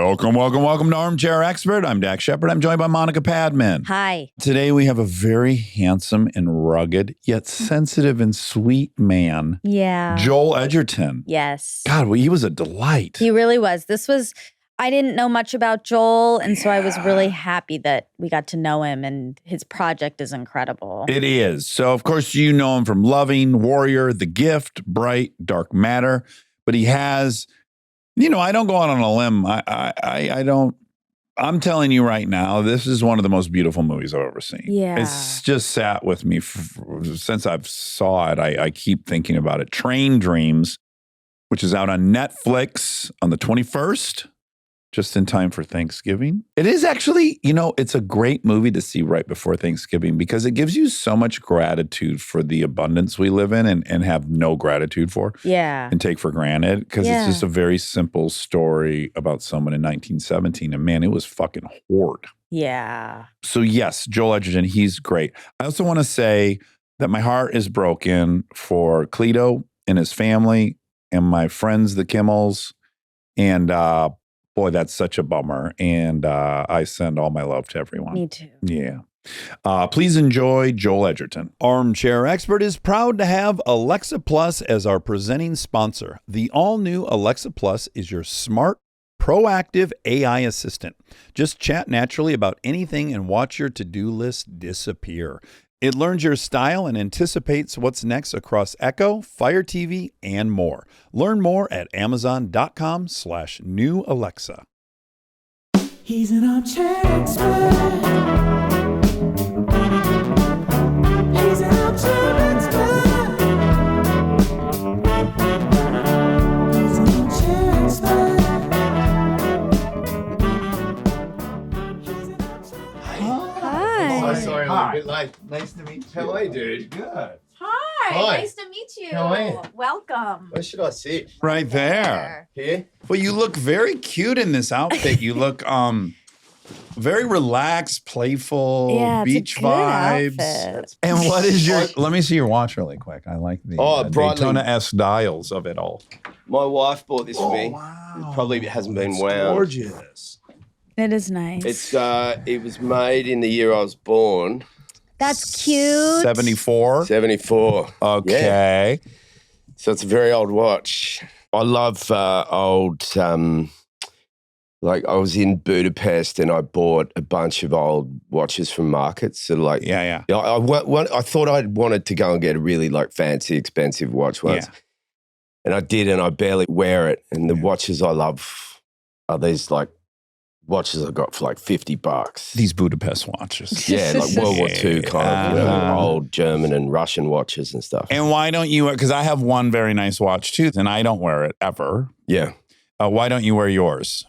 Welcome to Armchair Expert. I'm Dax Shepard. I'm joined by Monica Padman. Hi. Today we have a very handsome and rugged, yet sensitive and sweet man. Yeah. Joel Edgerton. Yes. God, well, he was a delight. He really was. I didn't know much about Joel, and so I was really happy that we got to know him, and his project is incredible. It is. So, of course, you know him from Loving, Warrior, The Gift, Bright, Dark Matter, but he has... I don't go out on a limb. I don't. I'm telling you right now, this is one of the most beautiful movies I've ever seen. Yeah. It's just sat with me since I've saw it. I keep thinking about it. Train Dreams, which is out on Netflix on the 21st, just in time for Thanksgiving. It is actually, it's a great movie to see right before Thanksgiving because it gives you so much gratitude for the abundance we live in and have no gratitude for. Yeah. And take for granted because it's just a very simple story about someone in 1917. And man, it was fucking horrid. Yeah. So yes, Joel Edgerton, he's great. I also want to say that my heart is broken for Cleto and his family and my friends, the Kimmels. And boy, that's such a bummer. And I send all my love to everyone. Me too. Yeah. Please enjoy Joel Edgerton. Armchair Expert is proud to have Alexa Plus as our presenting sponsor. The all-new Alexa Plus is your smart, proactive AI assistant. Just chat naturally about anything and watch your to-do list disappear. It learns your style and anticipates what's next across Echo, Fire TV, and more. Learn more at amazon.com/new Alexa. He's an armchair expert. He's an armchair expert. He's an armchair expert. Hi. Oh, sorry, I'm a bit late. Nice to meet you. How are you, dude? Good. Hi. Nice to meet you. How are you? Welcome. Where should I sit? Right there. Here? Well, you look very cute in this outfit. You look very relaxed, playful, Yeah, it's a beach good vibes. outfit. And what is your? Let me see your watch really quick. I like the Brightly. Daytona-esque dials of it all. My wife bought this for me. Wow. It probably hasn't been wound. Gorgeous. It is nice. It was made in the year I was born, That's cute. 74. 74. Okay. So it's a very old watch. I love old, like I was in Budapest and I bought a bunch of old watches from markets. So like, Yeah. I thought I wanted to go and get a really like fancy, expensive watch once. Yeah. And I did, and I barely wear it. And the watches I love are these like watches I got for like $50. These Budapest watches. Yeah, like World War II kind of old German and Russian watches and stuff. And why don't you? Because I have one very nice watch too, and I don't wear it ever. Yeah. Why don't you wear yours?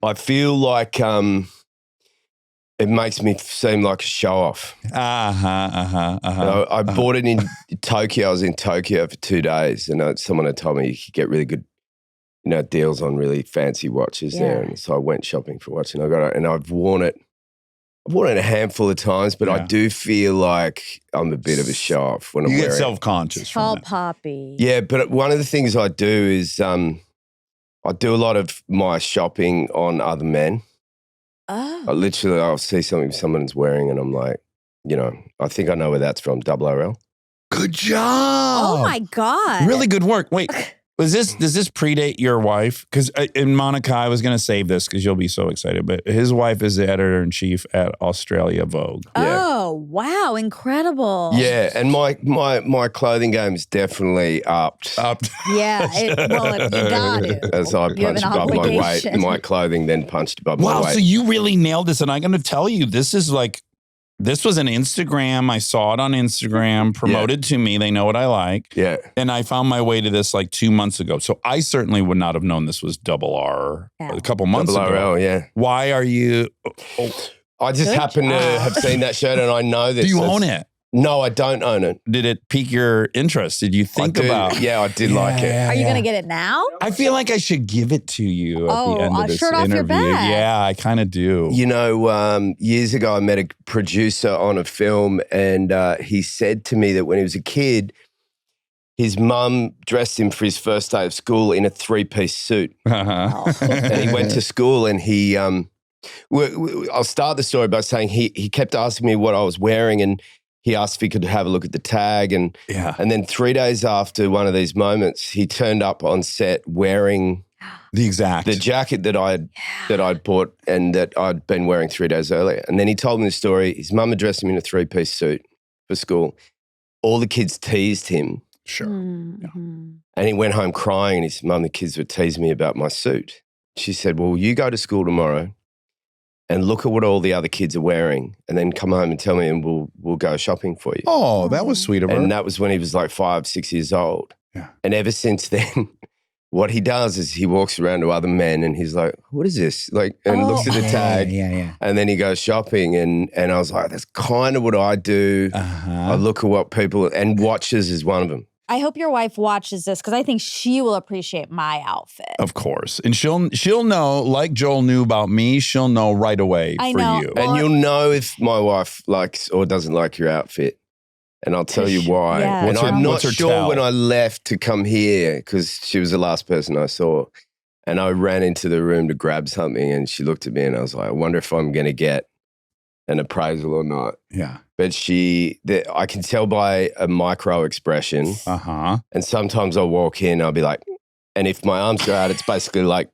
I feel like it makes me seem like a show off. I bought it in Tokyo. I was in Tokyo for 2 days, and someone had told me you could get really good, deals on really fancy watches there. And so I went shopping for a watch, and I got it, and I've worn it. I've worn it a handful of times, but I do feel like I'm a bit of a show off when I'm wearing it. You get self-conscious Tall from it. poppy. Yeah, but one of the things I do is I do a lot of my shopping on other men. Oh. I'll see something someone's wearing and I'm like, I think I know where that's from, Double RL. Good job. Oh my God. Really good work. Wait, does this predate your wife? Because in Monica, I was going to save this because you'll be so excited, but his wife is the editor-in-chief at Australian Vogue. Oh, wow. Incredible. Yeah, and my clothing game is definitely upped. Yeah. You got it. As I You have punched an above my weight, obligation. my clothing then punched above my Wow, weight. so you really nailed this. And I'm going to tell you, this was an Instagram. I saw it on Instagram, promoted to me. They know what I like. Yeah. And I found my way to this like 2 months ago. So I certainly would not have known this was Double R a couple months Double ago. RL, yeah. Why are you... I just happen to have seen that shirt and I know this. Do you own it? No, I don't own it. Did it pique your interest? Did you think about? Yeah, I did like it. Are you going to get it now? I feel like I should give it to you at the end of this shirt off interview. your back. Yeah, I kind of do. Years ago, I met a producer on a film and he said to me that when he was a kid, his mum dressed him for his first day of school in a 3-piece suit. Uh-huh. And he went to school and he, I'll start the story by saying he kept asking me what I was wearing, and he asked if he could have a look at the tag. And then 3 days after one of these moments, he turned up on set wearing the jacket that I'd bought and that I'd been wearing 3 days earlier. And then he told me the story. His mum had dressed him in a 3-piece suit for school. All the kids teased him. Sure. Mm-hmm. And he went home crying, and he said, Mum, the kids were teasing me about my suit. She said, well, you go to school tomorrow and look at what all the other kids are wearing, and then come home and tell me, and we'll go shopping for you. Oh, that was sweet of her. And that was when he was like 5, 6 years old. Yeah. And ever since then, what he does is he walks around to other men and he's like, what is this? Like, and looks at the tag. Yeah. And then he goes shopping. And I was like, that's kind of what I do. Uh-huh. I look at what people, and watches is one of them. I hope your wife watches this because I think she will appreciate my outfit. Of course. And she'll know, like Joel knew about me, she'll know right away I for know. you. Well, And you'll know if my wife likes or doesn't like your outfit. And I'll tell you why. Yeah. And I'm not what's her sure tell? when I left to come here, because she was the last person I saw. And I ran into the room to grab something, and she looked at me and I was like, I wonder if I'm going to get an appraisal or not. Yeah. But I can tell by a micro expression. Uh-huh. And sometimes I'll walk in, I'll be like, and if my arms go out, it's basically like,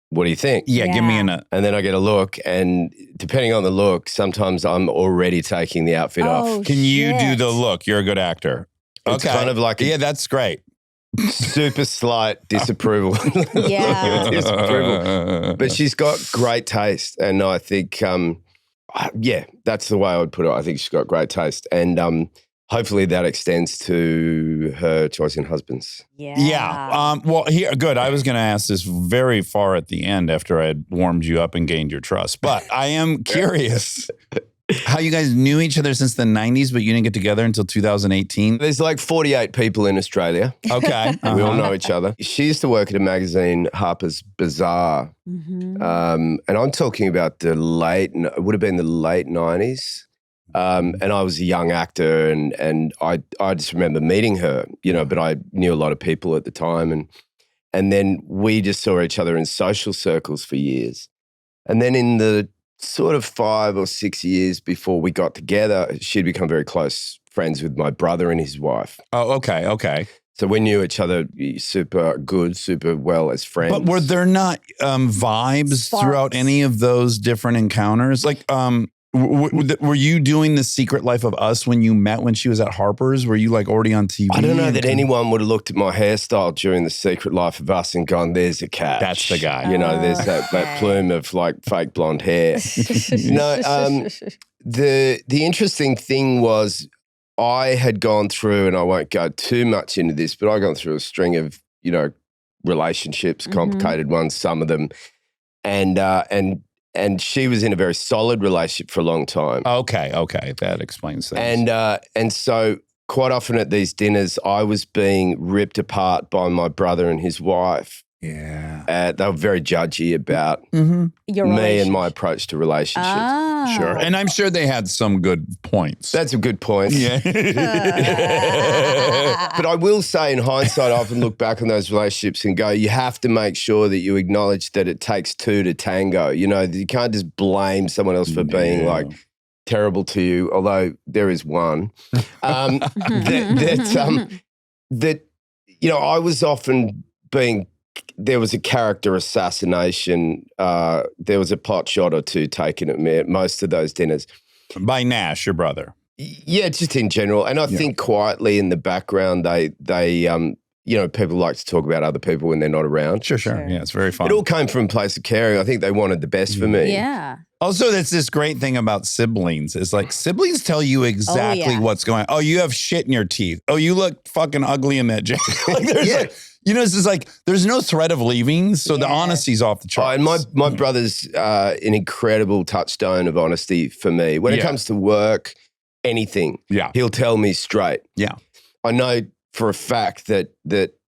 what do you think? Yeah, give me Yeah. And then I get a look, and depending on the look, sometimes I'm already taking the outfit off. Oh, Can you do shit. the look? You're a good actor. It's kind of like a Yeah, that's great. super slight disapproval. Yeah. Disapproval. But she's got great taste, and I think, that's the way I would put it. I think she's got great taste, and hopefully that extends to her choice in husbands. Yeah. Yeah. Well, here, good. I was going to ask this very far at the end after I had warmed you up and gained your trust. But I am curious how you guys knew each other since the 90s, but you didn't get together until 2018. There's like 48 people in Australia. Okay. We all know each other. She used to work at a magazine, Harper's Bazaar. Mhm. And I'm talking about it would have been the late 90s. And I was a young actor, and I just remember meeting her, but I knew a lot of people at the time. And then we just saw each other in social circles for years. And then in the sort of 5 or 6 years before we got together, she'd become very close friends with my brother and his wife. Oh, okay. So we knew each other super good, super well as friends. But were there not vibes Sparks. throughout any of those different encounters? Like, were you doing The Secret Life of Us when you met when she was at Harper's? Were you like already on TV? I don't know that anyone would have looked at my hairstyle during The Secret Life of Us and gone, there's a catch. That's the guy. There's that plume of like fake blonde hair. No, the interesting thing was I had gone through, and I won't go too much into this, but I'd gone through a string of, relationships, complicated ones, some of them. And she was in a very solid relationship for a long time. Okay. That explains things. And so quite often at these dinners, I was being ripped apart by my brother and his wife. Yeah. They were very judgy about Your me and relationship. my approach to relationships. Ah. Sure. And I'm sure they had some good points. That's a good point. yeah. But I will say in hindsight, I often look back on those relationships and go, you have to make sure that you acknowledge that it takes two to tango. You can't just blame someone else for being like terrible to you, although there is one. I was often there was a character assassination. There was a pot shot or two taken at me at most of those dinners. By Nash, your brother. Yeah, just in general. And I think quietly in the background, they people like to talk about other people when they're not around. Sure. Yeah, it's very fun. It all came from a place of caring. I think they wanted the best for me. Yeah. Also, that's this great thing about siblings. It's like siblings tell you exactly what's going on. Oh, you have shit in your teeth. Oh, you look fucking ugly in that jacket. It's just like, there's no threat of leaving. So the honesty's off the charts. And my brother's an incredible touchstone of honesty for me. When it comes to work, anything, he'll tell me straight. Yeah. I know for a fact that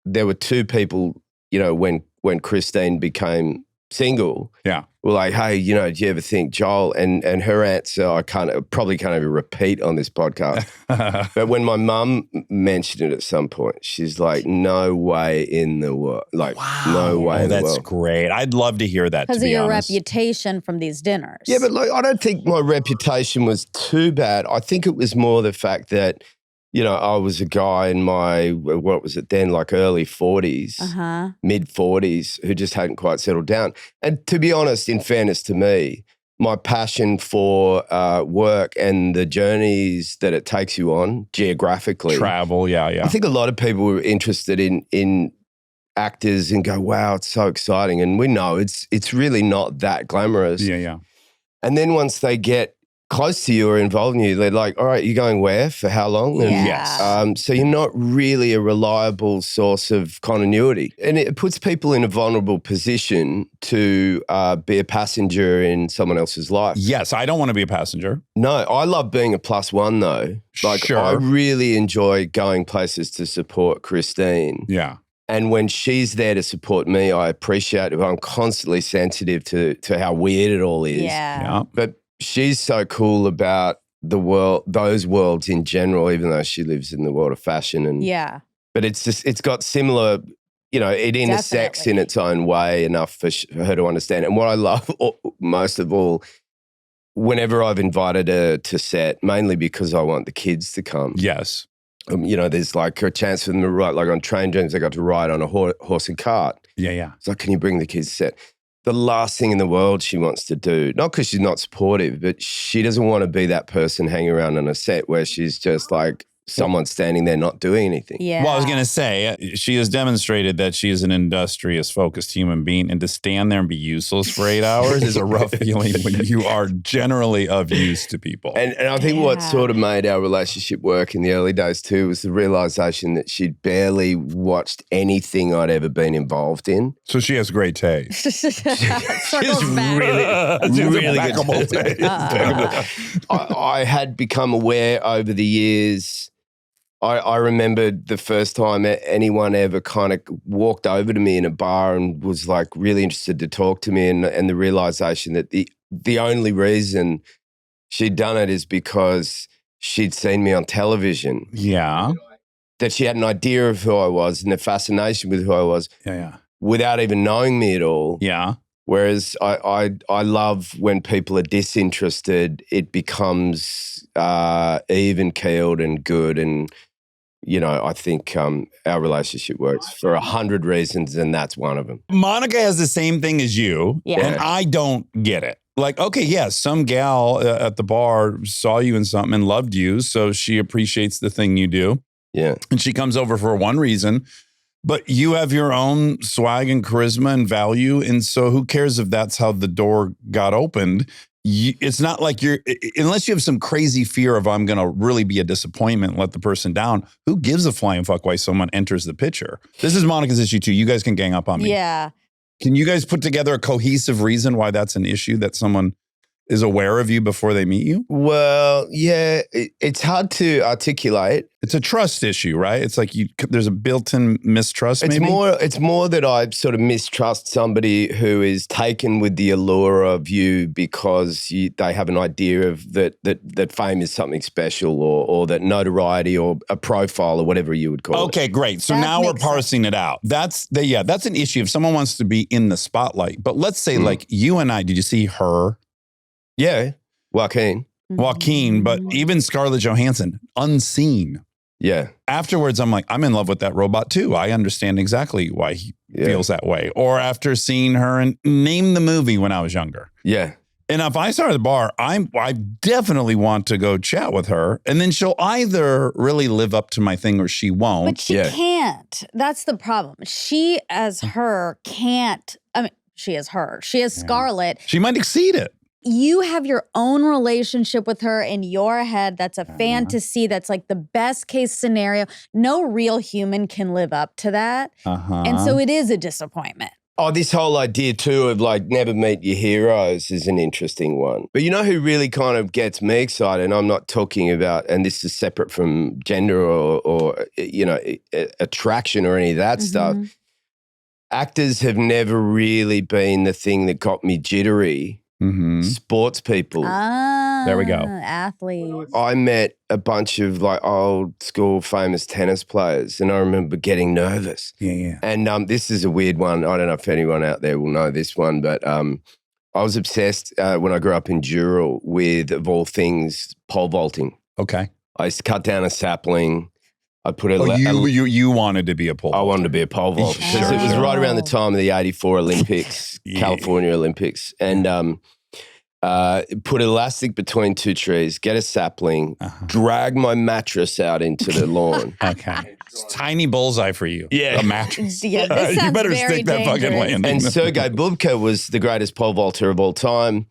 there were two people, when Christine became single, Yeah. were like, hey, do you ever think Joel? And her answer, I probably can't even repeat on this podcast. But when my mum mentioned it at some point, she's like, no way in the world. Like, no way in the world. That's great. I'd love to hear that, to Because of be your honest. reputation from these dinners. Yeah, but like, I don't think my reputation was too bad. I think it was more the fact that, I was a guy in my, what was it then, like early 40s, mid 40s, who just hadn't quite settled down. And to be honest, in fairness to me, my passion for work and the journeys that it takes you on geographically. Travel, yeah. I think a lot of people were interested in actors and go, wow, it's so exciting. And we know it's really not that glamorous. Yeah. And then once they get close to you or involved in you, they're like, all right, you're going where? For how long? And, Yes. so you're not really a reliable source of continuity. And it puts people in a vulnerable position to be a passenger in someone else's life. Yes, I don't want to be a passenger. No, I love being a plus one though. Like Sure. I really enjoy going places to support Christine. Yeah. And when she's there to support me, I appreciate it. I'm constantly sensitive to how weird it all is. Yeah. But she's so cool about the world, those worlds in general, even though she lives in the world of fashion. And but it's got similar, it intersects Definitely. in its own way enough for her to understand. And what I love most of all, whenever I've invited her to set, mainly because I want the kids to come. Yes. There's like a chance for them to ride, like on train journeys, they got to ride on a horse and cart. Yeah. It's like, can you bring the kids to set? The last thing in the world she wants to do, not because she's not supportive, but she doesn't want to be that person hanging around on a set where she's just like someone standing there not doing anything. Yeah. Well, I was going to say, she has demonstrated that she is an industrious, focused human being, and to stand there and be useless for 8 hours is a rough feeling when you are generally of use to people. And I think what sort of made our relationship work in the early days too was the realization that she'd barely watched anything I'd ever been involved in. So she has great taste. Circles back. Really impeccable good. taste. I had become aware over the years. I remember the first time anyone ever kind of walked over to me in a bar and was like really interested to talk to me, and the realization that the only reason she'd done it is because she'd seen me on television. Yeah. That she had an idea of who I was and a fascination with who I was Yeah. without even knowing me at all. Yeah. Whereas I love when people are disinterested, it becomes even keeled and good. And, I think our relationship works for 100 reasons, and that's one of them. Monica has the same thing as you, Yeah. and I don't get it. Like, okay, yeah, some gal at the bar saw you in something and loved you, so she appreciates the thing you do. Yeah. And she comes over for one reason, but you have your own swag and charisma and value. And so who cares if that's how the door got opened? It's not like unless you have some crazy fear of I'm going to really be a disappointment, let the person down. Who gives a flying fuck why someone enters the picture? This is Monica's issue too. You guys can gang up on me. Yeah. Can you guys put together a cohesive reason why that's an issue, that someone is aware of you before they meet you? Well, yeah, it's hard to articulate. It's a trust issue, right? It's like there's a built-in mistrust. It's more that I sort of mistrust somebody who is taken with the allure of you because they have an idea of that fame is something special, or that notoriety or a profile or whatever you would call it. Okay, great. So That now we're makes sense. parsing it out. That's an issue if someone wants to be in the spotlight. But let's say like you and I, did you see her? Yeah, Joaquin. Joaquin, but even Scarlett Johansson, unseen. Yeah. Afterwards, I'm like, I'm in love with that robot too. I understand exactly why he feels that way. Or after seeing her and name the movie when I was younger. Yeah. And if I saw her at the bar, I definitely want to go chat with her. And then she'll either really live up to my thing or she won't. But she can't. That's the problem. She as her can't. I mean, she is her. She is Scarlett. She might exceed it. You have your own relationship with her in your head. That's a fantasy. That's like the best case scenario. No real human can live up to that. And so it is a disappointment. Oh, this whole idea too of like never meet your heroes is an interesting one. But you know who really kind of gets me excited, and I'm not talking about, and this is separate from gender or attraction or any of that stuff. actors have never really been the thing that got me jittery. Sports people. There we go. Athletes. I met a bunch of like old school famous tennis players, and I remember getting nervous. Yeah. And this is a weird one. I don't know if anyone out there will know this one, but I was obsessed when I grew up in Dural with, of all things, pole vaulting. Okay. I used to cut down a sapling. I put a. You wanted to be a pole vaulter. I wanted to be a pole vaulter because it was right around the time of the '84 Olympics, California Olympics, and put elastic between two trees, get a sapling, drag my mattress out into the lawn. Okay. It's tiny bullseye for you. Yeah. A mattress. Yeah, this you better sounds very stick that fucking dangerous. landing. And Sergei Bubka was the greatest pole vaulter of all time.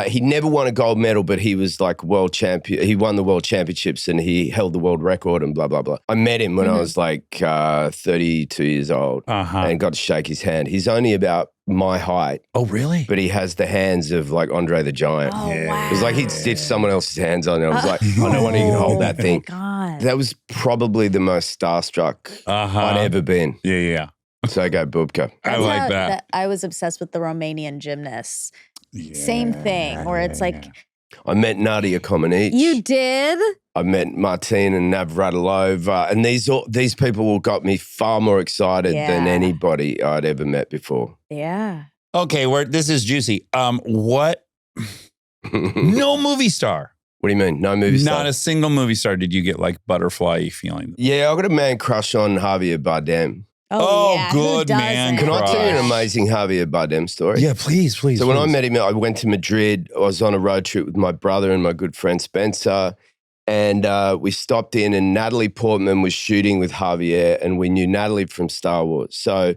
He never won a gold medal, but he was like world champion. He won the world championships and he held the world record and blah, blah, blah. I met him when I was like 32 years old and got to shake his hand. He's only about my height. Oh, really? But he has the hands of like Andre the Giant. Oh, wow. It was like he'd stitch someone else's hands on it. I was like, I know when he can hold that thing. God. That was probably the most starstruck I'd ever been. Yeah. Sergei Bubka. I like that. I was obsessed with the Romanian gymnasts. Yeah. Same thing, where it's like, I met Nadia Comaneci. you did? I met Martina Navratilova, and these people all got me far more excited than anybody I'd ever met before. Yeah. Okay, this is juicy. What? No movie star. What do you mean? No movie star? Not a single movie star did you get like butterfly feeling? Yeah, I got a man crush on Javier Bardem. Oh, yeah. good Who man. doesn't? Can I tell you an Crush. amazing Javier Bardem story? Yeah, please. So when I met him, I went to Madrid. I was on a road trip with my brother and my good friend Spencer. And we stopped in and Natalie Portman was shooting with Javier and we knew Natalie from Star Wars. So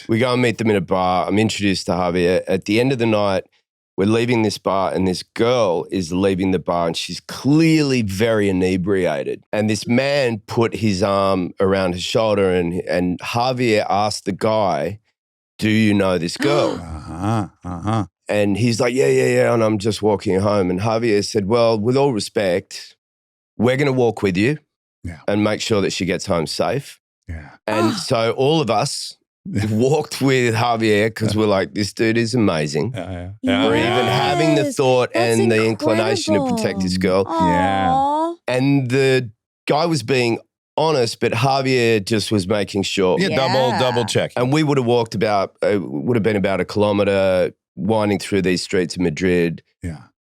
we go and meet them in a bar. I'm introduced to Javier. At the end of the night, we're leaving this bar and this girl is leaving the bar and she's clearly very inebriated. And this man put his arm around her shoulder and Javier asked the guy, do you know this girl? And he's like, yeah. And I'm just walking home. And Javier said, well, with all respect, we're going to walk with you and make sure that she gets home safe. Yeah. And so all of us walked with Javier because we're like, this dude is amazing. Yeah. Or even having the thought That's and the inclination to protect this girl. Aw. And the guy was being honest, but Javier just was making sure. Yeah, double check. And we would have walked would have been about 1 kilometer winding through these streets of Madrid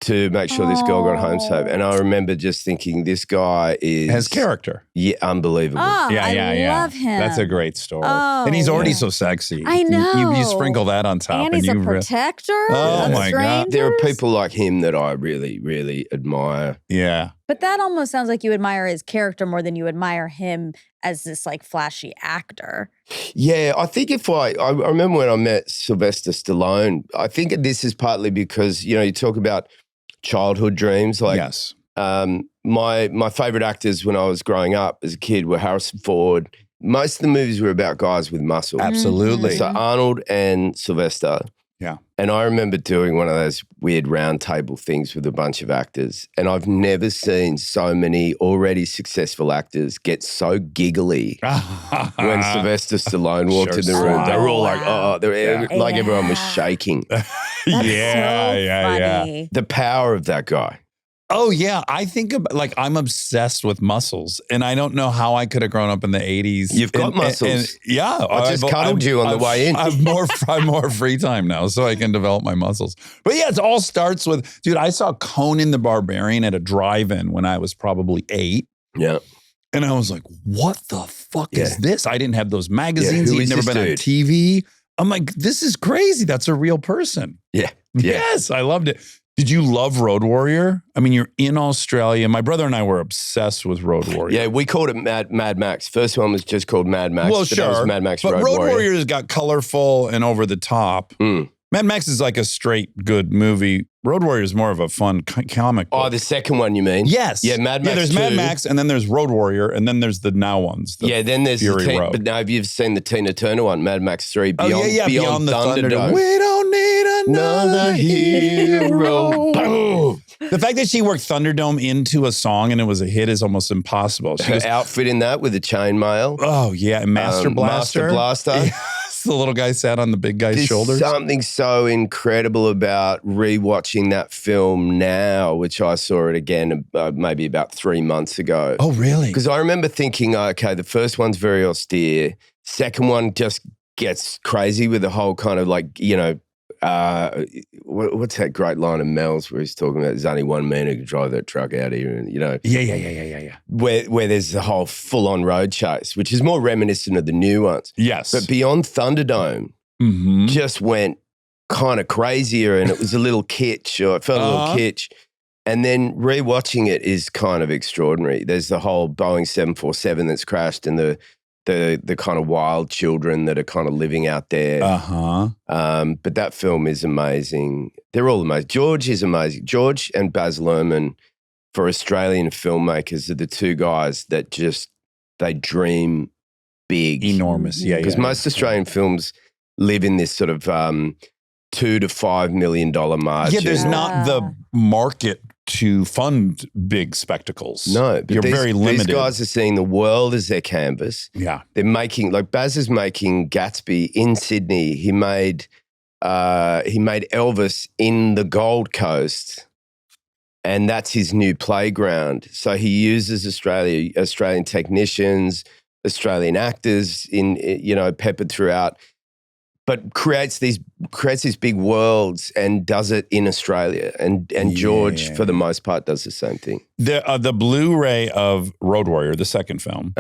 to make sure this girl got home safe. And I remember just thinking, this guy has character. Yeah, unbelievable. Oh, I love him. That's a great story. Oh, and he's already so sexy. I know. You sprinkle that on top. And he's a protector. Oh, of my God. There are strangers. people like him that I really, really admire. Yeah. But that almost sounds like you admire his character more than you admire him as this like flashy actor. Yeah, I think I remember when I met Sylvester Stallone, I think this is partly because, you talk about childhood dreams. Like, yes. My favorite actors when I was growing up as a kid were Harrison Ford. Most of the movies were about guys with muscle. Absolutely. So Arnold and Sylvester. Yeah. And I remember doing one of those weird round table things with a bunch of actors. And I've never seen so many already successful actors get so giggly when Sylvester Stallone walked in the room. They were all like, like everyone was shaking. Yeah. The power of that guy. Oh, yeah. I think I'm obsessed with muscles, and I don't know how I could have grown up in the 80s. You've got muscles. I just cuddled you on the way in. I've more free time now, so I can develop my muscles. But yeah, it all starts with, dude, I saw Conan the Barbarian at a drive-in when I was probably 8. Yeah. And I was like, what the fuck is this? I didn't have those magazines. Who He'd is never this been on dude? TV. I'm like, this is crazy. That's a real person. Yeah. Yes, I loved it. Did you love Road Warrior? I mean, you're in Australia. My brother and I were obsessed with Road Warrior. Yeah, we called it Mad Max. First one was just called Mad Max. Well, but that was Mad Max but Road Warrior. Warrior's got colorful and over the top. Mad Max is like a straight good movie. Road Warrior is more of a fun comic book. Oh, the second one you mean? Yes. Yeah, Mad Max. Yeah, there's 2. Mad Max, and then there's Road Warrior, and then there's the now ones. Then there's Fury Road. But now have you seen the Tina Turner one, Mad Max 3, Beyond the Thunderdome. We We don't need another hero. Boom. The fact that she worked Thunderdome into a song and it was a hit is almost impossible. She Her was, outfit in that with the chainmail. oh, yeah, and Master Blaster. Master Blaster. Yes. because the little guy sat on the big guy's There's shoulders? something so incredible about rewatching that film now, which I saw it again maybe about 3 months ago. Oh, really? Because I remember thinking, okay, the first one's very austere. Second one just gets crazy with the whole kind of like, what's that great line of Mel's where he's talking about there's only one man who can drive that truck out here, and Yeah. where there's the whole full-on road chase, which is more reminiscent of the new ones. Yes. But Beyond Thunderdome just went kind of crazier, and it was a little kitsch, or it felt a little kitsch. And then rewatching it is kind of extraordinary. There's the whole Boeing 747 that's crashed, and the kind of wild children that are kind of living out there. But that film is amazing. They're all amazing. George is amazing. George and Baz Luhrmann, for Australian filmmakers, are the two guys that they dream big. Enormous. Yeah. Because most Australian films live in this sort of $2 to $5 million margin. Yeah, there's not the market to fund big spectacles. No, but you're very limited. These guys are seeing the world as their canvas. Yeah. They're making, like Baz is making Gatsby in Sydney. He made Elvis in the Gold Coast, and that's his new playground. So he uses Australian technicians, Australian actors peppered throughout, but creates these big worlds and does it in Australia. And George, for the most part, does the same thing. The Blu-ray of Road Warrior, the second film,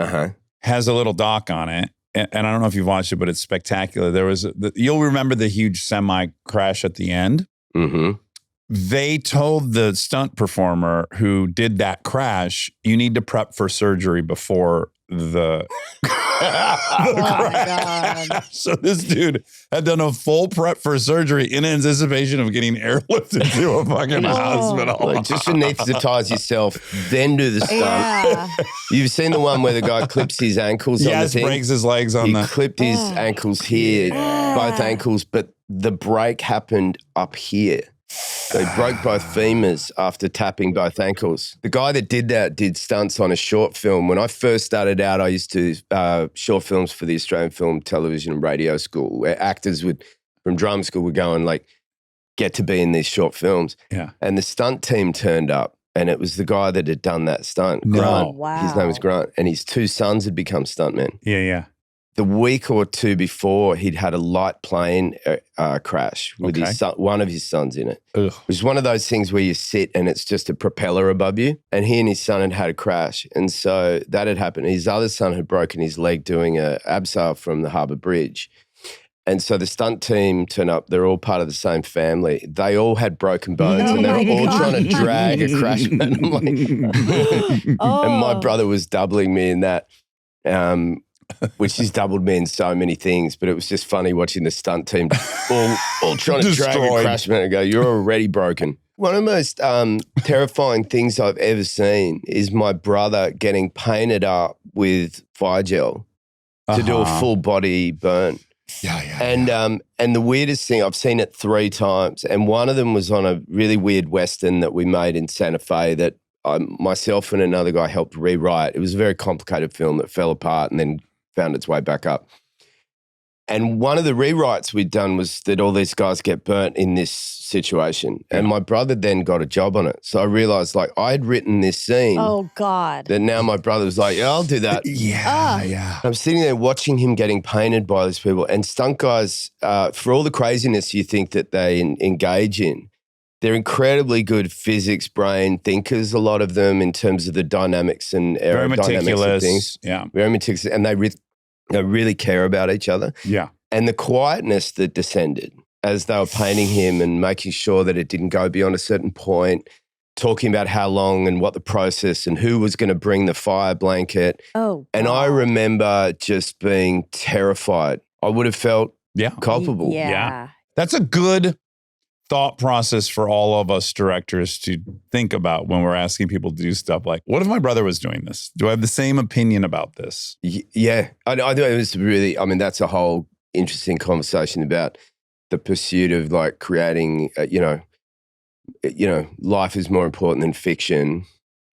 has a little doc on it. And I don't know if you've watched it, but it's spectacular. There was you'll remember the huge semi crash at the end. Mm-hmm. They told the stunt performer who did that crash, you need to prep for surgery before the my God. So this dude had done a full prep for surgery in anticipation of getting airlifted to a fucking hospital. Like, just anesthetize yourself, then do the stunt. Yeah. You've seen the one where the guy clips his ankles on the thing? breaks his legs on He clipped his ankles here, both ankles, but the break happened up here. So he broke both femurs after tapping both ankles. The guy that did that did stunts on a short film. When I first started out, I used to short films for the Australian Film, Television and Radio School, where actors from drama school would go and like get to be in these short films. Yeah. And the stunt team turned up, and it was the guy that had done that stunt, No. Grant. Oh, wow. His name was Grant, and his two sons had become stuntmen. Yeah. The week or two before, he'd had a light plane crash with his son, one of his sons in it. Ugh. It was one of those things where you sit and it's just a propeller above you. And he and his son had a crash. And so that had happened. His other son had broken his leg doing a abseil from the Harbour Bridge. And so the stunt team turned up. They're all part of the same family. They all had broken bones, and they were all trying to drag a crash mat. I'm like, and my brother was doubling me in that. Which has doubled me in so many things, but it was just funny watching the stunt team all trying to drag a crash mat and go, you're already broken. One of the most terrifying things I've ever seen is my brother getting painted up with fire gel to do a full body burn. And the weirdest thing, I've seen it 3 times, and one of them was on a really weird Western that we made in Santa Fe that myself and another guy helped rewrite. It was a very complicated film that fell apart and then found its way back up. And one of the rewrites we'd done was that all these guys get burnt in this situation. And my brother then got a job on it. So I realized, like, I had written this scene. Oh, God. That now my brother was like, yeah, I'll do that. Yeah. I'm sitting there watching him getting painted by these people. And stunt guys, for all the craziness you think that they engage in, they're incredibly good physics brain thinkers, a lot of them, in terms of the dynamics and aerodynamics of things. Yeah. Very meticulous. And they really care about each other. Yeah. And the quietness that descended as they were painting him and making sure that it didn't go beyond a certain point, talking about how long and what the process and who was going to bring the fire blanket. Oh, and I remember just being terrified. I would have felt culpable. Yeah. That's a good thought process for all of us directors to think about when we're asking people to do stuff like, what if my brother was doing this? Do I have the same opinion about this? Yeah. I do. It was really, I mean, that's a whole interesting conversation about the pursuit of like creating, life is more important than fiction.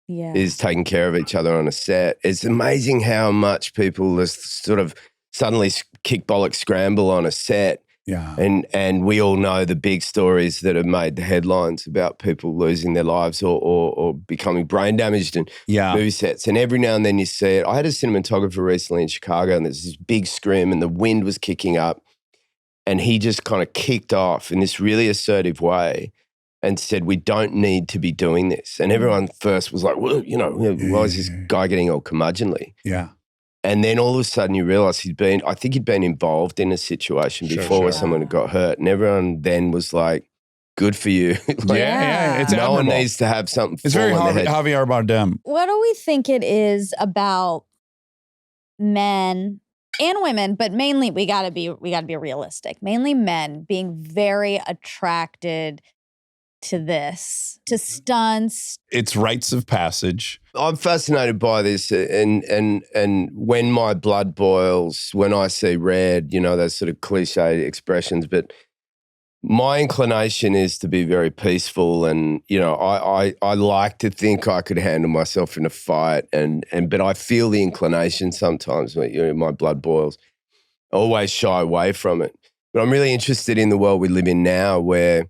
Is taking care of each other on a set. It's amazing how much people are sort of suddenly kick bollock scramble on a set. Yeah. And we all know the big stories that have made the headlines about people losing their lives or becoming brain damaged in movie sets. And every now and then you see it. I had a cinematographer recently in Chicago, and there's this big scrim and the wind was kicking up, and he just kind of kicked off in this really assertive way and said, we don't need to be doing this. And everyone first was like, well, why is this guy getting all curmudgeonly? Yeah. And then all of a sudden you realise I think he'd been involved in a situation before where someone had got hurt, and everyone then was like, good for you. Like, it's no one admirable. needs to have something It's fall very on their head. Javier Bardem. What do we think it is about men and women, but mainly we gotta be realistic. Mainly men being very attracted to this, to stunts. It's rites of passage. I'm fascinated by this, and when my blood boils, when I see red, those sort of cliche expressions, but my inclination is to be very peaceful, and I like to think I could handle myself in a fight, but I feel the inclination sometimes when my blood boils. I always shy away from it. But I'm really interested in the world we live in now, where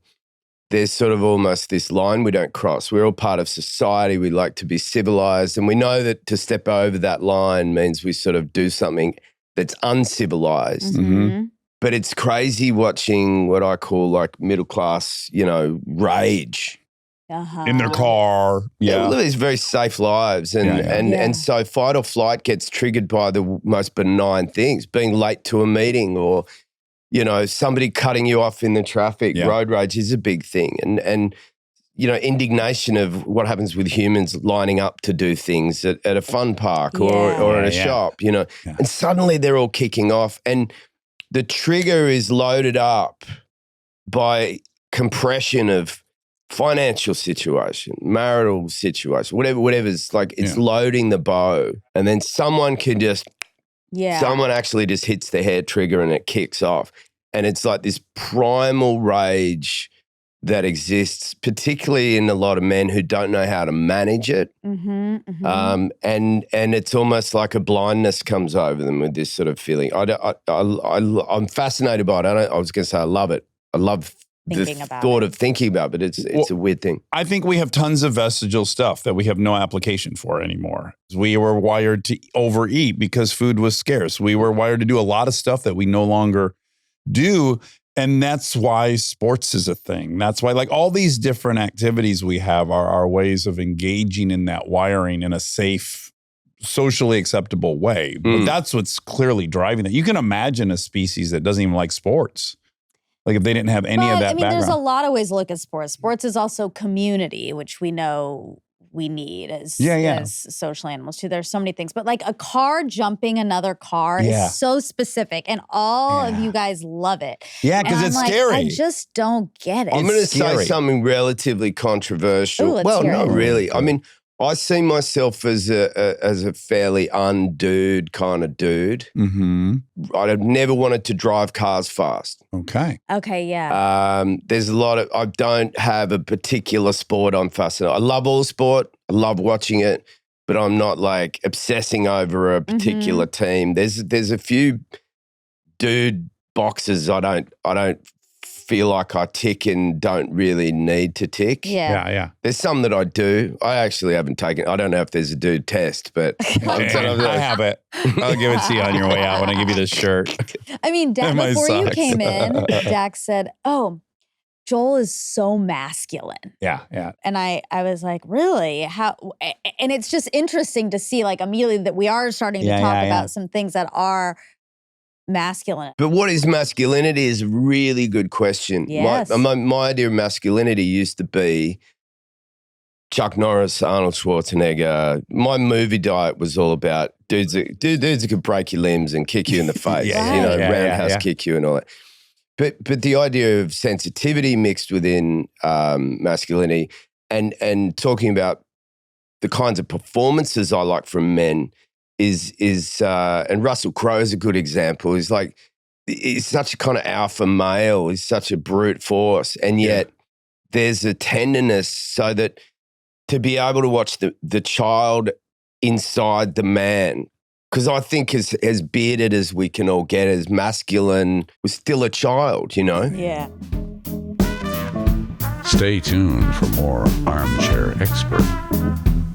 there's sort of almost this line we don't cross. We're all part of society. We like to be civilized. And we know that to step over that line means we sort of do something that's uncivilized. Mm-hmm. But it's crazy watching what I call like middle class, rage. In their car. They Yeah. live these very safe lives. And so fight or flight gets triggered by the most benign things, being late to a meeting or somebody cutting you off in the traffic. Yeah. Road rage is a big thing. And indignation of what happens with humans lining up to do things at a fun park or at a shop, And suddenly they're all kicking off. And the trigger is loaded up by compression of financial situation, marital situation, whatever's like, it's loading the bow. And then someone can someone actually just hits the hair trigger and it kicks off. And it's like this primal rage that exists, particularly in a lot of men who don't know how to manage it. Mm-hmm, mm-hmm. And it's almost like a blindness comes over them with this sort of feeling. I'm fascinated by it. I was going to say I love it. I love Thinking the about thought it. of thinking about it, but it's a weird thing. I think we have tons of vestigial stuff that we have no application for anymore. We were wired to overeat because food was scarce. We were wired to do a lot of stuff that we no longer do. And that's why sports is a thing. That's why like all these different activities we have are our ways of engaging in that wiring in a safe, socially acceptable way. But that's what's clearly driving that. You can imagine a species that doesn't even like sports. Like if they didn't have any of that background. There's a lot of ways to look at sports. Sports is also community, which we know we need as social animals too. There's so many things. But like a car jumping another car is so specific. And all of you guys love it. Yeah, because it's scary. I just don't get it. I'm going to say something relatively controversial. Ooh, well, not it. really. I mean, I see myself as a fairly undude kind of dude. Mm-hmm. I've never wanted to drive cars fast. Okay. Okay, yeah. There's a lot of, I don't have a particular sport I'm fascinated. I love all sport. I love watching it, but I'm not like obsessing over a particular team. There's a few dude boxes I don't feel like I tick and don't really need to tick. Yeah. There's some that I do. I actually haven't taken, I don't know if there's a dude test, but I have it. I'll give it to you on your way out when I give you this shirt. I mean, My before you socks. came in, Dax said, "Oh, Joel is so masculine." Yeah. And I was like, really? How? And it's just interesting to see like immediately that we are starting to talk about some things that are masculine. But what is masculinity is a really good question. Yes. My idea of masculinity used to be Chuck Norris, Arnold Schwarzenegger. My movie diet was all about dudes that could break your limbs and kick you in the face, roundhouse kick you and all that. But the idea of sensitivity mixed within masculinity and talking about the kinds of performances I like from men is and Russell Crowe is a good example. He's such a kind of alpha male. He's such a brute force, and yet there's a tenderness so that to be able to watch the child inside the man Because I think as bearded as we can all get, as masculine, we're still a child, you know? Yeah. Stay tuned for more Armchair Expert,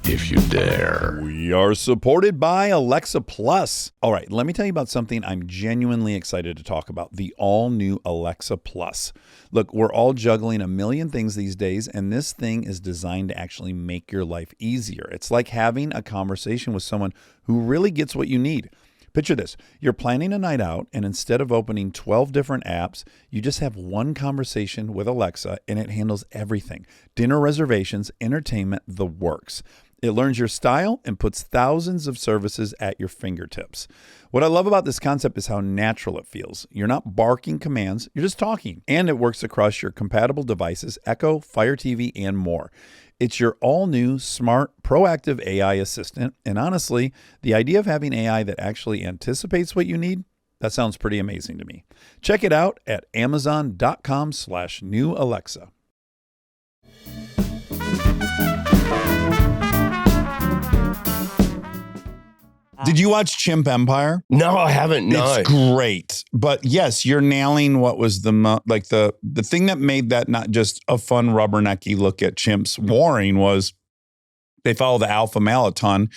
if you dare. We are supported by Alexa Plus. All right, let me tell you about something I'm genuinely excited to talk about, the all-new Alexa Plus. Look, we're all juggling a million things these days, and this thing is designed to actually make your life easier. It's like having a conversation with someone who really gets what you need. Picture this. You're planning a night out, and instead of opening 12 different apps, you just have one conversation with Alexa, and it handles everything. Dinner reservations, entertainment, the works. It learns your style and puts thousands of services at your fingertips. What I love about this concept is how natural it feels. You're not barking commands, you're just talking. And it works across your compatible devices, Echo, Fire TV, and more. It's your all-new, smart, proactive AI assistant. And honestly, the idea of having AI that actually anticipates what you need, that sounds pretty amazing to me. Check it out at amazon.com/new Alexa. Did you watch Chimp Empire? No, I haven't. No. It's great. But yes, you're nailing what was the thing that made that not just a fun rubbernecky look at chimps warring was they follow the alpha male a ton.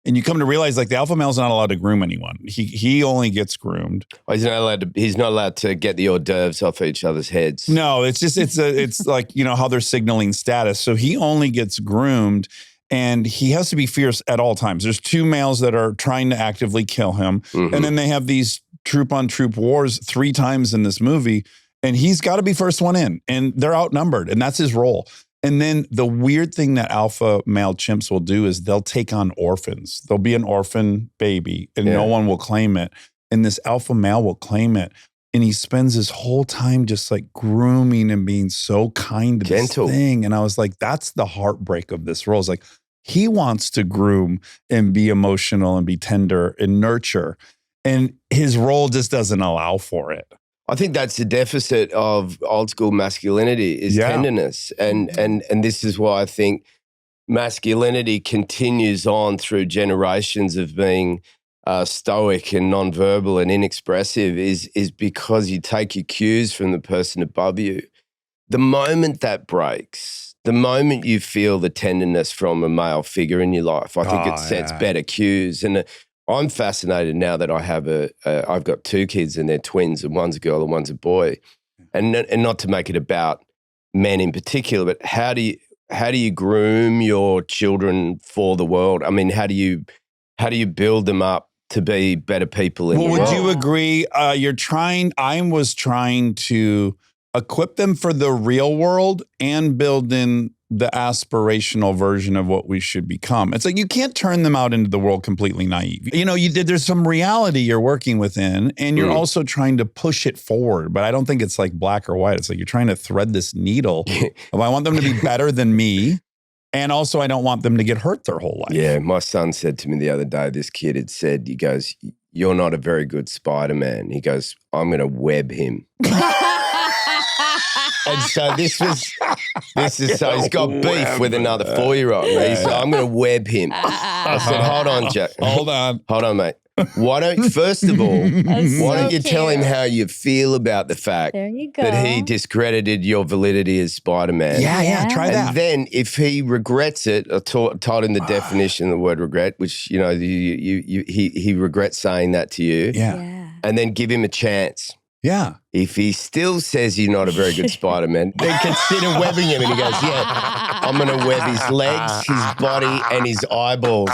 And you come to realize like the alpha male's not allowed to groom anyone. He only gets groomed. Oh, he's not allowed to get the hors d'oeuvres off each other's heads. No, it's like, you know, how they're signaling status. So he only gets groomed. And he has to be fierce at all times. There's two males that are trying to actively kill him. Mm-hmm. And then they have these troop on troop wars 3 times in this movie. And he's got to be first one in. And they're outnumbered. And that's his role. And then the weird thing that alpha male chimps will do is they'll take on orphans. There'll be an orphan baby and no one will claim it. And this alpha male will claim it. And he spends his whole time just like grooming and being so kind to gentle. This thing. And I was like, that's the heartbreak of this role. It's like, he wants to groom and be emotional and be tender and nurture. And his role just doesn't allow for it. I think that's the deficit of old school masculinity is tenderness. And this is why I think masculinity continues on through generations of being stoic and nonverbal and inexpressive is because you take your cues from the person above you. The moment that breaks, the moment you feel the tenderness from a male figure in your life, I think it sets better cues. And I'm fascinated now that I have I've got 2 kids and they're twins, and one's a girl and one's a boy. And not to make it about men in particular, but how do you groom your children for the world? I mean, how do you build them up to be better people in the world? Would you agree? I was trying to equip them for the real world and build in the aspirational version of what we should become. It's like you can't turn them out into the world completely naive. You know, there's some reality you're working within, and you're also trying to push it forward. But I don't think it's like black or white. It's like you're trying to thread this needle. I want them to be better than me. And also, I don't want them to get hurt their whole life. Yeah, my son said to me the other day, this kid had said, he goes, "You're not a very good Spider-Man." He goes, "I'm going to web him." And so this is so he's got beef with another 4-year-old. He's like, "I'm going to web him." I said, "Hold on, Jack. Hold on, mate. Why don't you tell him how you feel about the fact that he discredited your validity as Spider-Man? Yeah, try that. And then if he regrets it, I told him the definition of the word regret, which, you know, he regrets saying that to you. Yeah. And then give him a chance. Yeah. If he still says you're not a very good Spider-Man, then consider webbing him. And he goes, "Yeah, I'm going to web his legs, his body, and his eyeballs."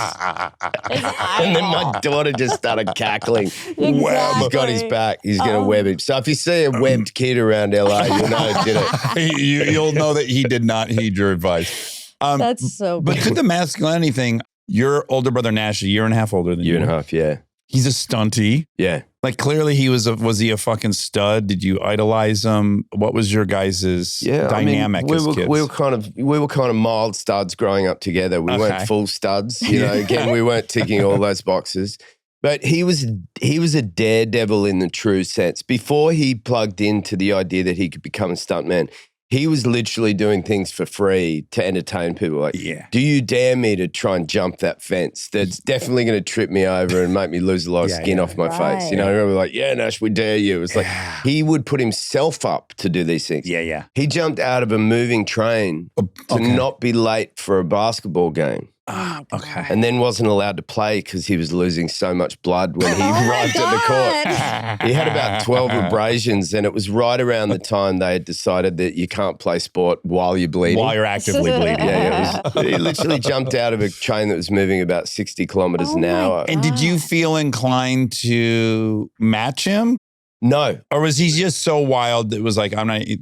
And then my daughter just started cackling. Exactly. Wow, he's got his back. He's going to web him. So if you see a webbed kid around LA, you'll know he did it. You'll know that he did not heed your advice. That's so But to the masculinity thing, your older brother Nash, 1.5 years older than you. 1.5 years, yeah. He's a stunty. Yeah. Like clearly was he a fucking stud? Did you idolize him? What was your guys' dynamic as kids? We were kind of mild studs growing up together. We weren't full studs. You know, again, we weren't ticking all those boxes. But he was a daredevil in the true sense. Before he plugged into the idea that he could become a stuntman, he was literally doing things for free to entertain people. Like, do you dare me to try and jump that fence? That's definitely going to trip me over and make me lose a lot of skin off my face. You know, I remember like, yeah, Nash, we dare you. It's like he would put himself up to do these things. Yeah. He jumped out of a moving train to not be late for a basketball game. Okay. And then wasn't allowed to play because he was losing so much blood when he arrived at the court. He had about 12 abrasions, and it was right around the time they had decided that you can't play sport while you're bleeding. While you're actively bleeding. He literally jumped out of a train that was moving about 60 kilometers an hour. And did you feel inclined to match him? No. Or was he just so wild that it was like,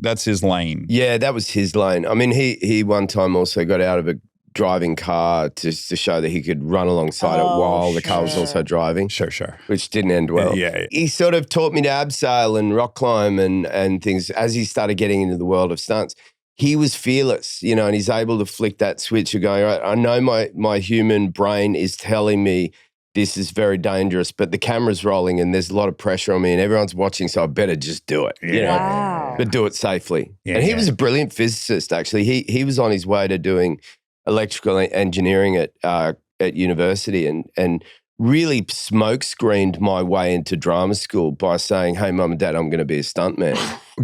that's his lane? Yeah, that was his lane. I mean, he one time also got out of a driving car to show that he could run alongside it while the car was also driving. Sure. Which didn't end well. Yeah. He sort of taught me to abseil and rock climb and things. As he started getting into the world of stunts, he was fearless, you know, and he's able to flick that switch of going, right, I know my human brain is telling me this is very dangerous, but the camera's rolling and there's a lot of pressure on me and everyone's watching, so I better just do it, you know, but do it safely. And he was a brilliant physicist, actually. He was on his way to doing electrical engineering at university and really smoke screened my way into drama school by saying, hey, mum and dad, I'm going to be a stuntman.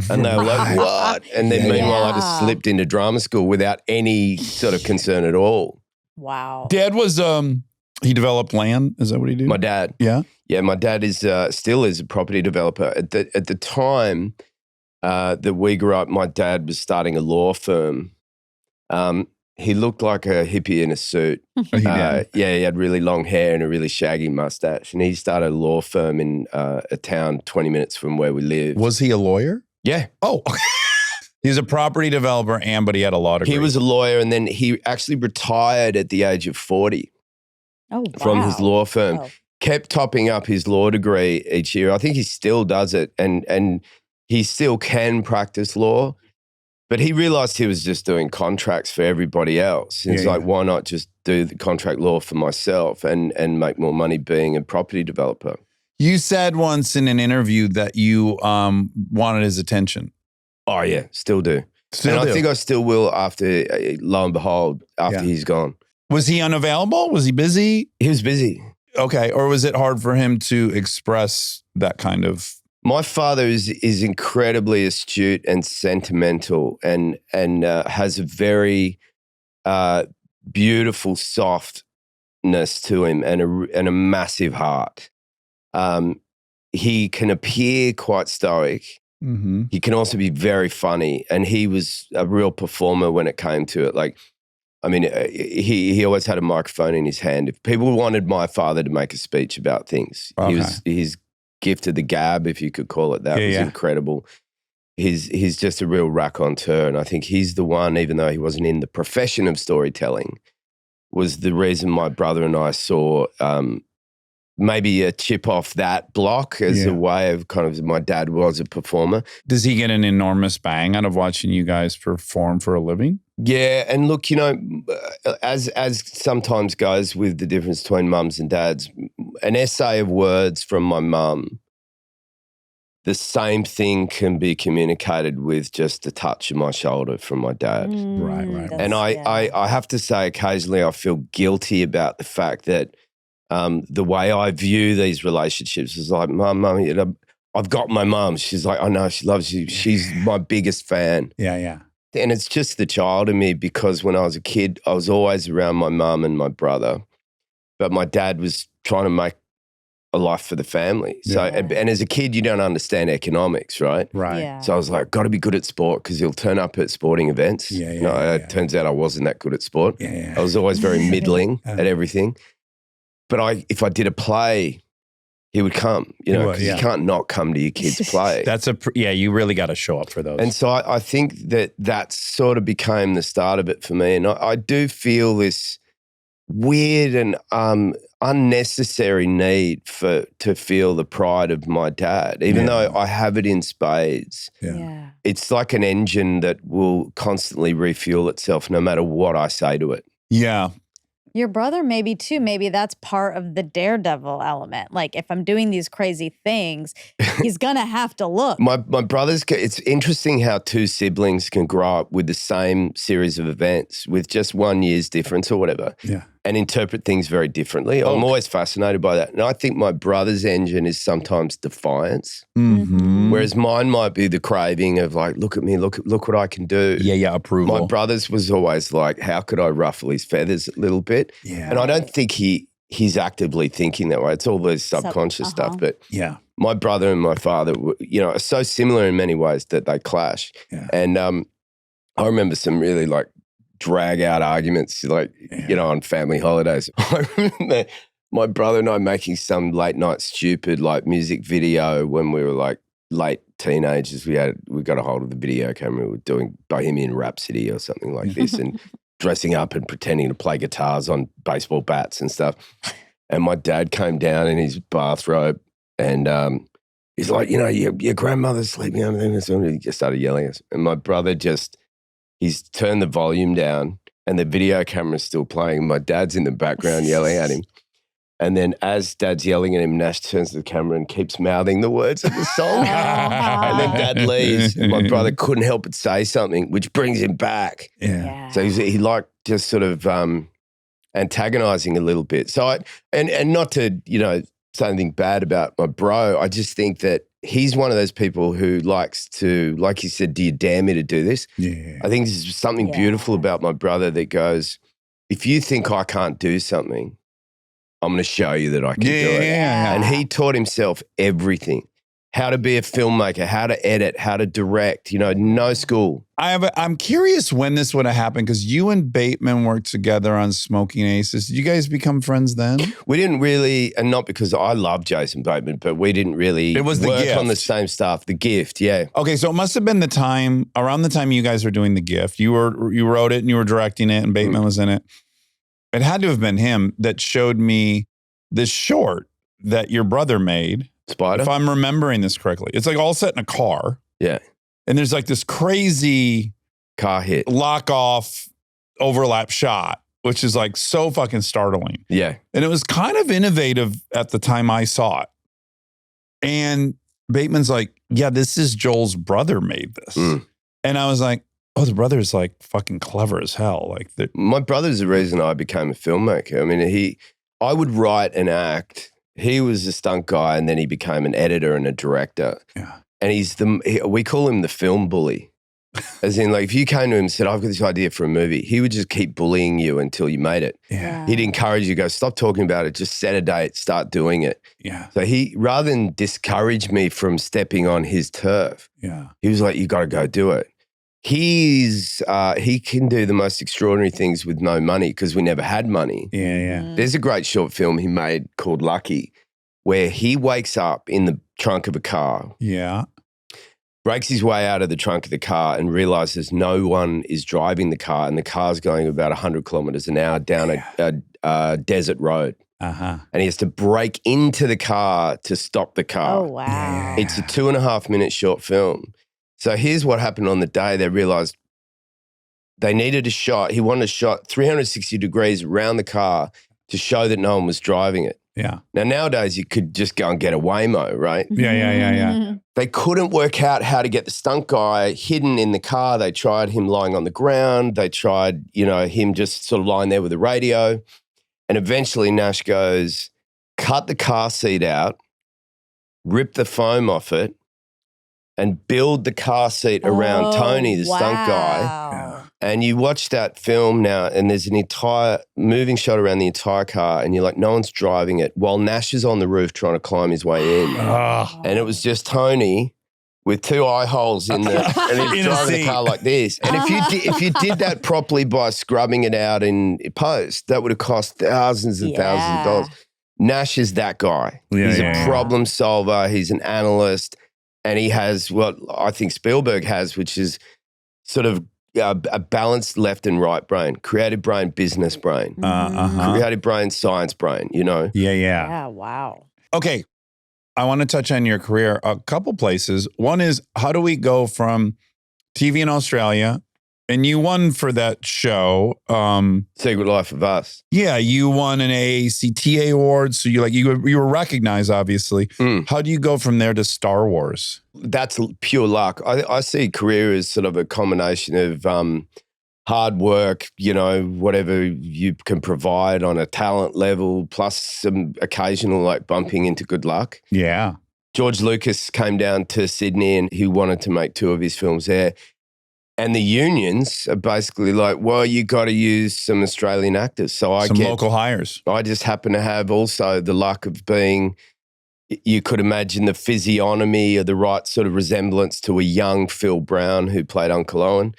And they were like, what? And then meanwhile, I just slipped into drama school without any sort of concern at all. Wow. Dad was, he developed land. Is that what he did? My dad. Yeah. Yeah, my dad is still is a property developer. At the time that we grew up, my dad was starting a law firm. He looked like a hippie in a suit. He had really long hair and a really shaggy mustache. And he started a law firm in a town 20 minutes from where we live. Was he a lawyer? Yeah. Oh, he's a property developer, but he had a law degree. He was a lawyer, and then he actually retired at the age of 40 from his law firm. Oh. Kept topping up his law degree each year. I think he still does it, and he still can practice law. But he realized he was just doing contracts for everybody else. He's like, why not just do the contract law for myself and make more money being a property developer? You said once in an interview that you wanted his attention. Oh, yeah, still do. I think I still will after, lo and behold, after he's gone. Was he unavailable? Was he busy? He was busy. Okay. Or was it hard for him to express that kind of... My father is incredibly astute and sentimental and has a very beautiful softness to him and a massive heart. He can appear quite stoic. Mm-hmm. He can also be very funny, and he was a real performer when it came to it. Like, I mean, he always had a microphone in his hand. If people wanted my father to make a speech about things, he's gifted the gab, if you could call it that. It was incredible. He's just a real raconteur, and I think he's the one, even though he wasn't in the profession of storytelling, was the reason my brother and I saw maybe a chip off that block as a way of kind of, my dad was a performer. Does he get an enormous bang out of watching you guys perform for a living? Yeah, and look, you know, as sometimes goes with the difference between mums and dads, an essay of words from my mum, the same thing can be communicated with just a touch of my shoulder from my dad. Right. And I have to say, occasionally I feel guilty about the fact that the way I view these relationships is like, mum, you know, I've got my mum. She's like, I know she loves you. She's my biggest fan. Yeah. And it's just the child in me, because when I was a kid, I was always around my mum and my brother, but my dad was trying to make a life for the family. So, and as a kid, you don't understand economics, right? Right. Yeah. So I was like, got to be good at sport, because he'll turn up at sporting events. It turns out I wasn't that good at sport. I was always very middling at everything. But if I did a play, he would come, you know, because you can't not come to your kid's play. You really got to show up for those. And so I think that sort of became the start of it for me. And I do feel this weird and unnecessary need to feel the pride of my dad, even though I have it in spades. Yeah. It's like an engine that will constantly refuel itself no matter what I say to it. Yeah. Your brother maybe too. Maybe that's part of the daredevil element. Like if I'm doing these crazy things, he's going to have to look. My brothers, it's interesting how two siblings can grow up with the same series of events with just 1 year's difference or whatever. Yeah. And interpret things very differently. I'm always fascinated by that. And I think my brother's engine is sometimes defiance, whereas mine might be the craving of like, look at me, look what I can do. Yeah, approval. My brother's was always like, how could I ruffle his feathers a little bit? Yeah. And I don't think he's actively thinking that way. It's all this subconscious stuff. But yeah, my brother and my father, are so similar in many ways that they clash. Yeah. And I remember some really like drag out arguments, like, on family holidays. I remember my brother and I making some late night stupid like music video when we were like late teenagers. We got a hold of the video camera. We were doing Bohemian Rhapsody or something like this and dressing up and pretending to play guitars on baseball bats and stuff. And my dad came down in his bathrobe and he's like, your grandmother's sleeping over there. And he just started yelling at us. And my brother he's turned the volume down and the video camera's still playing. My dad's in the background yelling at him. And then as dad's yelling at him, Nash turns to the camera and keeps mouthing the words of the song. And then dad leaves. And my brother couldn't help but say something, which brings him back. Yeah. So he liked just sort of antagonizing a little bit. So and not to, say anything bad about my bro, I just think that he's one of those people who likes to, like you said, do you dare me to do this? Yeah. I think there's something beautiful about my brother that goes, if you think I can't do something, I'm going to show you that I can do it. Yeah. And he taught himself everything. How to be a filmmaker, how to edit, how to direct, no school. I'm curious when this would have happened because you and Bateman worked together on Smoking Aces. Did you guys become friends then? We didn't really, and not because I love Jason Bateman, but we didn't really work on the same stuff. The Gift, yeah. Okay, so it must have been around the time you guys were doing The Gift. You wrote it and you were directing it and Bateman was in it. It had to have been him that showed me this short that your brother made. Spider? If I'm remembering this correctly. It's like all set in a car. Yeah. And there's like this crazy car hit, lock off overlap shot, which is like so fucking startling. Yeah. And it was kind of innovative at the time I saw it. And Bateman's like, yeah, this is Joel's brother made this. And I was like, oh, the brother's like fucking clever as hell. Like my brother's the reason I became a filmmaker. I mean, I would write and act. He was a stunt guy and then he became an editor and a director. Yeah. And we call him the film bully. As in, like, if you came to him and said, I've got this idea for a movie, he would just keep bullying you until you made it. Yeah. He'd encourage you to go, stop talking about it, just set a date, start doing it. Yeah. So rather than discourage me from stepping on his turf, he was like, you got to go do it. He can do the most extraordinary things with no money because we never had money. Yeah. There's a great short film he made called Lucky where he wakes up in the trunk of a car. Yeah. Breaks his way out of the trunk of the car and realizes no one is driving the car and the car's going about 100 kilometers an hour down a desert road. Uh-huh. And he has to break into the car to stop the car. Oh, wow. Yeah. It's a 2.5 minute short film. So here's what happened on the day. They realized they needed a shot. He wanted a shot 360 degrees around the car to show that no one was driving it. Yeah. Now, nowadays, you could just go and get a Waymo, right? Yeah. They couldn't work out how to get the stunt guy hidden in the car. They tried him lying on the ground. They tried, him just sort of lying there with a radio. And eventually Nash goes, cut the car seat out, rip the foam off it, and build the car seat around Tony, the stunt guy. Wow. And you watch that film now and there's an entire moving shot around the entire car and you're like, no one's driving it while Nash is on the roof trying to climb his way in. And it was just Tony with two eye holes in the, and he's driving the car like this. And if you did that properly by scrubbing it out in post, that would have cost thousands and thousands of dollars. Nash is that guy. He's a problem solver. He's an analyst. And he has what I think Spielberg has, which is sort of a balanced left and right brain, creative brain, business brain, creative brain, science brain, Yeah. Yeah, wow. Okay. I want to touch on your career a couple places. One is, how do we go from TV in Australia And you won for that show. Secret Life of Us. Yeah, you won an AACTA award. So you were recognized, obviously. How do you go from there to Star Wars? That's pure luck. I see career as sort of a combination of hard work, whatever you can provide on a talent level, plus some occasional like bumping into good luck. Yeah. George Lucas came down to Sydney and he wanted to make 2 of his films there. And the unions are basically like, well, you got to use some Australian actors. So local hires. I just happen to have also the luck of being, you could imagine the physiognomy or the right sort of resemblance to a young Phil Brown who played Uncle Owen.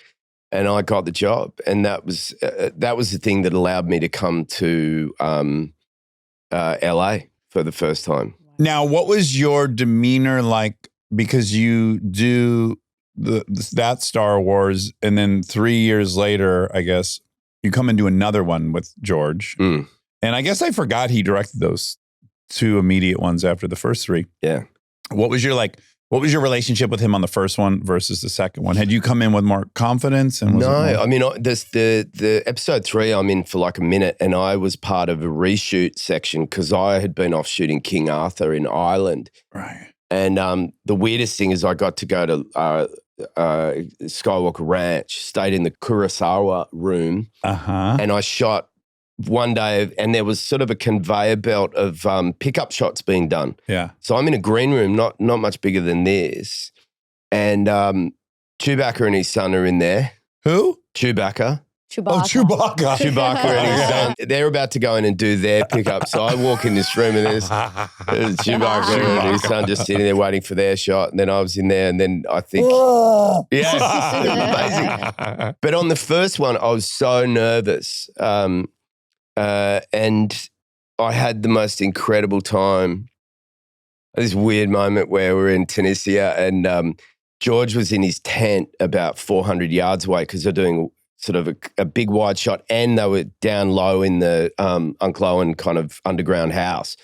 And I got the job. And that was the thing that allowed me to come to LA for the first time. Now, what was your demeanor like? Because you do that Star Wars, and then 3 years later, I guess, you come and do another one with George. And I guess I forgot he directed those 2 immediate ones after the first 3. Yeah. What was your relationship with him on the first one versus the second one? Had you come in with more confidence? And I mean, the episode 3, I'm in for like a minute, and I was part of a reshoot section because I had been off shooting King Arthur in Ireland. Right. And the weirdest thing is I got to go to Skywalker Ranch, stayed in the Kurosawa room, and I shot one day, and there was sort of a conveyor belt of pickup shots being done. Yeah. So I'm in a green room, not much bigger than this, and Chewbacca and his son are in there. Who? Chewbacca. Oh, Chewbacca. Chewbacca and his son. They're about to go in and do their pickup. So I walk in this room and there's Chewbacca and his son just sitting there waiting for their shot. And then I was in there, and then I think, amazing. But on the first one, I was so nervous. And I had the most incredible time. This weird moment where we're in Tunisia and George was in his tent about 400 yards away because they're doing sort of a big wide shot, and they were down low in the Uncle Owen kind of underground house.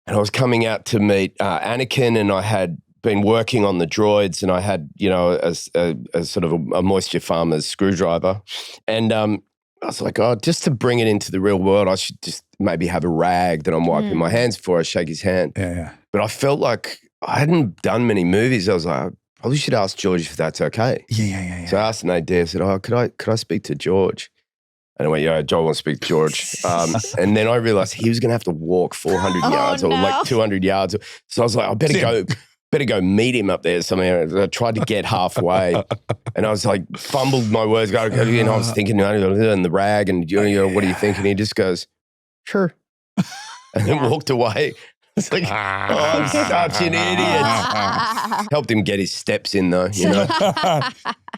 And I was coming out to meet Anakin, and I had been working on the droids, and I had, a sort of a moisture farmer's screwdriver. And I was like, just to bring it into the real world, I should just maybe have a rag that I'm wiping my hands before I shake his hand. Yeah. But I felt like I hadn't done many movies. I was like, probably should ask George if that's okay. Yeah. So I asked Nate Dare, I said, could I speak to George? And I went, yeah, Joel wants to speak to George. And then I realized he was going to have to walk 400 yards or like 200 yards. So I was like, I better go meet him up there somewhere. I tried to get halfway and I was like, fumbled my words. And I was thinking, and the rag and, what do you think? And he just goes, sure. And then walked away. It's like, I'm such an idiot. Helped him get his steps in though,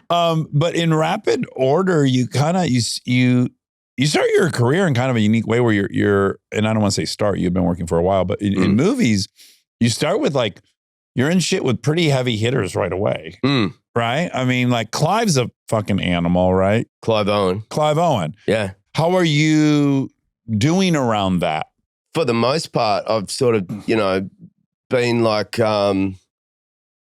But in rapid order, you kind of, you start your career in kind of a unique way where you're, and I don't want to say start, you've been working for a while, but in movies, you start with like, you're in shit with pretty heavy hitters right away. Right? I mean, like Clive's a fucking animal, right? Clive Owen. Yeah. How are you doing around that? For the most part, I've sort of, been like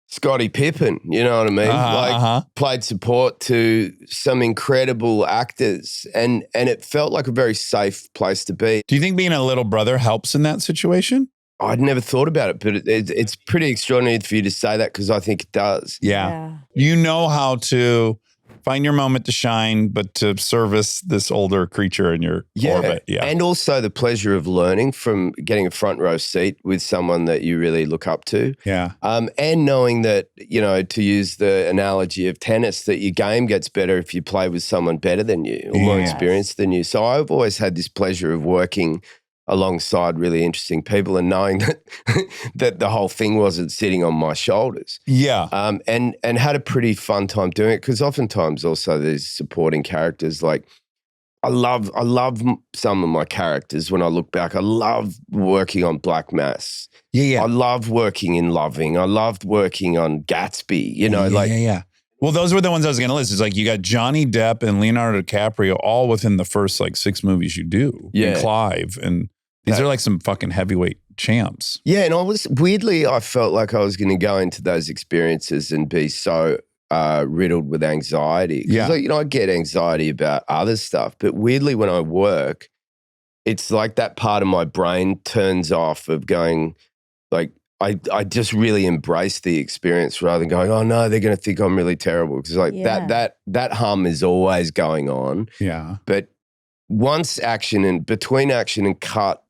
Scottie Pippen, you know what I mean? Played support to some incredible actors and it felt like a very safe place to be. Do you think being a little brother helps in that situation? I'd never thought about it, but it's pretty extraordinary for you to say that because I think it does. Yeah. You know how to find your moment to shine, but to service this older creature in your orbit. Yeah. And also the pleasure of learning from getting a front row seat with someone that you really look up to. Yeah. And knowing that, to use the analogy of tennis, that your game gets better if you play with someone better than you or more experienced than you. So I've always had this pleasure of working alongside really interesting people and knowing that the whole thing wasn't sitting on my shoulders. Yeah. And had a pretty fun time doing it because oftentimes also there's supporting characters. Like I love some of my characters when I look back. I love working on Black Mass. Yeah. I love working in Loving. I loved working on Gatsby, Yeah. Well, those were the ones I was going to list. It's like you got Johnny Depp and Leonardo DiCaprio all within the first like 6 movies you do. Yeah. And Clive. And these are like some fucking heavyweight champs. Yeah. And I felt like I was going to go into those experiences and be so riddled with anxiety. 'Cause, Yeah. like, I get anxiety about other stuff, but weirdly when I work, it's like that part of my brain turns off of going, like, I just really embrace the experience rather than going, oh no, they're going to think I'm really terrible. Because like that hum is always going on. Yeah. But once between action and cut,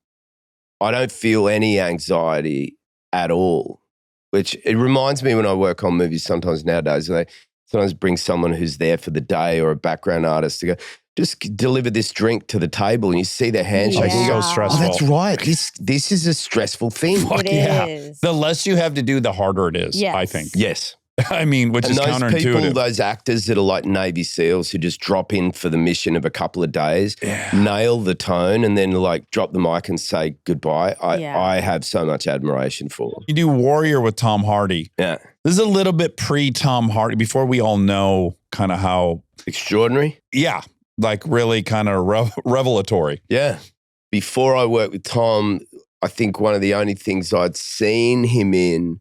I don't feel any anxiety at all, which it reminds me when I work on movies sometimes nowadays, they sometimes bring someone who's there for the day or a background artist to go, just deliver this drink to the table, and you see their handshake. It's And you so go, stressful. oh, that's right. This is a stressful thing. Fuck It yeah. is. The less you have to do, the harder it is, I Yes. think. Yes. I mean, which And is those counterintuitive. people, those actors that are like Navy SEALs who just drop in for the mission of a couple of days, nail the tone, and then like drop the mic and say goodbye. I have so much admiration for them. You do Warrior with Tom Hardy. Yeah. This is a little bit pre-Tom Hardy, before we all know kind of how, Extraordinary. yeah, like really kind of revelatory. Yeah. Before I worked with Tom, I think one of the only things I'd seen him in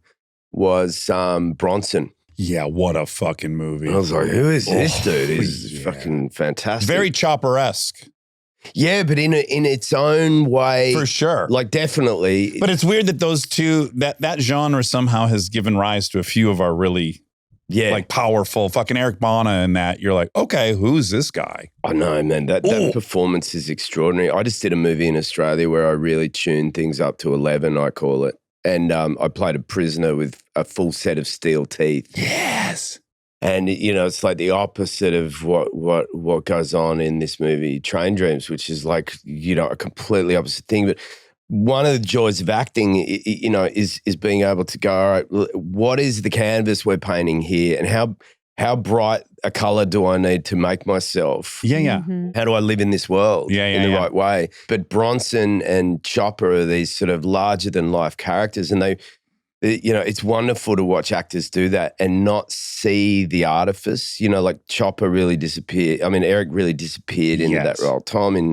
was Bronson. Yeah, what a fucking movie. And I was like, who is this Oh, dude? He's yeah. fucking fantastic. Very Chopper-esque, yeah, but in its own way. for sure. Like definitely. But it's weird that those two, that genre somehow has given rise to a few of our really like powerful, fucking Eric Bana and that. You're like, okay, who's this guy? I know, man. That performance is extraordinary. I just did a movie in Australia where I really tuned things up to 11, I call it. And I played a prisoner with a full set of steel teeth. Yes. And, it's like the opposite of what goes on in this movie, Train Dreams, which is like, a completely opposite thing. But one of the joys of acting, is being able to go, all right, what is the canvas we're painting here? And how bright a color do I need to make myself? Yeah, yeah. Mm-hmm. How do I live in this world in the right way? But Bronson and Chopper are these sort of larger than life characters, and it's wonderful to watch actors do that and not see the artifice. Like Chopper really disappeared. I mean, Eric really disappeared into that role.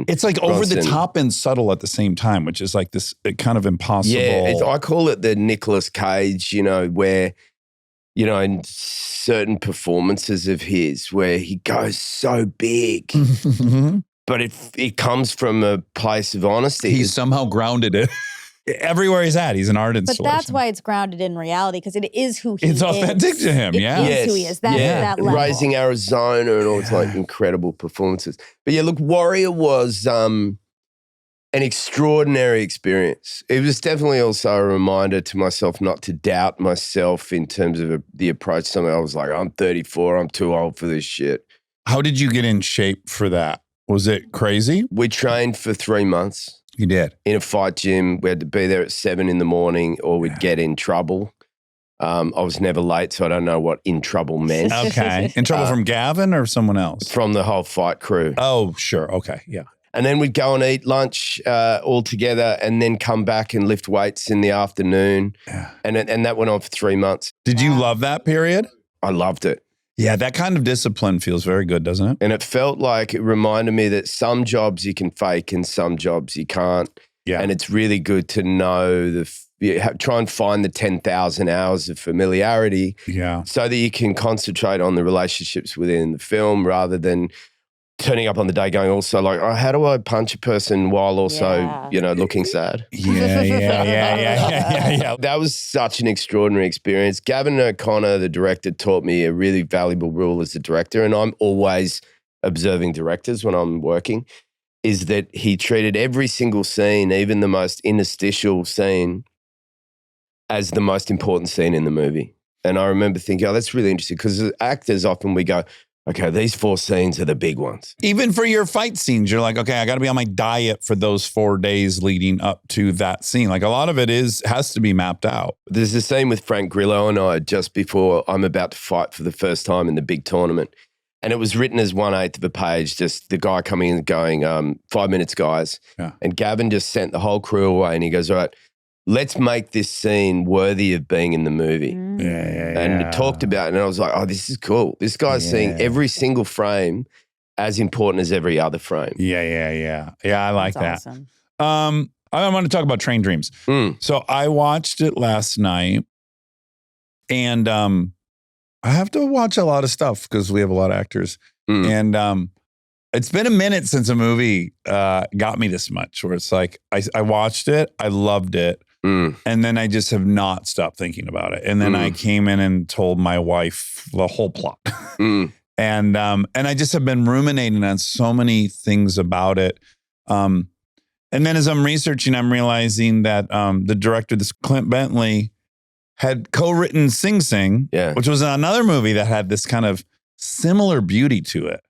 It's like over the top and subtle at the same time, which is like this kind of impossible. Yeah, I call it the Nicolas Cage, where, in certain performances of his where he goes so big, but it comes from a place of honesty. He's somehow grounded it. Everywhere he's at, he's an art installation. But that's why it's grounded in reality, because it is who he is. It's authentic to him, It yeah. is who he is. That's that level. Raising Arizona and all its like incredible performances. But yeah, look, Warrior was an extraordinary experience. It was definitely also a reminder to myself not to doubt myself in terms of the approach. Something I was like, I'm 34, I'm too old for this shit. How did you get in shape for that? Was it crazy? We trained for 3 months. You did. In a fight gym. We had to be there at 7 a.m. or we'd get in trouble. I was never late, so I don't know what in trouble meant. Okay. In trouble from Gavin or someone else? From the whole fight crew. Oh, sure. Okay. Yeah. And then we'd go and eat lunch all together and then come back and lift weights in the afternoon. Yeah. And that went on for 3 months. Did you love that period? I loved it. Yeah, that kind of discipline feels very good, doesn't it? And it felt like it reminded me that some jobs you can fake and some jobs you can't. Yeah. And it's really good to know try and find the 10,000 hours of familiarity so that you can concentrate on the relationships within the film rather than turning up on the day going also like, oh, how do I punch a person while also, looking sad? Yeah. That was such an extraordinary experience. Gavin O'Connor, the director, taught me a really valuable rule as a director, and I'm always observing directors when I'm working, is that he treated every single scene, even the most interstitial scene, as the most important scene in the movie. And I remember thinking, oh, that's really interesting, because as actors often we go, okay, these 4 scenes are the big ones. Even for your fight scenes, you're like, okay, I got to be on my diet for those 4 days leading up to that scene. Like a lot of it has to be mapped out. There's a scene with Frank Grillo and I just before I'm about to fight for the first time in the big tournament. And it was written as 1/8 of a page, just the guy coming in and going, 5 minutes, guys. Yeah. And Gavin just sent the whole crew away and he goes, all right, let's make this scene worthy of being in the movie. And talked about it, and I was like, oh, this is cool. This guy's seeing every single frame as important as every other frame. Yeah, I like That's that. awesome. I want to talk about Train Dreams. So I watched it last night, and I have to watch a lot of stuff because we have a lot of actors. And it's been a minute since a movie got me this much, where it's like I watched it, I loved it, and then I just have not stopped thinking about it. And then I came in and told my wife the whole plot. And I just have been ruminating on so many things about it. And then as I'm researching, I'm realizing that the director, this Clint Bentley, had co-written Sing Sing, which was another movie that had this kind of similar beauty to it.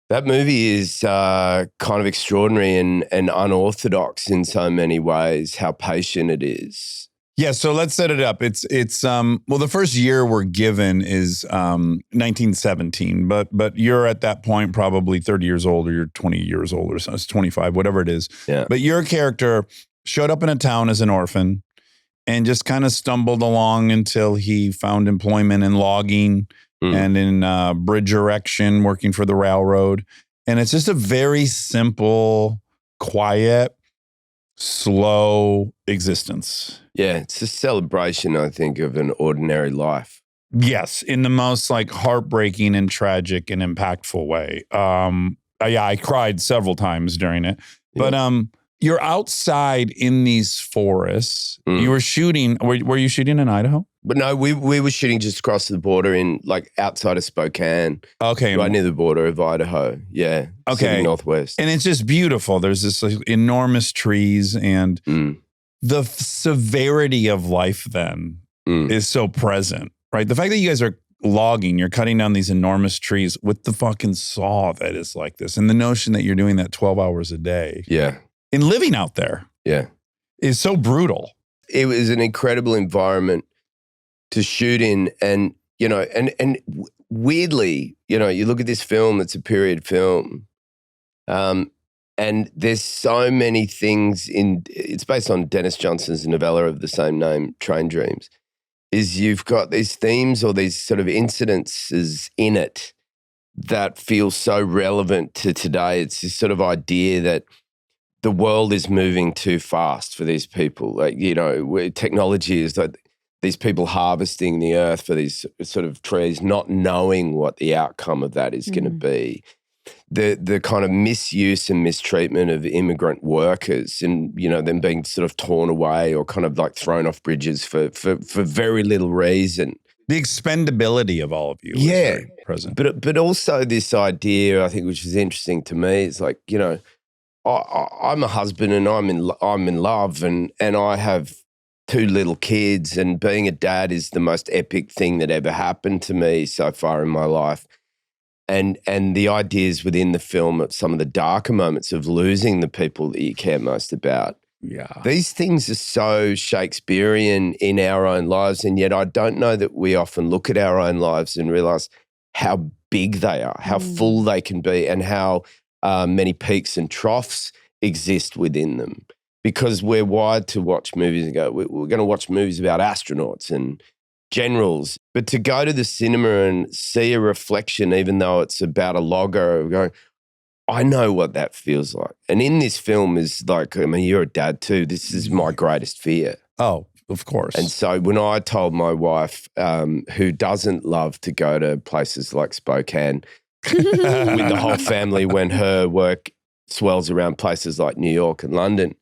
That movie is kind of extraordinary and unorthodox in so many ways, how patient it is. Yeah, so let's set it up. It's well, the first year we're given is 1917, but you're at that point probably 30 years old, or you're 20 years old, or so, it's 25, whatever it is. Yeah. But your character showed up in a town as an orphan and just kind of stumbled along until he found employment in logging and in bridge erection, working for the railroad. And it's just a very simple, quiet, slow existence. Yeah, it's a celebration, I think, of an ordinary life. Yes, in the most like heartbreaking and tragic and impactful way. I cried several times during it. But you're outside in these forests. You were shooting. Were you shooting in Idaho? But no, we were shooting just across the border in like outside of Spokane. Okay. Right near the border of Idaho. Yeah. Okay. Northwest. And it's just beautiful. There's this like, enormous trees, and the severity of life then is so present, right? The fact that you guys are logging, you're cutting down these enormous trees with the fucking saw that is like this, and the notion that you're doing that 12 hours a day. Yeah. And living out there. Yeah. Is so brutal. It was an incredible environment to shoot in, and you know, and weirdly, you know, you look at this film, it's a period film, and there's so many things it's based on Dennis Johnson's novella of the same name, Train Dreams, is you've got these themes or these sort of incidences in it that feel so relevant to today. It's this sort of idea that the world is moving too fast for these people. Like, you know, where technology is like these people harvesting the earth for these sort of trees, not knowing what the outcome of that is going to be. The kind of misuse and mistreatment of immigrant workers, and, you know, them being sort of torn away or kind of like thrown off bridges for very little reason. The expendability of all of you. Yeah. Present. But also this idea, I think, which is interesting to me, is like, you know, I'm a husband and I'm in love, and I have 2 little kids, and being a dad is the most epic thing that ever happened to me so far in my life. And the ideas within the film at some of the darker moments of losing the people that you care most about. Yeah. These things are so Shakespearean in our own lives, and yet I don't know that we often look at our own lives and realize how big they are, how full they can be, and how many peaks and troughs exist within them. Because we're wired to watch movies and go, we're going to watch movies about astronauts and generals. But to go to the cinema and see a reflection, even though it's about a logger, going, I know what that feels like. And in this film is like, I mean, you're a dad too. This is my greatest fear. Oh, of course. And so when I told my wife, who doesn't love to go to places like Spokane with the whole family when her work swells around places like New York and London,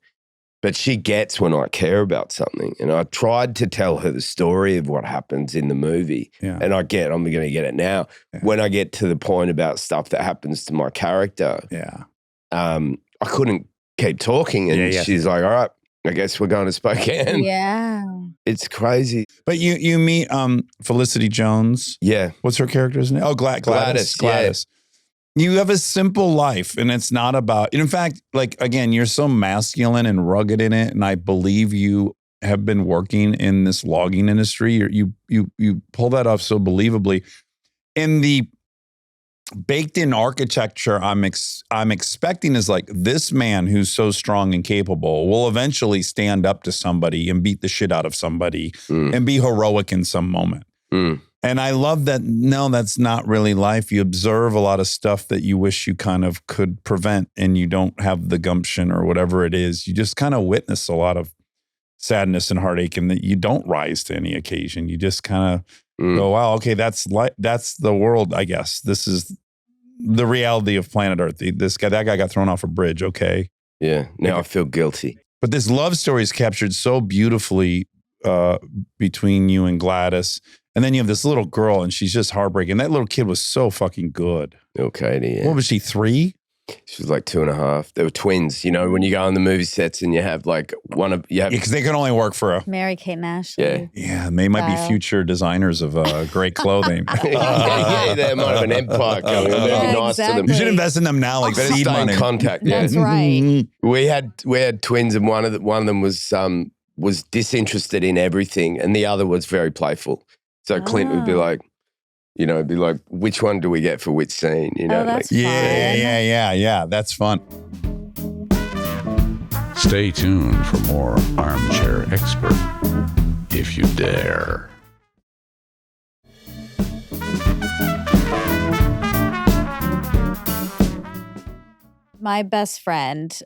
but she gets when I care about something. And I tried to tell her the story of what happens in the movie. Yeah. And I'm going to get it now. Yeah. When I get to the point about stuff that happens to my character, I couldn't keep talking. And she's like, all right, I guess we're going to Spokane. Yeah. It's crazy. But you meet Felicity Jones. Yeah. What's her character's name? Oh, Gladys. Gladys. You have a simple life, and it's not about, in fact, like, again, you're so masculine and rugged in it. And I believe you have been working in this logging industry. You pull that off so believably. In the baked in architecture, I'm expecting is like, this man who's so strong and capable will eventually stand up to somebody and beat the shit out of somebody and be heroic in some moment. And I love that. No, that's not really life. You observe a lot of stuff that you wish you kind of could prevent, and you don't have the gumption or whatever it is. You just kind of witness a lot of sadness and heartache, and that you don't rise to any occasion. You just kind of go, wow, okay, that's the world, I guess. This is the reality of planet Earth. That guy got thrown off a bridge, okay? Yeah, now I feel guilty. But this love story is captured so beautifully between you and Gladys. And then you have this little girl and she's just heartbreaking. That little kid was so fucking good. Little Katie, yeah. What was she, 3? She was like 2.5. They were twins. You know, when you go on the movie sets and you have like because they can only work for Mary-Kate and Ashley. Yeah, they might be future designers of great clothing. yeah, they might have an empire coming. They'd be nice to them. You should invest in them now, like Better seed stay in money. contact. Yeah. That's right. We had twins, and one of them was disinterested in everything, and the other was very playful. So Clint would be like, you know, be like, which one do we get for which scene? You know, that's like, fun. Yeah. That's fun. Stay tuned for more Armchair Expert, if you dare. My best friend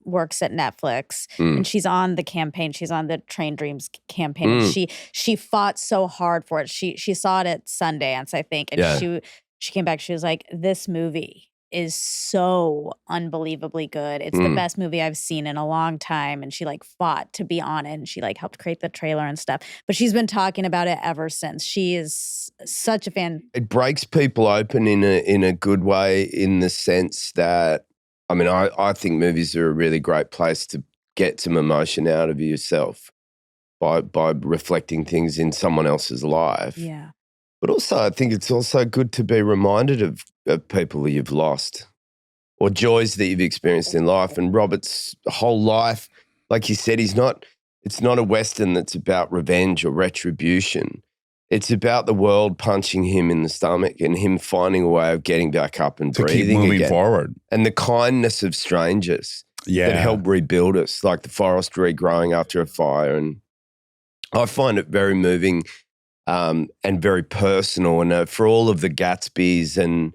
works at Netflix, and she's on the campaign. She's on the Train Dreams campaign. And she fought so hard for it. She saw it at Sundance, I think, and she came back. She was like, "This movie is so unbelievably good. It's the best movie I've seen in a long time." And she like fought to be on it, and she like helped create the trailer and stuff. But she's been talking about it ever since. She is such a fan. It breaks people open in a good way, in the sense that, I mean, I think movies are a really great place to get some emotion out of yourself by reflecting things in someone else's life. Yeah. But also, I think it's also good to be reminded of people that you've lost or joys that you've experienced in life. And Robert's whole life, like you said, it's not a Western that's about revenge or retribution. It's about the world punching him in the stomach and him finding a way of getting back up and breathing keep moving again. forward. And the kindness of strangers that help rebuild us, like the forest regrowing after a fire. And I find it very moving and very personal. And for all of the Gatsbys and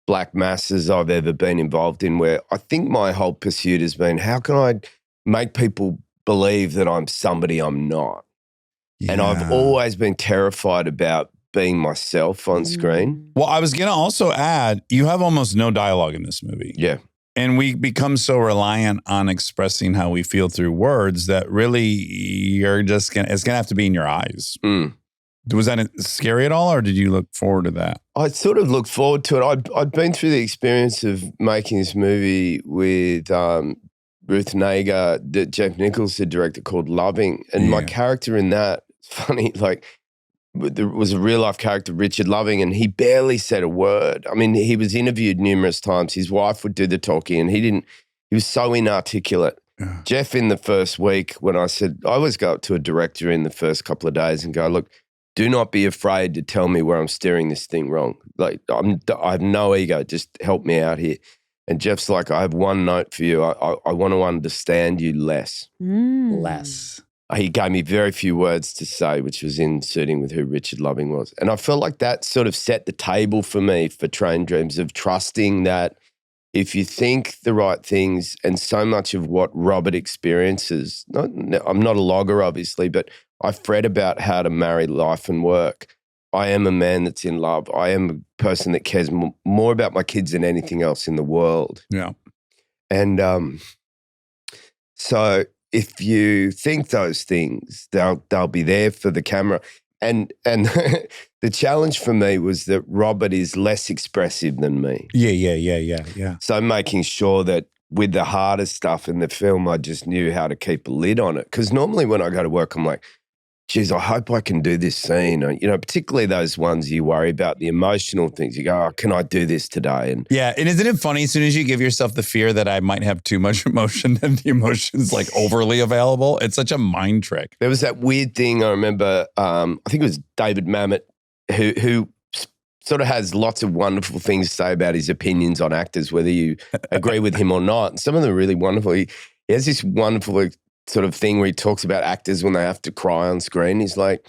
Black Masses I've ever been involved in, where I think my whole pursuit has been, how can I make people believe that I'm somebody I'm not? Yeah. And I've always been terrified about being myself on screen. Well, I was going to also add, you have almost no dialogue in this movie. Yeah. And we become so reliant on expressing how we feel through words that really it's going to have to be in your eyes. Was that scary at all, or did you look forward to that? I sort of looked forward to it. I'd been through the experience of making this movie with Ruth Nager that Jeff Nichols had directed, called Loving. And my character in that, it's funny, like there was a real life character, Richard Loving, and he barely said a word. I mean, he was interviewed numerous times. His wife would do the talking and he was so inarticulate. Yeah. Jeff, in the first week, when I always go up to a director in the first couple of days and go, look, do not be afraid to tell me where I'm steering this thing wrong. Like, I have no ego. Just help me out here. And Jeff's like, I have one note for you. I want to understand you less. Less. He gave me very few words to say, which was inserting with who Richard Loving was. And I felt like that sort of set the table for me for Train Dreams, of trusting that if you think the right things, and so much of what Robert experiences, I'm not a logger, obviously, but I've read about how to marry life and work. I am a man that's in love. I am a person that cares more about my kids than anything else in the world. Yeah. And so if you think those things, they'll be there for the camera. And the challenge for me was that Robert is less expressive than me. Yeah. So making sure that with the hardest stuff in the film, I just knew how to keep a lid on it. Because normally when I go to work, I'm like, geez, I hope I can do this scene. You know, particularly those ones you worry about, the emotional things. You go, oh, can I do this today? And isn't it funny, as soon as you give yourself the fear that I might have too much emotion and the emotion's like overly available, it's such a mind trick. There was that weird thing I remember, I think it was David Mamet, who sort of has lots of wonderful things to say about his opinions on actors, whether you agree with him or not. And some of them are really wonderful. He has this wonderful sort of thing where he talks about actors when they have to cry on screen. He's like,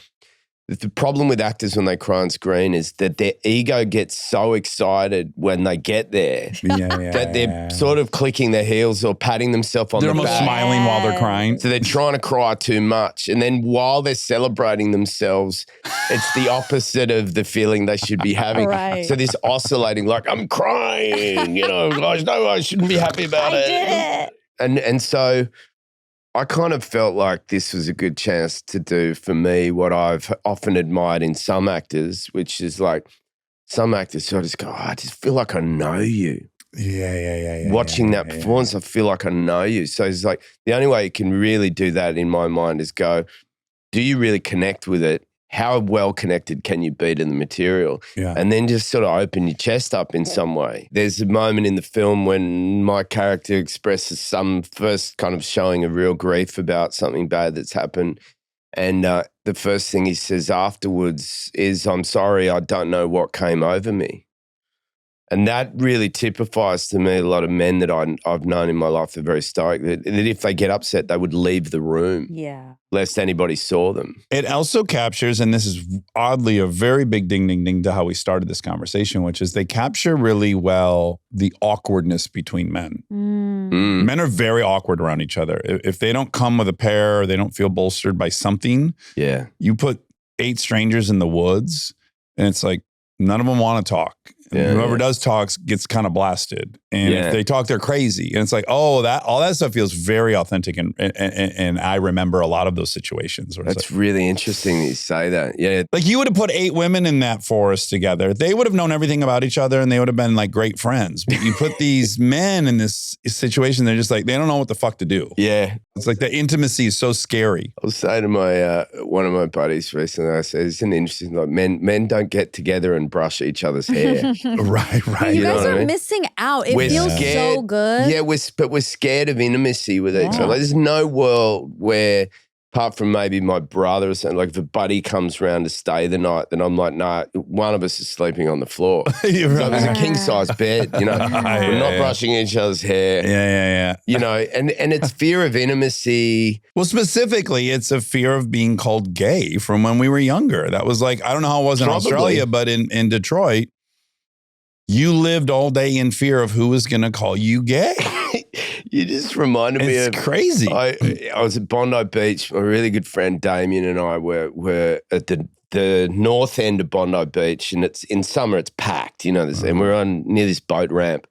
the problem with actors when they cry on screen is that their ego gets so excited when they get there that they're sort of clicking their heels or patting themselves on They're the almost back. smiling while they're crying. So they're trying to cry too much. And then while they're celebrating themselves, it's the opposite of the feeling they should be having. Right. So this oscillating, like, I'm crying, guys, no, I shouldn't be happy about it. I did it. And so I kind of felt like this was a good chance to do for me what I've often admired in some actors, which is like some actors sort of just go, I just feel like I know you. Yeah. Watching that performance, I feel like I know you. So it's like the only way you can really do that in my mind is go, do you really connect with it? How well connected can you be to the material? Yeah. And then just sort of open your chest up in some way. There's a moment in the film when my character expresses some first kind of showing of real grief about something bad that's happened. And the first thing he says afterwards is, I'm sorry, I don't know what came over me. And that really typifies to me a lot of men that I've known in my life that are very stoic, that if they get upset, they would leave the room. Yeah. Lest anybody saw them. It also captures, and this is oddly a very big ding, ding, ding to how we started this conversation, which is they capture really well the awkwardness between men. Men are very awkward around each other. If they don't come with a pair or they don't feel bolstered by something, you put 8 strangers in the woods and it's like none of them want to talk. Whoever does talks gets kind of blasted. And if they talk, they're crazy. And it's like, all that stuff feels very authentic. And I remember a lot of those situations. That's really interesting that you say that. Yeah. Like you would have put 8 women in that forest together. They would have known everything about each other and they would have been like great friends. But you put these men in this situation, they're just like, they don't know what the fuck to do. Yeah. It's like the intimacy is so scary. I was saying to my one of my buddies recently, I said, it's an interesting, like men don't get together and brush each other's hair. Right. You guys are missing out. It feels so good. Yeah, but we're scared of intimacy with each other. Like, there's no world where, apart from maybe my brother or something, like if a buddy comes round to stay the night, then I'm like, nah, one of us is sleeping on the floor. You're right. So there's a king-size bed, we're not brushing each other's hair. Yeah. And it's fear of intimacy. Well, specifically, it's a fear of being called gay from when we were younger. That was like, I don't know how it was in Australia, but in Detroit, you lived all day in fear of who was going to call you gay. You just reminded me of... It's crazy. I was at Bondi Beach. My really good friend Damien and I were at the north end of Bondi Beach, and it's in summer, it's packed, and we're on near this boat ramp.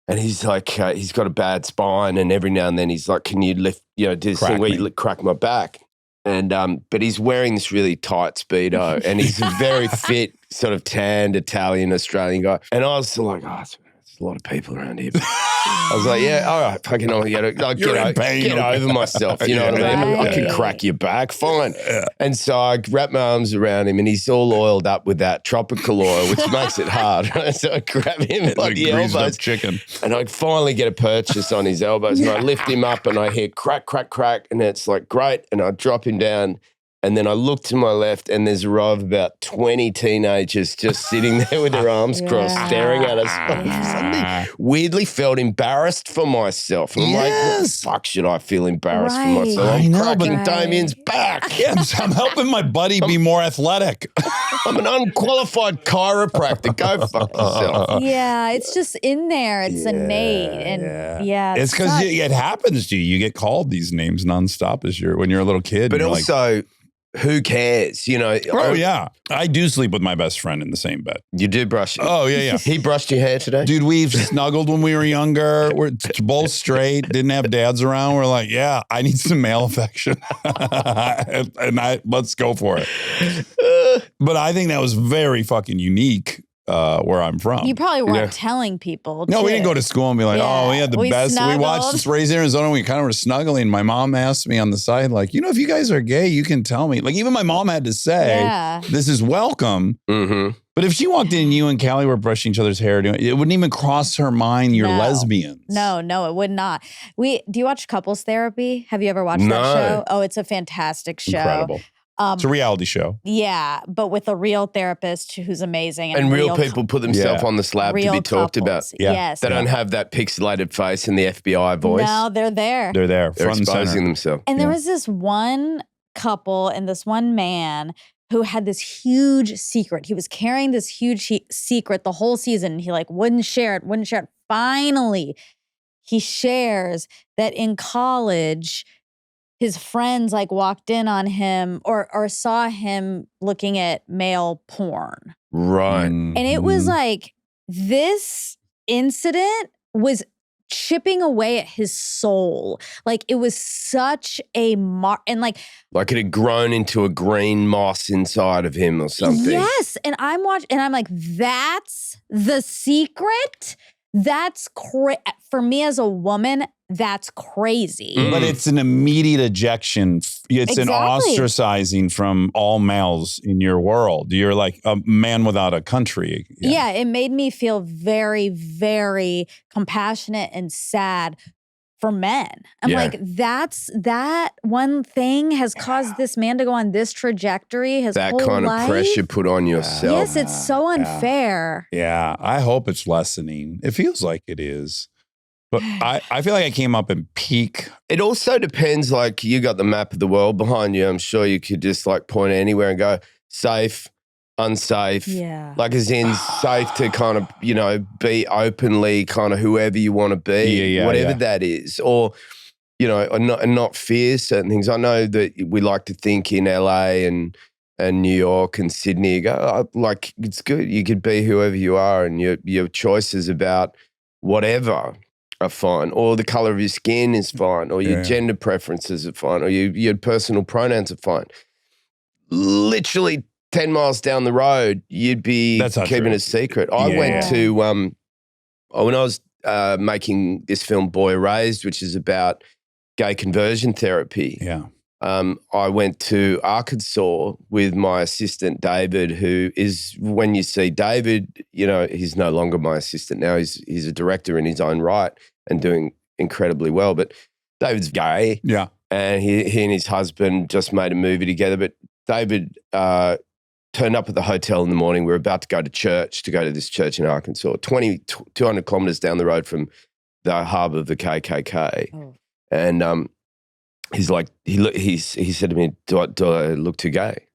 And he's like, he's got a bad spine, and every now and then he's like, can you lift, do this thing where you crack my back? And but he's wearing this really tight Speedo, and he's a very fit, sort of tanned Italian Australian guy. And I was like, there's a lot of people around here. I was like, yeah, all right, fucking get over myself. You know what I mean? I can crack your back, fine. Yeah. And so I wrap my arms around him, and he's all oiled up with that tropical oil, which makes it hard. So I grab him like the elbows, chicken, and I finally get a purchase on his elbows, and I lift him up, and I hear crack, crack, crack, and it's like great, and I drop him down. And then I look to my left, and there's a row of about 20 teenagers just sitting there with their arms crossed, staring at us. I suddenly weirdly felt embarrassed for myself. And I'm like, what the fuck should I feel embarrassed for myself? I'm cracking Damien's back. Yeah, I'm helping my buddy be more athletic. I'm an unqualified chiropractor. Go fuck yourself. Yeah, it's just in there. It's innate. And it's because it happens to you. You get called these names nonstop when you're a little kid. But also... who cares? Oh, yeah. I do sleep with my best friend in the same bed. You do brush it. Oh, yeah. He brushed your hair today? Dude, we've snuggled when we were younger. We're both straight, didn't have dads around. We're like, yeah, I need some male affection. Let's go for it. But I think that was very fucking unique. Where I'm from. You probably weren't telling people. No, we didn't go to school and be like, we had the best. Snuggled. We watched Raising Arizona. We kind of were snuggling. My mom asked me on the side, like, if you guys are gay, you can tell me. Like, even my mom had to say, this is welcome. Mm-hmm. But if she walked in and you and Callie were brushing each other's hair, it wouldn't even cross her mind you're lesbians. No, it would not. Do you watch Couples Therapy? Have you ever watched that show? Oh, it's a fantastic show. Incredible. It's a reality show. Yeah, but with a real therapist who's amazing. And real people put themselves on the slab to be talked about. Yeah. Yes. They don't have that pixelated face and the FBI voice. No, they're there. They're there, They're front and exposing center. themselves. And there was this one couple and this one man who had this huge secret. He was carrying this huge secret the whole season. He like wouldn't share it. Finally, he shares that in college, his friends like walked in on him or saw him looking at male porn. Right. And it was like, this incident was chipping away at his soul. Like it was such a and like it had grown into a green moss inside of him or something. Yes. And I'm watching and I'm like, that's the secret? That's for me as a woman, that's crazy. But it's an immediate ejection. It's an ostracizing from all males in your world. You're like a man without a country. Yeah, it made me feel very, very compassionate and sad for men. I'm like, that one thing has caused this man to go on this trajectory his that whole kind life. of pressure put on yourself. Yes, it's so unfair. Yeah, I hope it's lessening. It feels like it is. But I feel like I came up in peak. It also depends, like you got the map of the world behind you. I'm sure you could just like point anywhere and go safe, unsafe. Yeah. Like as in safe to kind of, you know, be openly kind of whoever you want to be, whatever that is. Or, you know, and not fear certain things. I know that we like to think in LA and New York and Sydney, you go, like it's good. You could be whoever you are and your choices about whatever are fine, or the color of your skin is fine, or your gender preferences are fine, or your personal pronouns are fine. Literally 10 miles down the road, you'd be keeping a secret. I went to, when I was making this film Boy Raised, which is about gay conversion therapy. Yeah. I went to Arkansas with my assistant, David, who is, when you see David, you know, he's no longer my assistant now. He's a director in his own right and doing incredibly well. But David's gay. Yeah. And he and his husband just made a movie together. But David turned up at the hotel in the morning. We were about to go to this church in Arkansas, 200 kilometers down the road from the hub of the KKK. Oh. And he's like, he said to me, do I look too gay?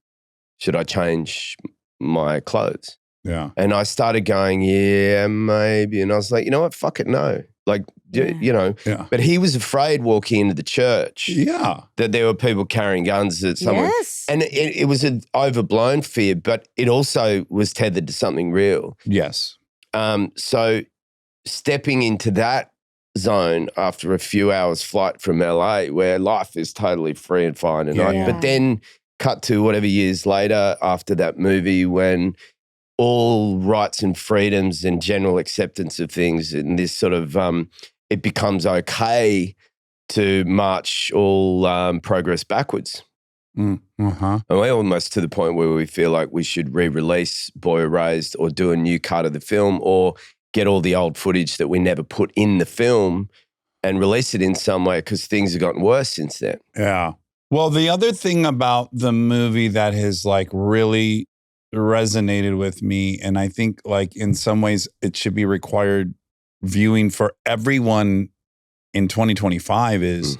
Should I change my clothes? Yeah. And I started going, yeah, maybe. And I was like, you know what? Fuck it, no. Like, you know. Yeah. But he was afraid walking into the church. Yeah. That there were people carrying guns at someone. Yes. And it was an overblown fear, but it also was tethered to something real. Yes. So stepping into that zone after a few hours flight from LA where life is totally free and fine. But then cut to whatever years later after that movie when all rights and freedoms and general acceptance of things and this sort of, it becomes okay to march all progress backwards. And we're almost to the point where we feel like we should re-release Boy Raised or do a new cut of the film or get all the old footage that we never put in the film and release it in some way because things have gotten worse since then. Yeah. Well, the other thing about the movie that has like really resonated with me, and I think like in some ways it should be required viewing for everyone in 2025 is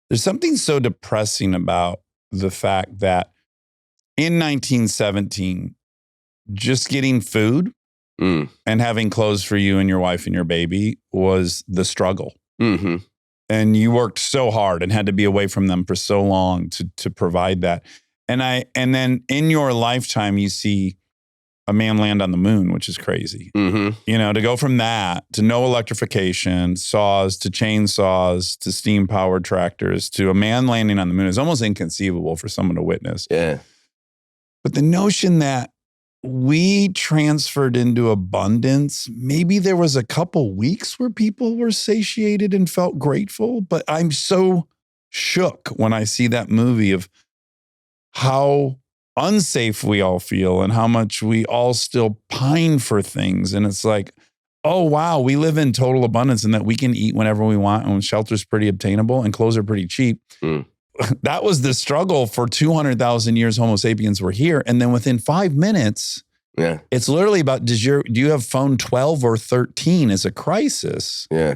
there's something so depressing about the fact that in 1917, just getting food and having clothes for you and your wife and your baby was the struggle. Mm-hmm. And you worked so hard and had to be away from them for so long to provide that. And then in your lifetime, you see a man land on the moon, which is crazy. Mm-hmm. You know, to go from that to no electrification, saws to chainsaws to steam-powered tractors to a man landing on the moon is almost inconceivable for someone to witness. Yeah. But the notion that we transferred into abundance, maybe there was a couple weeks where people were satiated and felt grateful, but I'm so shook when I see that movie of how unsafe we all feel and how much we all still pine for things. And it's like, oh, wow, we live in total abundance and that we can eat whenever we want and shelter's pretty obtainable and clothes are pretty cheap. That was the struggle for 200,000 years Homo sapiens were here. And then within 5 minutes, it's literally about, do you have phone 12 or 13 as a crisis? Yeah.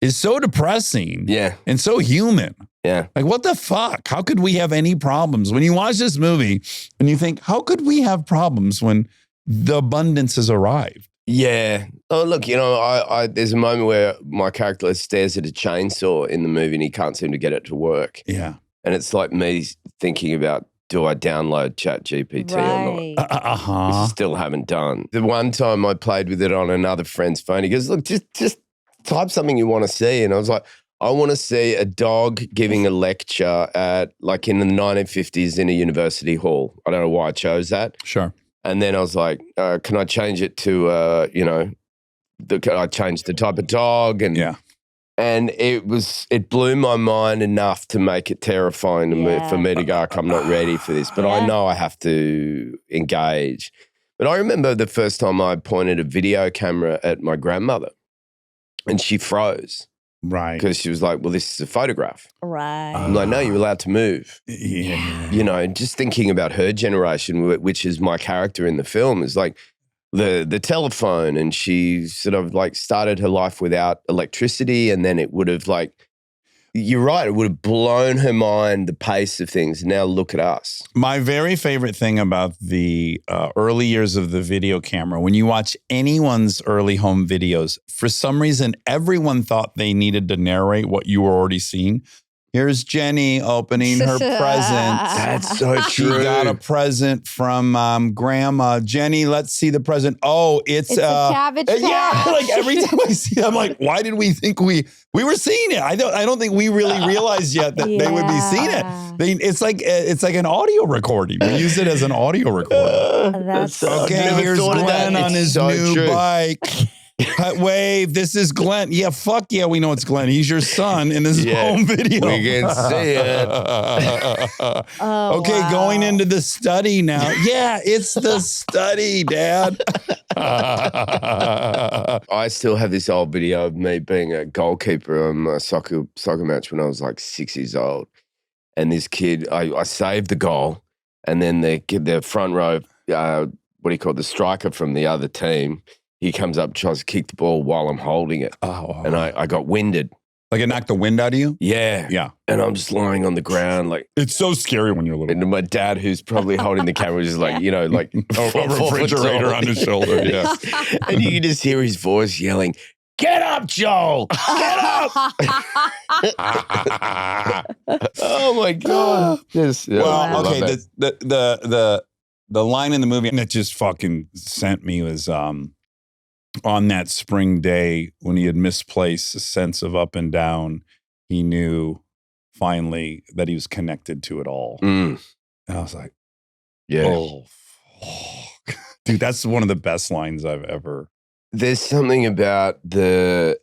is so depressing. Yeah. And so human. Yeah. Like, what the fuck? How could we have any problems? When you watch this movie and you think, how could we have problems when the abundance has arrived? Yeah. Oh, look, I there's a moment where my character stares at a chainsaw in the movie and he can't seem to get it to work. Yeah. And it's like me thinking about, do I download ChatGPT or not? Which I still haven't done. The one time I played with it on another friend's phone, he goes, look, just type something you want to see. And I was like, I want to see a dog giving a lecture at, like, in the 1950s in a university hall. I don't know why I chose that. Sure. And then I was like, can I change it to, I changed the type of dog. And it blew my mind enough to make it terrifying for me to go, I'm not ready for this. But I know I have to engage. But I remember the first time I pointed a video camera at my grandmother and she froze. Right. Because she was like, well, this is a photograph. Right. I'm like, no, you're allowed to move. Yeah. Just thinking about her generation, which is my character in the film, is like the telephone, and she sort of like started her life without electricity, and then it would have like, you're right, it would have blown her mind, the pace of things. Now look at us. My very favorite thing about the early years of the video camera, when you watch anyone's early home videos, for some reason, everyone thought they needed to narrate what you were already seeing. Here's Jenny opening her present. That's so She true. got a present from Grandma. Jenny, let's see the present. Oh, it's a Cabbage Patch. Yeah, like every time I see it, I'm like, why did we think we were seeing it? I don't think we really realized yet that they would be seeing it. It's like an audio recording. We use it as an audio recording. That's Okay, here's Glenn on his new bike. Wave, this is Glenn. Yeah, fuck yeah, we know it's Glenn. He's your son in this home video. We can see it. Okay, going into the study now. Yeah, it's the study, Dad. I still have this old video of me being a goalkeeper on a soccer match when I was like 6 years old. And this kid, I saved the goal, and then the front row, the striker from the other team, he comes up, tries to kick the ball while I'm holding it. Oh. And I got winded. Like it knocked the wind out of you? Yeah. Yeah. And I'm just lying on the ground like. It's so scary when you're little. And my dad, who's probably holding the camera, is like, like a refrigerator on his shoulder. Yeah. And you can just hear his voice yelling, "Get up, Joel! Get up!" Oh my God. Yes. Well, okay. The line in the movie that just fucking sent me was on that spring day when he had misplaced a sense of up and down, he knew finally that he was connected to it all. And I was like, oh, fuck. Dude, that's one of the best lines I've ever. There's something about the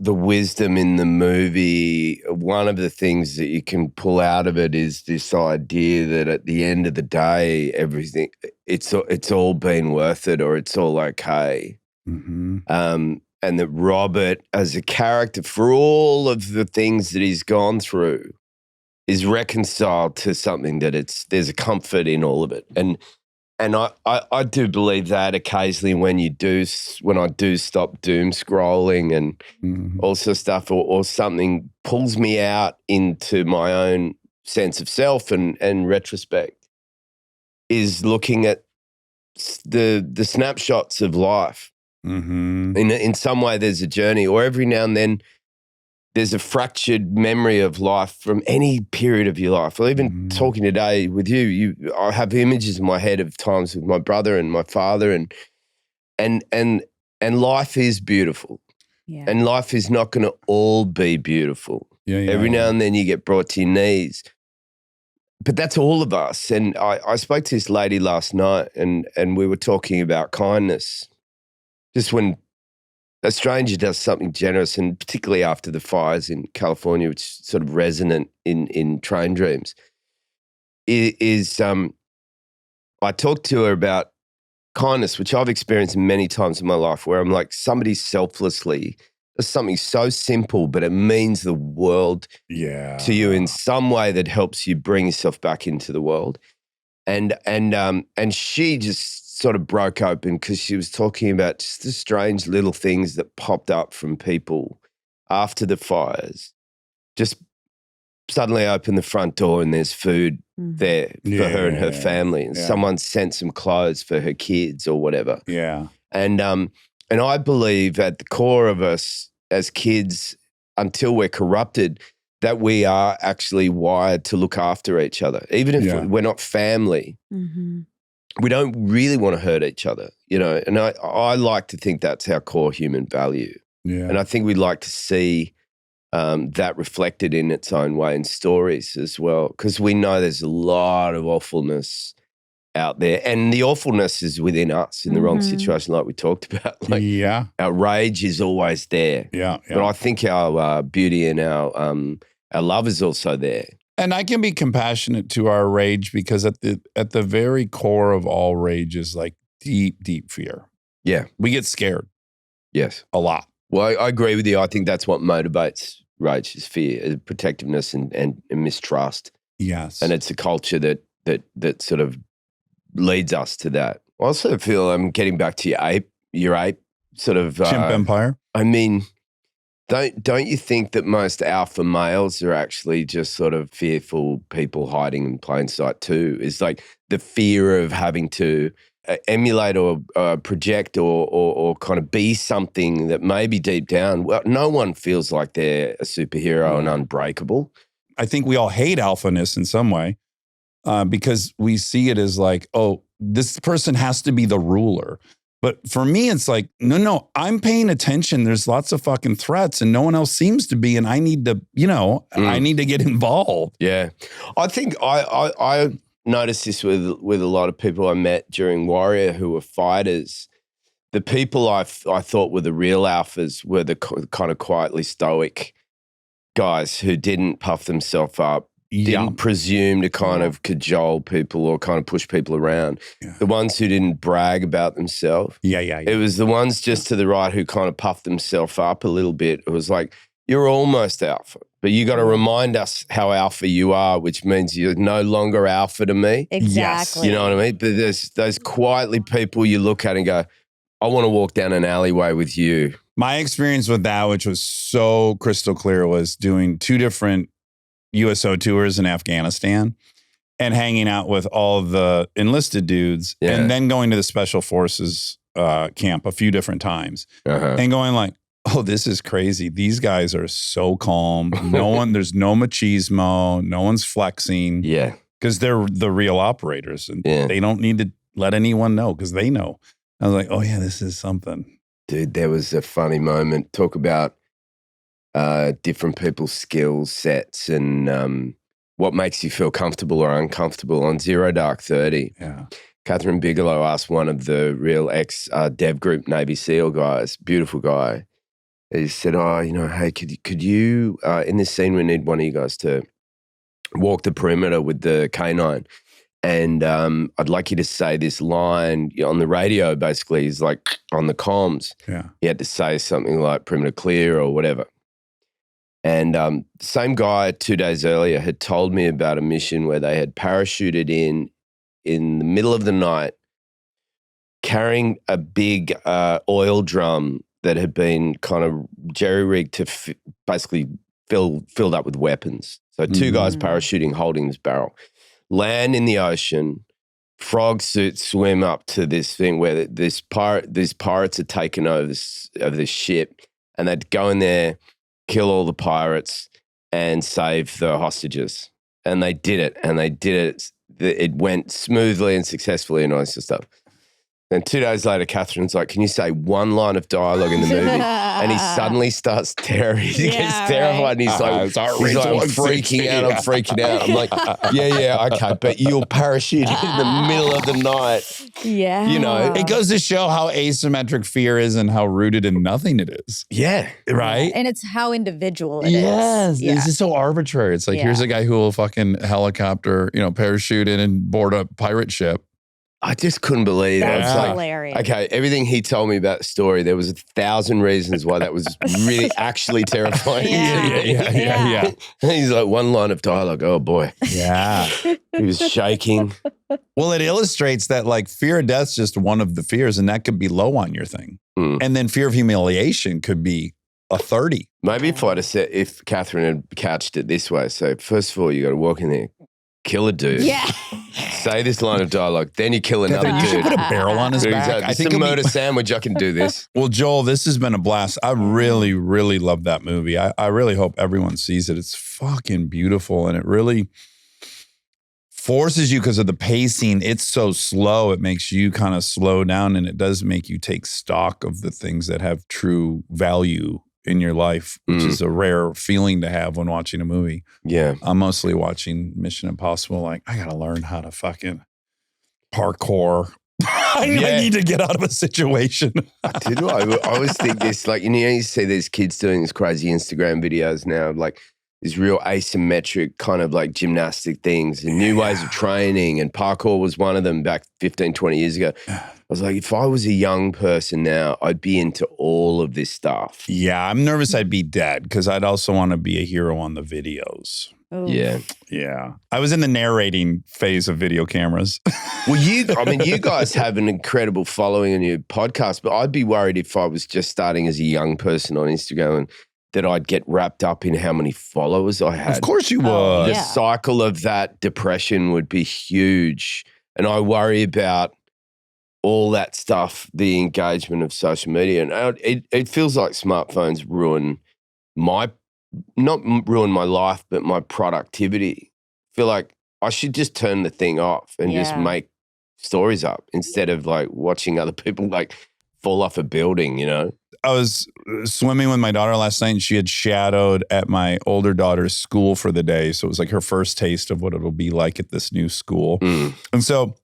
wisdom in the movie. One of the things that you can pull out of it is this idea that at the end of the day, everything, it's all been worth it, or it's all okay. Mm-hmm. And that Robert, as a character, for all of the things that he's gone through, is reconciled to something that there's a comfort in all of it. And I do believe that occasionally when I do stop doom scrolling and all sorts of stuff, or something pulls me out into my own sense of self and retrospect, is looking at the snapshots of life. Mm-hmm. In some way there's a journey, or every now and then there's a fractured memory of life from any period of your life. Or even talking today with you, I have images in my head of times with my brother and my father, and life is beautiful. Yeah. And life is not going to all be beautiful. Every now and then you get brought to your knees. But that's all of us. And I spoke to this lady last night, and we were talking about kindness. Just when a stranger does something generous, and particularly after the fires in California, which is sort of resonant in Train Dreams, I talked to her about kindness, which I've experienced many times in my life, where I'm like, somebody selflessly does something so simple, but it means the world to you in some way that helps you bring yourself back into the world. And she just sort of broke open because she was talking about just the strange little things that popped up from people after the fires. Just suddenly open the front door and there's food there for her and her family, and someone sent some clothes for her kids or whatever. Yeah. And I believe at the core of us as kids, until we're corrupted, that we are actually wired to look after each other. Even if we're not family, we don't really want to hurt each other, you know. And I like to think that's our core human value. Yeah. And I think we'd like to see that reflected in its own way in stories as well, because we know there's a lot of awfulness out there, and the awfulness is within us in the wrong situation, like we talked about. Like, our rage is always there. But I think our beauty and our love is also there. And I can be compassionate to our rage, because at the very core of all rage is like deep, deep fear. Yeah, we get scared. Yes, a lot. Well, I agree with you. I think that's what motivates rage, is fear, protectiveness, and mistrust. Yes, and it's a culture that sort of leads us to that. I also feel I'm getting back to your ape sort of chimp empire. I mean, don't you think that most alpha males are actually just sort of fearful people hiding in plain sight too? It's like the fear of having to emulate or project or kind of be something that maybe deep down, well, no one feels like they're a superhero and unbreakable. I think we all hate alphaness in some way. Because we see it as like, oh, this person has to be the ruler. But for me, it's like, no, I'm paying attention. There's lots of fucking threats and no one else seems to be. And I need to, I need to get involved. Yeah. I think I noticed this with a lot of people I met during Warrior who were fighters. The people I thought were the real alphas were the kind of quietly stoic guys who didn't puff themselves up, didn't presume to kind of cajole people or kind of push people around. Yeah. The ones who didn't brag about themselves. Yeah. It was the ones just to the right who kind of puffed themselves up a little bit. It was like, you're almost alpha, but you got to remind us how alpha you are, which means you're no longer alpha to me. Exactly. You know what I mean? But there's those quietly people you look at and go, I want to walk down an alleyway with you. My experience with that, which was so crystal clear, was doing 2 different USO tours in Afghanistan and hanging out with all the enlisted dudes and then going to the special forces camp a few different times and going like, oh, this is crazy. These guys are so calm. There's no machismo. No one's flexing. Yeah. Because they're the real operators and they don't need to let anyone know because they know. I was like, oh yeah, this is something. Dude, there was a funny moment. Talk about different people's skill sets and what makes you feel comfortable or uncomfortable. On Zero Dark 30, Catherine Bigelow asked one of the real ex-Dev Group Navy SEAL guys, beautiful guy, he said, hey, could you in this scene we need one of you guys to walk the perimeter with the K9 and I'd like you to say this line on the radio. Basically, he's like on the comms. Yeah. He had to say something like perimeter clear or whatever. And same guy 2 days earlier had told me about a mission where they had parachuted in the middle of the night, carrying a big oil drum that had been kind of jerry-rigged to basically filled up with weapons. So 2 guys parachuting, holding this barrel, land in the ocean, frog suits swim up to this thing where these pirates had taken over this ship, and they'd go in there, kill all the pirates and save the hostages. And they did it. It went smoothly and successfully and all this stuff. And 2 days later, Catherine's like, can you say one line of dialogue in the movie? And he suddenly starts terrified. He gets terrified and he's like, I'm freaking out. I'm like, yeah, okay. But you'll parachute in the middle of the night. Yeah. You know. It goes to show how asymmetric fear is and how rooted in nothing it is. Yeah. Right? And it's how individual it is. is. It's just so arbitrary. It's like, here's a guy who will fucking helicopter, parachute in and board a pirate ship. I just couldn't believe it. That's It's like, hilarious. okay, everything he told me about the story, there was 1,000 reasons why that was really actually terrifying. Yeah. He's like, one line of dialogue, oh boy. Yeah. He was shaking. Well, it illustrates that like fear of death's just one of the fears, and that could be low on your thing. Mm. And then fear of humiliation could be a 30. Maybe if I'd have said, if Catherine had couched it this way, so first of all, you got to walk in there, kill a dude. Yeah. Say this line of dialogue, then you kill another You should dude. put a barrel on his back. Exactly. I It's think a it'll murder be- sandwich. I can do this. Well, Joel, this has been a blast. I really, really love that movie. I really hope everyone sees it. It's fucking beautiful, and it really forces you because of the pacing. It's so slow. It makes you kind of slow down, and it does make you take stock of the things that have true value in your life, which is a rare feeling to have when watching a movie. Yeah. I'm mostly watching Mission Impossible. Like, I got to learn how to fucking parkour. I need to get out of a situation. Did I always think this, like, you see these kids doing these crazy Instagram videos now, like these real asymmetric kind of like gymnastic things and new ways of training, and parkour was one of them back 15, 20 years ago. I was like, if I was a young person now, I'd be into all of this stuff. Yeah, I'm nervous I'd be dead because I'd also want to be a hero on the videos. Ooh. Yeah. Yeah. I was in the narrating phase of video cameras. Well, you guys have an incredible following on your podcast, but I'd be worried if I was just starting as a young person on Instagram and that I'd get wrapped up in how many followers I had. Of course you would. Oh, The yeah. cycle of that depression would be huge. And I worry about all that stuff, the engagement of social media. And it feels like smartphones not ruin my life, but my productivity. I feel like I should just turn the thing off and just Yeah. make stories up instead of like watching other people like fall off a building, you know? I was swimming with my daughter last night, and she had shadowed at my older daughter's school for the day. So it was like her first taste of what it'll be like at this new school. Mm. And so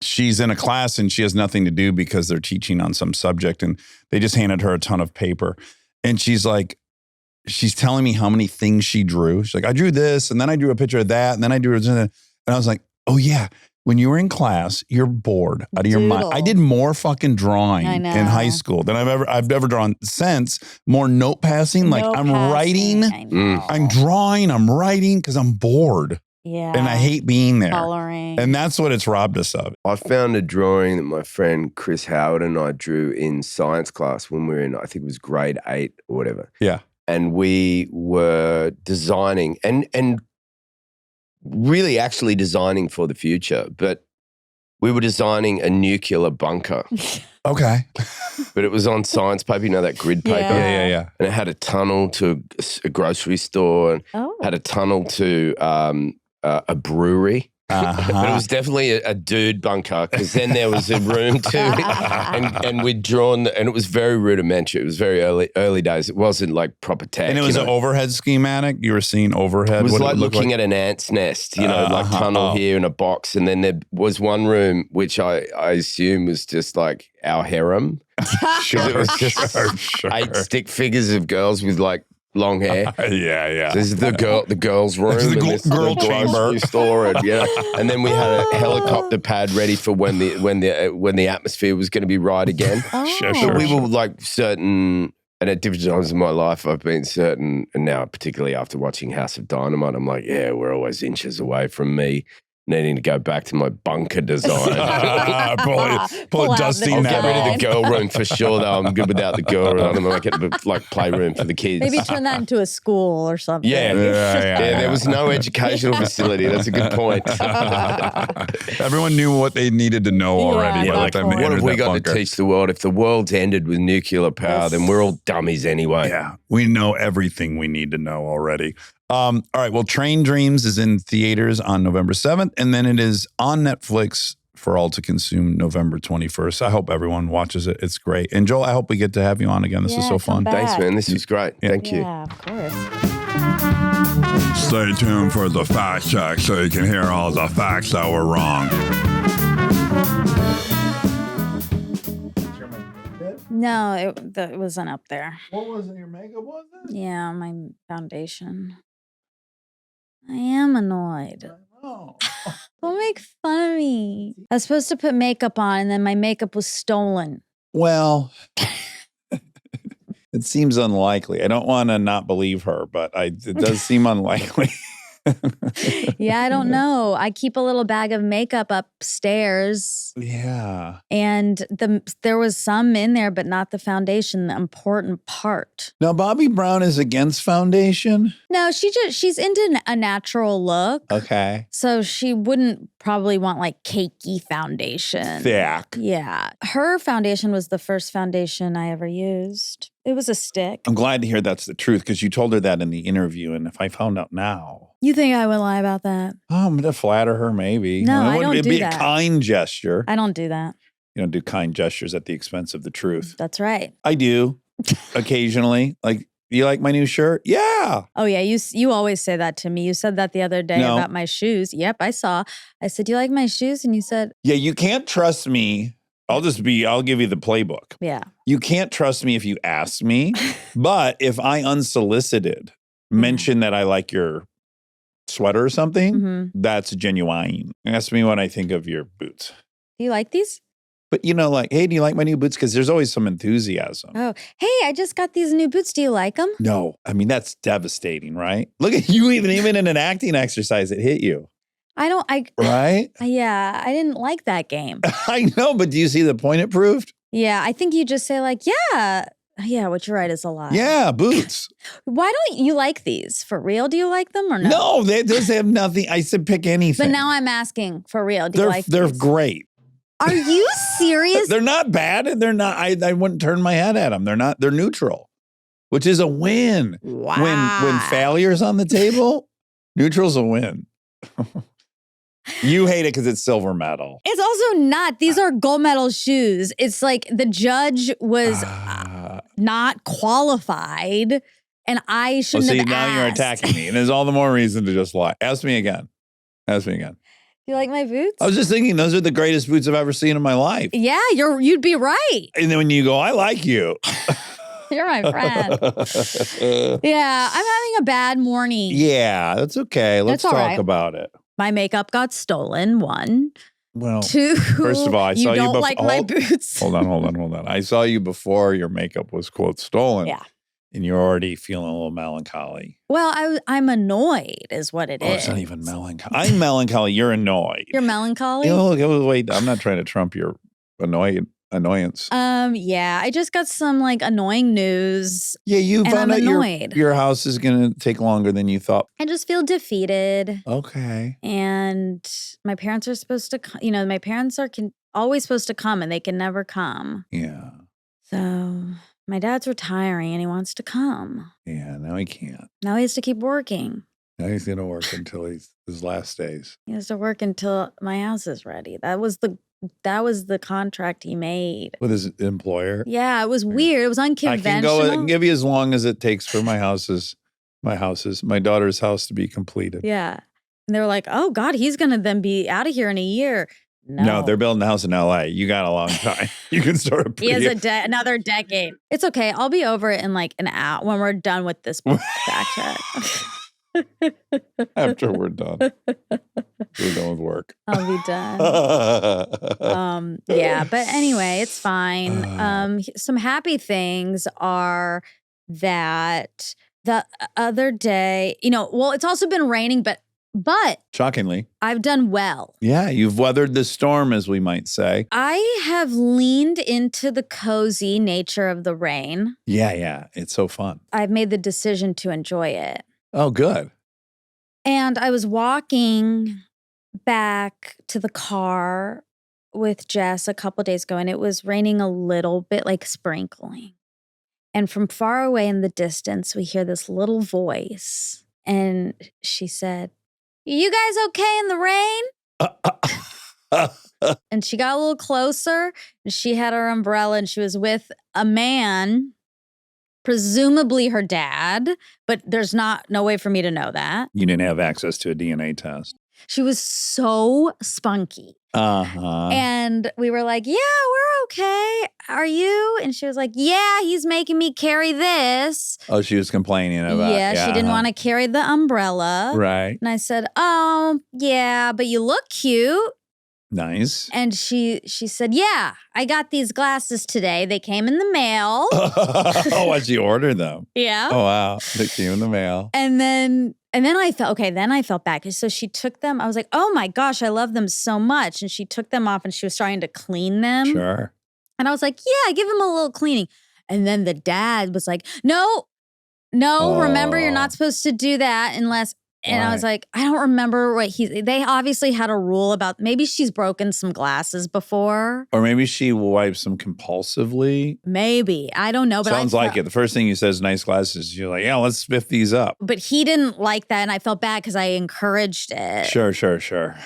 she's in a class and she has nothing to do because they're teaching on some subject, and they just handed her a ton of paper. And she's telling me how many things she drew. She's like, I drew this, and then I drew a picture of that, and then I drew this. And I was like, oh yeah, when you were in class, you're bored out of your mind. Doodle. I did more fucking drawing I in know. high school than I've ever drawn since. More note passing. Like No I'm passing. writing, I know. I'm drawing, I'm writing because I'm bored. Yeah. And I hate being there. coloring. And that's what it's robbed us of. I found a drawing that my friend Chris Howard and I drew in science class when we were in, I think it was grade 8 or whatever. Yeah. And we were designing and really actually designing for the future, but we were designing a nuclear bunker, Okay. but it was on science paper, you know, that grid paper. Yeah. And it had a tunnel to a grocery store and Oh. had a tunnel to a brewery. But it Uh-huh. was definitely a dude bunker because then there was a room too, and we'd drawn, and it was very rudimentary. It was very early days. It wasn't like proper tech. And it was you an know? overhead schematic. You were seeing overhead. It was what like would look looking at an ant's nest, you know, like tunnel here in a box, and then there was one room which I assume was just like our harem. Sure, It was just sure. 8 stick figures of girls with like long hair. Yeah. This is the girls' room. This is the and this is girl the grocery chamber. store, and then we had a helicopter pad ready for when the atmosphere was going to be right again. Sure, Oh. sure. But we were like certain, and at different times in my life, I've been certain, and now particularly after watching House of Dynamite, I'm like, yeah, we're always inches away from me needing to go back to my bunker design. Pull a out Dusty the I'll now. get rid of the design. girl room for sure, though. I'm good without the girl room. I'm going to make it a like playroom for the kids. Maybe turn that into a school or something. Yeah. Yeah. There was no educational facility. That's a good point. Everyone knew what they needed to know already Yeah, by the time they good What entered have we that got bunker. to teach the world? If the world's ended with nuclear power, then we're all dummies anyway. Yeah, we know everything we need to know already. All right, well, Train Dreams is in theaters on November 7th, and then it is on Netflix for all to consume November 21st. I hope everyone watches it. It's great. And Joel, I hope we get to have you on again. This is Yeah, so come fun. back. Thanks, man. This was great. Yeah. Thank you. Yeah, of course. Stay tuned for the fact check so you can hear all the facts that were wrong. No, it wasn't up there. What was it? Your makeup wasn't? Yeah, my foundation. I am annoyed. Oh. Don't make fun of me. I was supposed to put makeup on and then my makeup was stolen. Well, it seems unlikely. I don't want to not believe her, but it does seem unlikely. Yeah, I don't know. I keep a little bag of makeup upstairs. Yeah. And there was some in there, but not the foundation, the important part. Now, Bobby Brown is against foundation? No, she's into a natural look. Okay. So she wouldn't probably want like cakey foundation. Thick. Yeah. Her foundation was the first foundation I ever used. It was a stick. I'm glad to hear that's the truth because you told her that in the interview. And if I found out now. You think I would lie about that? Oh, I'm going to flatter her maybe. No, I don't It'd do be that. a kind gesture. I don't do that. You don't do kind gestures at the expense of the truth. That's right. I do occasionally. Like, you like my new shirt? Yeah. Oh, yeah. You always say that to me. You said that the other day No. about my shoes. Yep, I saw. I said, "Do you like my shoes?" And you said, Yeah, you can't trust me. I'll give you the playbook. yeah. You can't trust me if you ask me. But if I unsolicited mention that I like your sweater or something, Mm-hmm. that's genuine. Ask me what I think of your boots. Do you like these? But like, hey, do you like my new boots? Because there's always some enthusiasm. Oh, hey, I just got these new boots. Do you like them? No, I mean, that's devastating, right? Look at you, even in an acting exercise, it hit you, right? Yeah, I didn't like that game. I know, but do you see the point it proved? Yeah, I think you just say like, yeah, what you're right is a lie. Yeah, boots. Why don't you like these? For real, do you like them or no? No, those have nothing. I said pick anything. But now I'm asking, for real, do you like They're these? great. Are you serious? They're not bad, and they're not. I wouldn't turn my head at them. They're neutral, which is a win. Wow. When failure's on the table, neutral's a win. You hate it because it's silver medal. It's also not. These are gold medal shoes. It's like the judge was not qualified, and I shouldn't have now asked. you're attacking me, and there's all the more reason to just lie. Ask me again. You like my boots? I was just thinking those are the greatest boots I've ever seen in my life. Yeah, you'd be right. And then when you go, I like you. You're my friend. Yeah, I'm having a bad morning. Yeah, that's okay. Let's That's all talk right. about it. My makeup got stolen, 1. Well, 2, first of all, I saw you don't before. like my boots. Hold on. I saw you before your makeup was, quote, stolen. Yeah. And you're already feeling a little melancholy. Well, I'm annoyed is what it is. It's not even melancholy. I'm melancholy. You're annoyed. You're melancholy? Wait, I'm not trying to trump your annoyance. Yeah, I just got some like annoying news. Yeah, you and found I'm out annoyed. your house is going to take longer than you thought. I just feel defeated. Okay. And my parents are supposed to come. My parents are always supposed to come and they can never come. Yeah. So my dad's retiring and he wants to come. Yeah, now he can't. Now he has to keep working. Now he's going to work until his last days. He has to work until my house is ready. That was the contract he made. With his employer. Yeah, it was weird. It was unconventional. I can give you as long as it takes for my daughter's house to be completed. Yeah. And they were like, oh God, he's going to then be out of here in a year. No, they're building a house in LA. You got a long time. You can start a He has another decade. It's okay. I'll be over it in like an hour when we're done with this fact check. After we're done. We're done with work. I'll be done. Yeah, but anyway, it's fine. Some happy things are that the other day, it's also been raining, but shockingly, I've done well. Yeah, you've weathered the storm, as we might say. I have leaned into the cozy nature of the rain. Yeah. It's so fun. I've made the decision to enjoy it. Oh, good. And I was walking back to the car with Jess a couple days ago, and it was raining a little bit, like sprinkling. And from far away in the distance, we hear this little voice. And she said, "You guys okay in the rain?" And she got a little closer, and she had her umbrella, and she was with a man, presumably her dad, but there's no way for me to know that. You didn't have access to a DNA test. She was so spunky. And we were like, yeah, we're okay. Are you? And she was like, yeah, he's making me carry this. Oh, she was complaining about Yeah, she didn't want to carry the umbrella. Right. And I said, oh, yeah, but you look cute. Nice. And she said, yeah, I got these glasses today. They came in the mail. Oh, what, she ordered them? Yeah. Oh, wow. They came in the mail. And then I felt, okay, then I felt bad. So she took them. I was like, oh my gosh, I love them so much. And she took them off and she was starting to clean them. Sure. And I was like, yeah, give them a little cleaning. And then the dad was like, no, remember, you're not supposed to do that unless. And I was like, I don't remember what they obviously had a rule about, maybe she's broken some glasses before. Or maybe she wipes them compulsively. Maybe. I don't know. But Sounds like it. The first thing he says, nice glasses. You're like, yeah, let's spiff these up. But he didn't like that. And I felt bad because I encouraged it. Sure.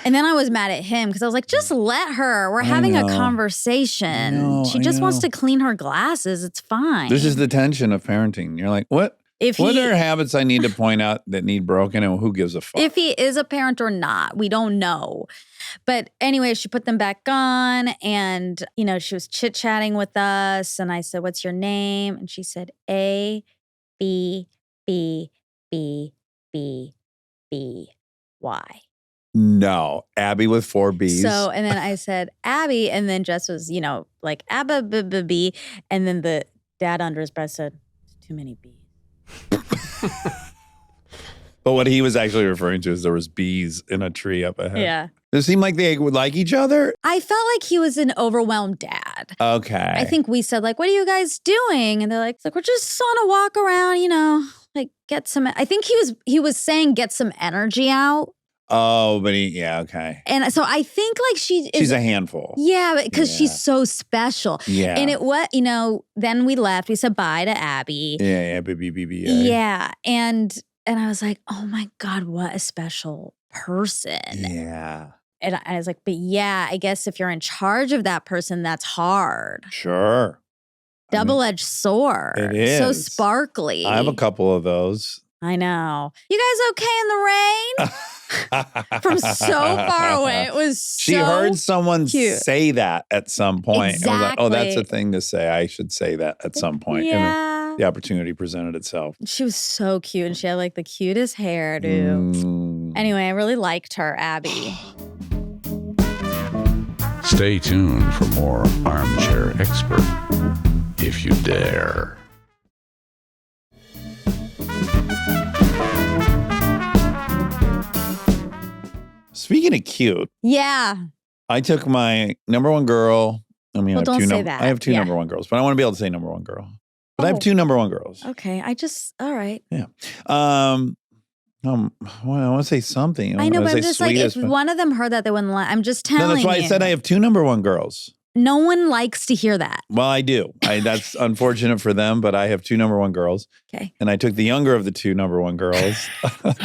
And then I was mad at him because I was like, just let her. We're having a conversation. She just wants to clean her glasses. It's fine. This is the tension of parenting. You're like, what? What are habits I need to point out that need broken, and who gives a fuck? If he is a parent or not, we don't know. But anyway, she put them back on and, she was chit-chatting with us. And I said, what's your name? And she said, A, B, B, B, B, B, Y. No, Abby with 4 B's. So, and then I said, Abby. And then Jess was, like, Abba, B, B, B. And then the dad under his breath said, too many B's. But what he was actually referring to is there was bees in a tree up ahead. Yeah. Does it seem like they would like each other? I felt like he was an overwhelmed dad. Okay. I think we said, like, what are you guys doing? And they're like, we're just on a walk around, like get some, I think he was saying get some energy out. Oh, but okay. And so I think like she's a handful. Yeah, because she's so special. Yeah. And then we left. We said bye to Abby. Yeah, baby. Yeah. And I was like, oh my God, what a special person. Yeah. And I was like, but yeah, I guess if you're in charge of that person, that's hard. Sure. Double-edged sword. It is. So sparkly. I have a couple of those. I know. You guys okay in the rain? From so far away. It was so She heard someone cute. say that at some point. Exactly. I was like, oh, that's a thing to say. I should say that at some point. Yeah. And then the opportunity presented itself. She was so cute and she had like the cutest hairdo. Anyway, I really liked her, Abby. Stay tuned for more Armchair Expert, if you dare. Speaking of cute, Yeah. I took my number one girl. I mean, Well, I have don't say that. I have two Yeah. number one girls, but I want to be able to say number one girl. But I have Oh. two number one girls. Okay. All right. Yeah. Well, I want to say something. I know, but say I'm just like, if sweetest, but- one of them heard that, they wouldn't like. I'm just telling you. No, that's why I said I have two number one girls. No one likes to hear that. Well, I do. That's unfortunate for them, but I have two number one girls. Okay. And I took the younger of the two number one girls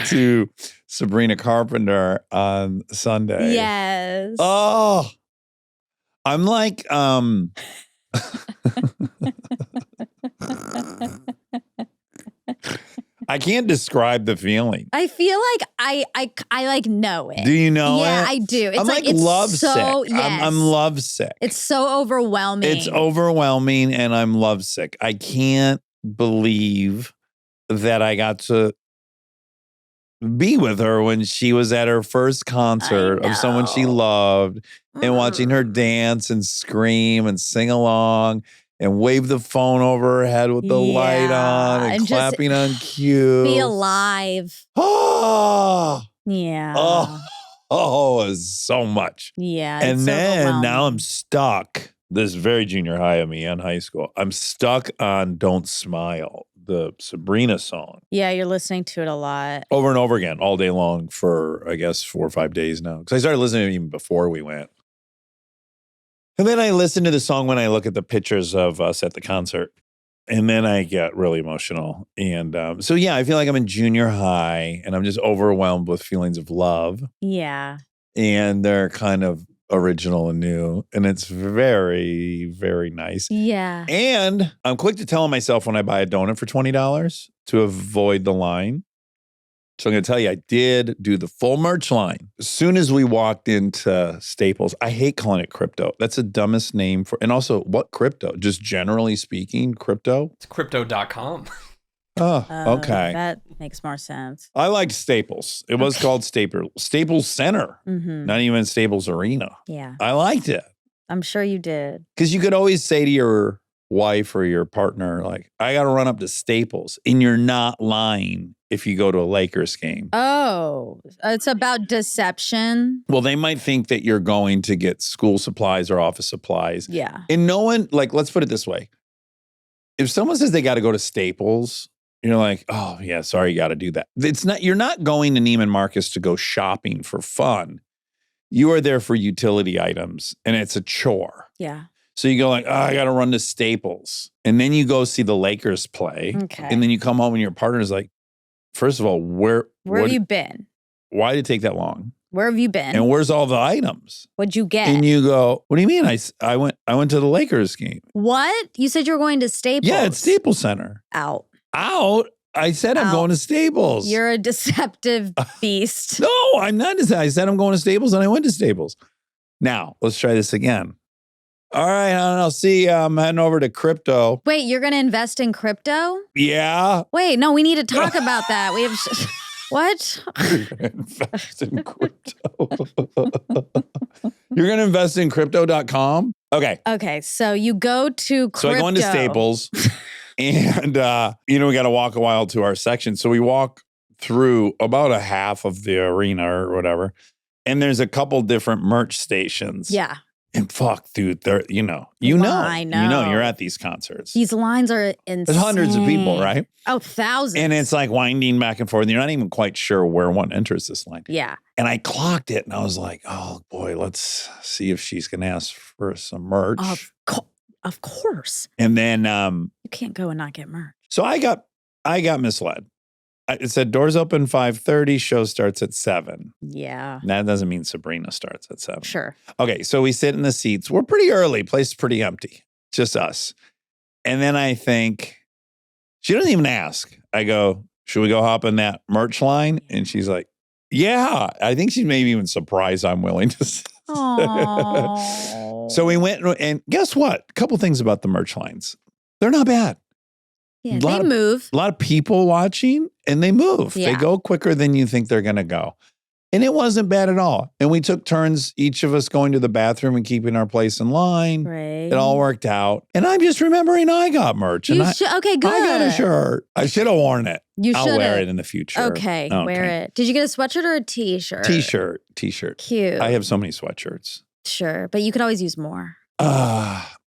to Sabrina Carpenter on Sunday. Yes. Oh, I'm like, I can't describe the feeling. I feel like I like know it. Do you know Yeah, it? I do. It's I'm like it's lovesick. so, yes. I'm lovesick. It's so overwhelming. It's overwhelming and I'm lovesick. I can't believe that I got to be with her when she was at her first concert of someone she loved and watching her dance and scream and sing along and wave the phone over her head with the light on and clapping on cue. Be alive. Oh, Yeah. it was so much. Yeah. And it's then now I'm overwhelming. stuck. This is very junior high of me and high school. I'm stuck on Don't Smile, the Sabrina song. Yeah, you're listening to it a lot. Over and over again, all day long for, I guess, 4 or 5 days now. Because I started listening to it even before we went. And then I listen to the song when I look at the pictures of us at the concert. And then I get really emotional. And so, yeah, I feel like I'm in junior high and I'm just overwhelmed with feelings of love. Yeah. And they're kind of original and new. And it's very, very nice. Yeah. And I'm quick to tell myself when I buy a donut for $20 to avoid the line So I'm going to tell you, I did do the full merch line. As soon as we walked into Staples, I hate calling it crypto. That's the dumbest name for, and also what crypto? Just generally speaking, crypto? It's crypto.com. Oh, okay. That makes more sense. I liked Staples. It was called Staples Center, not even Staples Arena. Yeah. I liked it. I'm sure you did. Because you could always say to your wife or your partner, like, I got to run up to Staples. And you're not lying if you go to a Lakers game. Oh, it's about deception. Well, they might think that you're going to get school supplies or office supplies. Yeah. And no one, like, let's put it this way. If someone says they got to go to Staples, you're like, oh, yeah, sorry, you got to do that. It's not, you're not going to Neiman Marcus to go shopping for fun. You are there for utility items, and it's a chore. Yeah. So you go like, oh, I got to run to Staples. And then you go see the Lakers play. Okay. And then you come home and your partner's like, first of all, Where have you been? Why did it take that long? Where have you been? And where's all the items? What'd you get? And you go, what do you mean? I went to the Lakers game. What? You said you were going to Staples. Yeah, it's Staples Center. Out. I said I'm going to Staples. You're a deceptive beast. No, I'm not. I said I'm going to Staples and I went to Staples. Now, let's try this again. All right, I'll see. I'm heading over to crypto. Wait, you're going to invest in crypto? Yeah. Wait, no, we need to talk about that. We have what? You're going to invest in crypto. You're going to invest in crypto.com? Okay. Okay, so you go to crypto. So I go into Staples and, we got to walk a while to our section. So we walk through about a half of the arena or whatever. And there's a couple different merch stations. Yeah. And fuck, dude, they're, I know. You're at these concerts. These lines are insane. There's hundreds of people, right? Oh, thousands. And it's like winding back and forth. And you're not even quite sure where one enters this line. Yeah. And I clocked it and I was like, oh boy, let's see if she's going to ask for some merch. Of course. And then you can't go and not get merch. So I got misled. It said doors open 5:30, show starts at 7. Yeah. That doesn't mean Sabrina starts at 7. Sure. Okay, so we sit in the seats. We're pretty early. Place is pretty empty. Just us. And then I think, she doesn't even ask. I go, should we go hop in that merch line? And she's like, yeah. I think she's maybe even surprised I'm willing to. So we went, and guess what? A couple things about the merch lines. They're not bad. Yeah, they move. A lot of people watching, and they move. Yeah. They go quicker than you think they're going to go. And it wasn't bad at all. And we took turns, each of us going to the bathroom and keeping our place in line. Right. It all worked out. And I'm just remembering I got merch. And Okay, good. I got a shirt. I should have worn it. I'll wear have. it in the future. Okay, wear it. Did you get a sweatshirt or a t-shirt? T-shirt. Cute. I have so many sweatshirts. Sure, but you could always use more.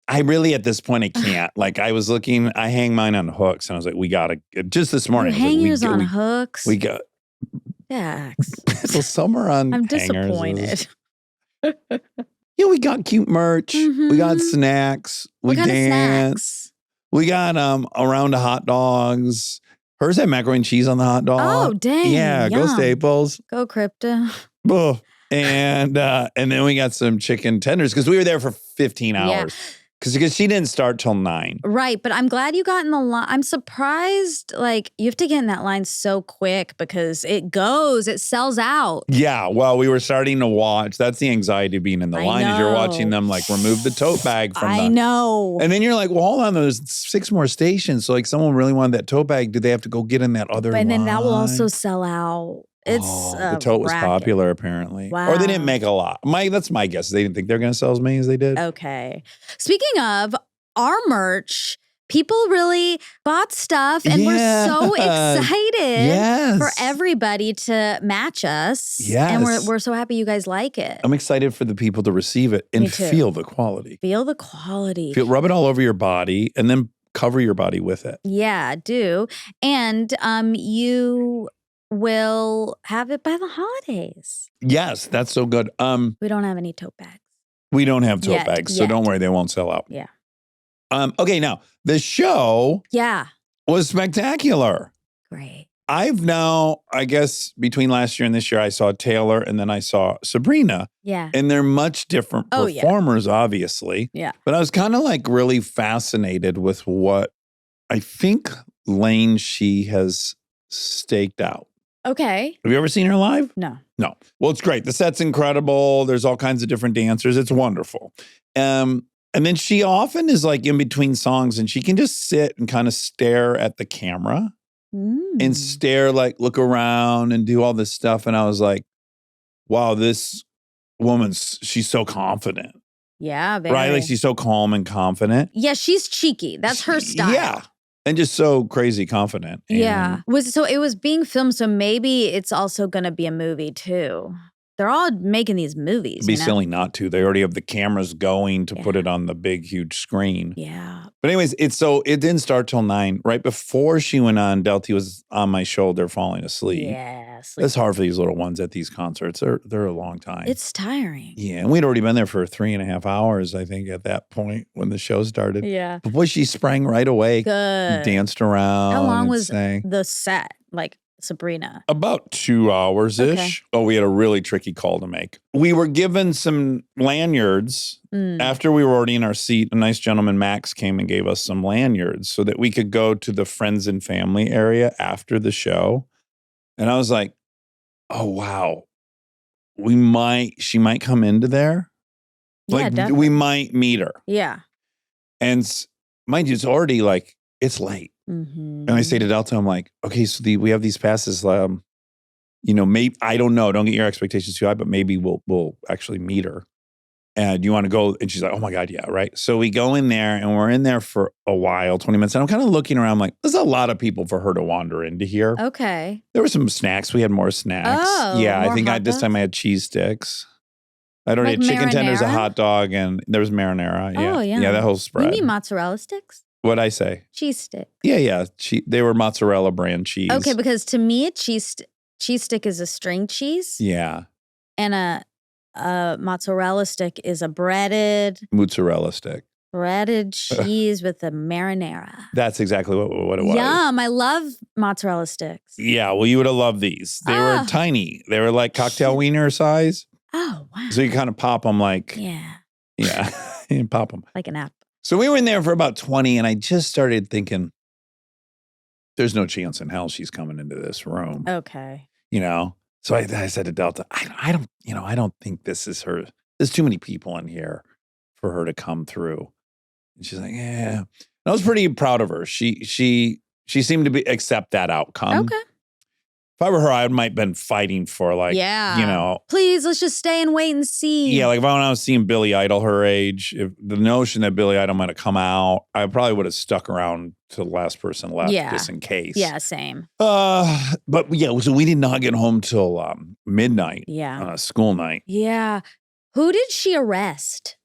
I really, at this point, I can't. Like, I was looking, I hang mine on hooks, and I was like, we got to, just this morning. You hang yours on hooks? We got. Dax. So some are on I'm hangers. disappointed. Yeah, we got cute merch. We got snacks. What kind danced. of snacks? We got a round of hot dogs. Hers had macaroni and cheese on the hot dog. Oh, dang. Yeah, yum. go Staples. Go crypto. Ugh. And then we got some chicken tenders because we were there for 15 hours. Because she didn't start till 9. Right, but I'm glad you got in the line. I'm surprised, like, you have to get in that line so quick because it sells out. Yeah, well, we were starting to watch. That's the anxiety of being in the line is you're watching them, like, remove the tote bag from I know. And then you're like, well, hold on, there's 6 more stations. So, like, someone really wanted that tote bag. Do they have to go get in that other line? And then that will also sell out. It's the tote was popular, apparently. Wow. Or they didn't make a lot. That's my guess. They didn't think they were going to sell as many as they did. Okay. Speaking of our merch, people really bought stuff and we're so excited for everybody to match us. Yes. And we're so happy you guys like it. I'm excited for the people to receive it and feel the quality. Feel the quality. Rub it all over your body and then cover your body with it. Yeah, do. And you will have it by the holidays. Yes, that's so good. We don't have any tote bags. We don't have tote bags, so don't worry, they won't sell out. Yeah. Okay, now the show was spectacular. Great. I've now, I guess, between last year and this year, I saw Taylor and then I saw Sabrina. Yeah. And they're much different performers, obviously. Yeah. But I was kind of like really fascinated with what I think lane she has staked out. Okay. Have you ever seen her live? No. No. Well, it's great. The set's incredible. There's all kinds of different dancers. It's wonderful. And then she often is like in between songs and she can just sit and kind of stare at the camera and stare, like look around and do all this stuff. And I was like, wow, this woman's, she's so confident. Yeah. Very. Right? Like she's so calm and confident. Yeah, she's cheeky. That's her style. Yeah. And just so crazy confident. And Yeah. It was being filmed, so maybe it's also going to be a movie too. They're all making these movies. It'd be silly not to. They already have the cameras going to put it on the big, huge screen. Yeah. But anyways, it didn't start till 9. Right before she went on, Delty was on my shoulder falling asleep. Yeah. It's hard for these little ones at these concerts. They're a long time. It's tiring. Yeah. And we'd already been there for 3.5 hours, I think, at that point when the show started. Yeah. But boy, she sprang right away. Good. Danced around. How long and was sang. the set? Like Sabrina? About 2 hours-ish. Okay. Oh, we had a really tricky call to make. We were given some lanyards. After we were already in our seat, a nice gentleman, Max, came and gave us some lanyards so that we could go to the friends and family area after the show. And I was like, oh, wow. She might come into there. Yeah, Like, definitely. we might meet her. Yeah. And mind you, it's already like, it's late. Mm-hmm. And I say to Delta, I'm like, okay, so we have these passes. Maybe, I don't know. Don't get your expectations too high, but maybe we'll actually meet her. And you want to go? And she's like, oh my God, yeah, right. So we go in there and we're in there for a while, 20 minutes. And I'm kind of looking around like, there's a lot of people for her to wander into here. Okay. There were some snacks. We had more snacks. Oh, yeah, more I think hot this time dogs? I had cheese sticks. I'd already Like had chicken tenders, a marinara? hot dog, and there was marinara. Yeah. Oh, yeah. Yeah, that whole spread. You mean mozzarella sticks? What'd I say? Cheese stick. Yeah. They were mozzarella brand cheese. Okay, because to me, a cheese stick is a string cheese. Yeah. And a mozzarella stick is a breaded Mozzarella stick. cheese with a marinara. That's exactly what it was. Yum. I love mozzarella sticks. Yeah, well, you would have loved these. They were tiny. They were like cocktail wiener size. Oh, wow. So you kind of pop them like, Yeah. you pop them. Like an apple. So we were in there for about 20 and I just started thinking, there's no chance in hell she's coming into this room. Okay. So I said to Delta, I don't think this is her. There's too many people in here for her to come through. And she's like, yeah. And I was pretty proud of her. She seemed to accept that outcome. Okay. If I were her, I might have been fighting for Please, let's just stay and wait and see. Yeah, like if I was seeing Billy Idol her age, if the notion that Billy Idol might have come out, I probably would have stuck around to the last person left just in case. Yeah, same. But yeah, so we did not get home till midnight. Yeah. School night. Yeah. Who did she arrest?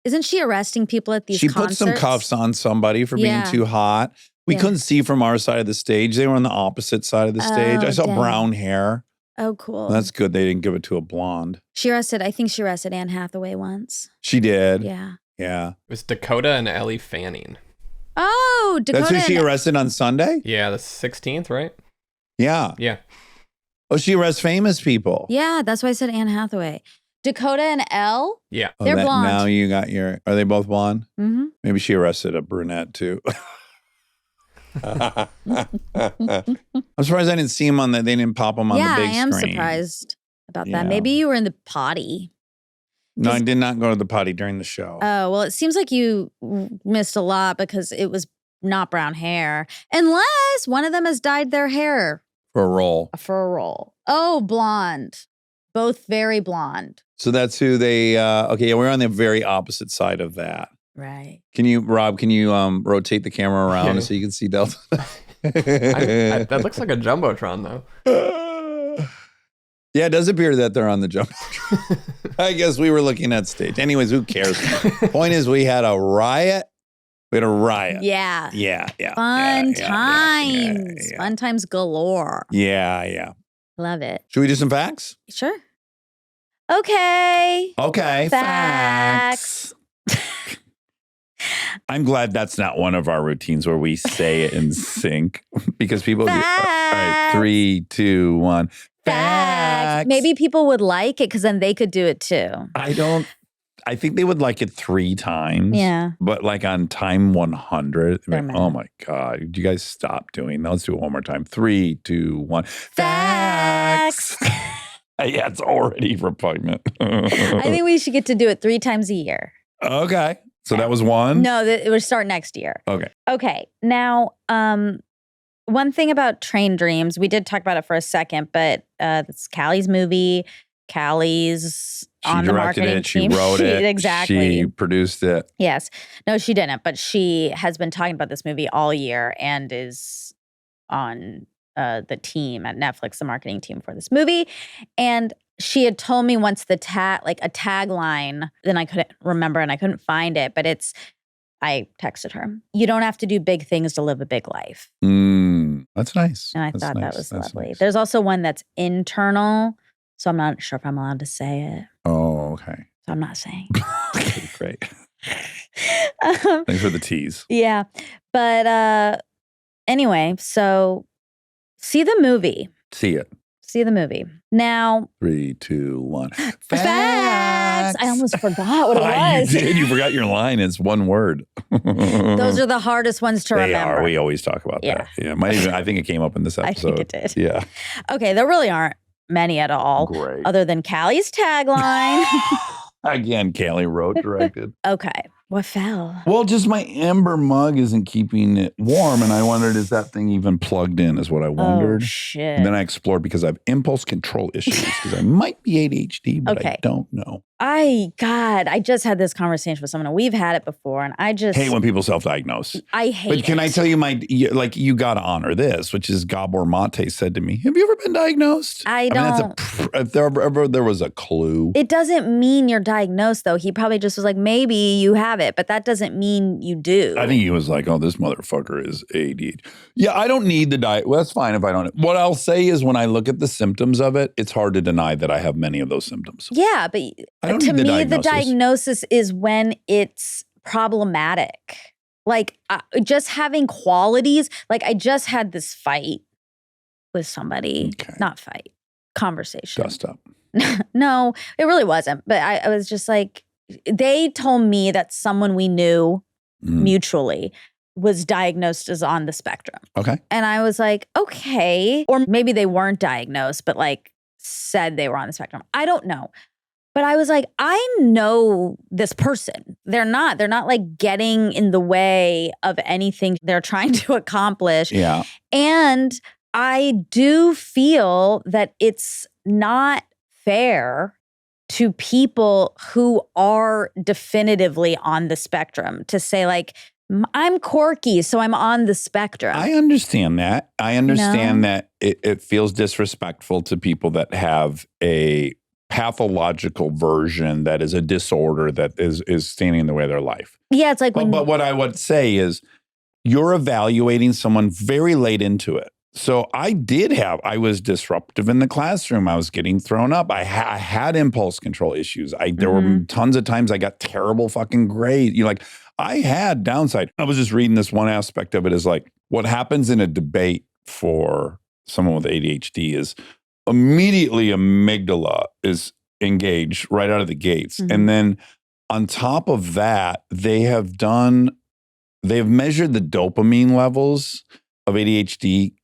Isn't she arresting people at these concerts? She put some cuffs on somebody for being too hot. We couldn't see from our side of the stage. They were on the opposite side of the stage. I saw brown hair. Oh, cool. That's good. They didn't give it to a blonde. I think she arrested Anne Hathaway once. She did. Yeah. Yeah. It was Dakota and Ellie Fanning. Oh, Dakota. That's who she arrested on Sunday? Yeah, the 16th, right? Yeah. Yeah. Oh, she arrests famous people. Yeah, that's why I said Anne Hathaway. Dakota and Elle? Yeah. They're blonde. Now you got are they both blonde? Mm-hmm. Maybe she arrested a brunette too. I'm surprised I didn't see him on they didn't pop him on the big screen. Yeah, I am surprised about that. Yeah. Maybe you were in the potty. No, I did not go to the potty during the show. Oh, well, it seems like you missed a lot because it was not brown hair. Unless one of them has dyed their hair. For a role. For a role. Oh, blonde. Both very blonde. So that's who they, we're on the very opposite side of that. Right. Rob, rotate the camera around so you can see Delta? That looks like a Jumbotron, though. Yeah, it does appear that they're on the Jumbotron. I guess we were looking at stage. Anyways, who cares? Point is, we had a riot. Yeah. Yeah. Fun times. Yeah. Fun times galore. Yeah. Love it. Should we do some facts? Sure. Okay. Facts. I'm glad that's not one of our routines where we say it in sync because people do. All right, 3, 2, 1. Facts. Maybe people would like it because then they could do it too. I don't I think they would like it 3 times. Yeah. But like on time 100, They're like, mad. oh my God, do you guys stop doing that? Let's do it one more time. 3, 2, 1. Facts. Yeah, it's already repugnant. I think we should get to do it 3 times a year. Okay. So that was 1? No, it would start next year. Okay. Okay. Now, one thing about Train Dreams, we did talk about it for a second, but it's Callie's movie. Callie's on the directed marketing it. She team. wrote it. Exactly. She produced it. Yes. No, she didn't, but she has been talking about this movie all year and is on the team at Netflix, the marketing team for this movie. And she had told me once a tagline, then I couldn't remember and I couldn't find it, but I texted her. You don't have to do big things to live a big life. That's nice. And I That's thought nice. that was That's lovely. nice. There's also one that's internal, so I'm not sure if I'm allowed to say it. Oh, okay. So I'm not saying. Okay, great. Um, Thanks for the tease. yeah. But anyway, so see the movie. See it. See the movie. Now, 3, 2, 1. facts. I almost forgot what it was. You did. You forgot your line. It's one word. Those are the hardest ones to They remember. are. We always talk about Yeah. that. Yeah. I think it came up in this I episode. think it did. Yeah. Okay, there really aren't many at all, Great. other than Callie's tagline. Again, Callie wrote, directed. Okay, what fell? Well, just my amber mug isn't keeping it warm. And I wondered, is that thing even plugged in, is what I wondered. Oh, shit. And then I explored because I have impulse control issues because I might be ADHD, but I Okay. don't know. I just had this conversation with someone, and we've had it before, and I just Hate when people self-diagnose. I hate But can it. I tell you you got to honor this, which is Gabor Mate said to me, have you ever been diagnosed? I mean, if there ever was a clue. It doesn't mean you're diagnosed, though. He probably just was like, maybe you have it, but that doesn't mean you do. I think he was like, oh, this motherfucker is ADHD. Yeah, I don't need the diet. Well, that's fine if I don't. What I'll say is when I look at the symptoms of it, it's hard to deny that I have many of those symptoms. Yeah, but I don't to need the me, the diagnosis. diagnosis is when it's problematic. Like just having qualities. Like I just had this fight with somebody. Okay. Not fight. Conversation. Dust up. No, it really wasn't. But I was just like, they told me that someone we knew mutually was diagnosed as on the spectrum. Okay. And I was like, okay. Or maybe they weren't diagnosed, but like said they were on the spectrum. I don't know. But I was like, I know this person. They're not like getting in the way of anything they're trying to accomplish. Yeah. And I do feel that it's not fair to people who are definitively on the spectrum to say like, I'm quirky, so I'm on the spectrum. I understand that. I understand that it feels disrespectful to people that have a pathological version that is a disorder that is standing in the way of their life. Yeah, it's like But what I would say is you're evaluating someone very late into it. So I was disruptive in the classroom. I was getting thrown up. I had impulse control issues. There were tons of times I got terrible fucking grades. I had downside. I was just reading this one aspect of it is like what happens in a debate for someone with ADHD is immediately amygdala is engaged right out of the gates. And then on top of that, they've measured the dopamine levels of ADHD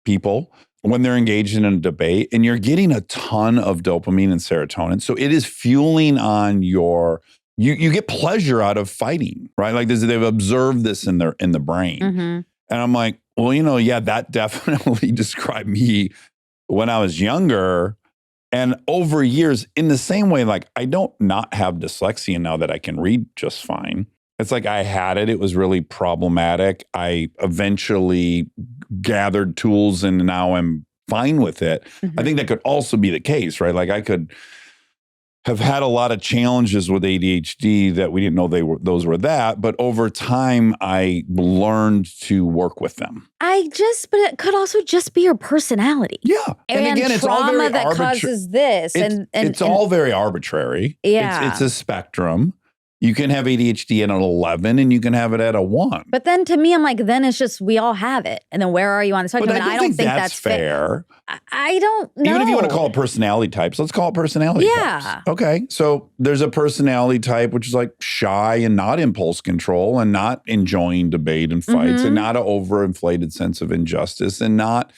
people when they're engaged in a debate, and you're getting a ton of dopamine and serotonin. So it is fueling on you get pleasure out of fighting, right? Like they've observed this in the brain. And I'm like, well, that definitely described me when I was younger and over years in the same way. Like I don't not have dyslexia now that I can read just fine. It's like I had it. It was really problematic. I eventually gathered tools and now I'm fine with it. I think that could also be the case, right? Like I could have had a lot of challenges with ADHD that we didn't know those were that. But over time, I learned to work with them. But it could also just be your personality. Yeah. And again, it's all trauma very that causes this. It's all very arbitrary. Yeah. It's a spectrum. You can have ADHD at an 11 and you can have it at a 1. But then to me, I'm like, then it's just we all have it. And then where are you on the spectrum? But And I don't think that's fair. I don't know. Even if you want to call it personality types, let's call it personality types. Okay. So there's a personality type which is like shy and not impulse control and not enjoying debate and fights and not an overinflated sense of injustice and not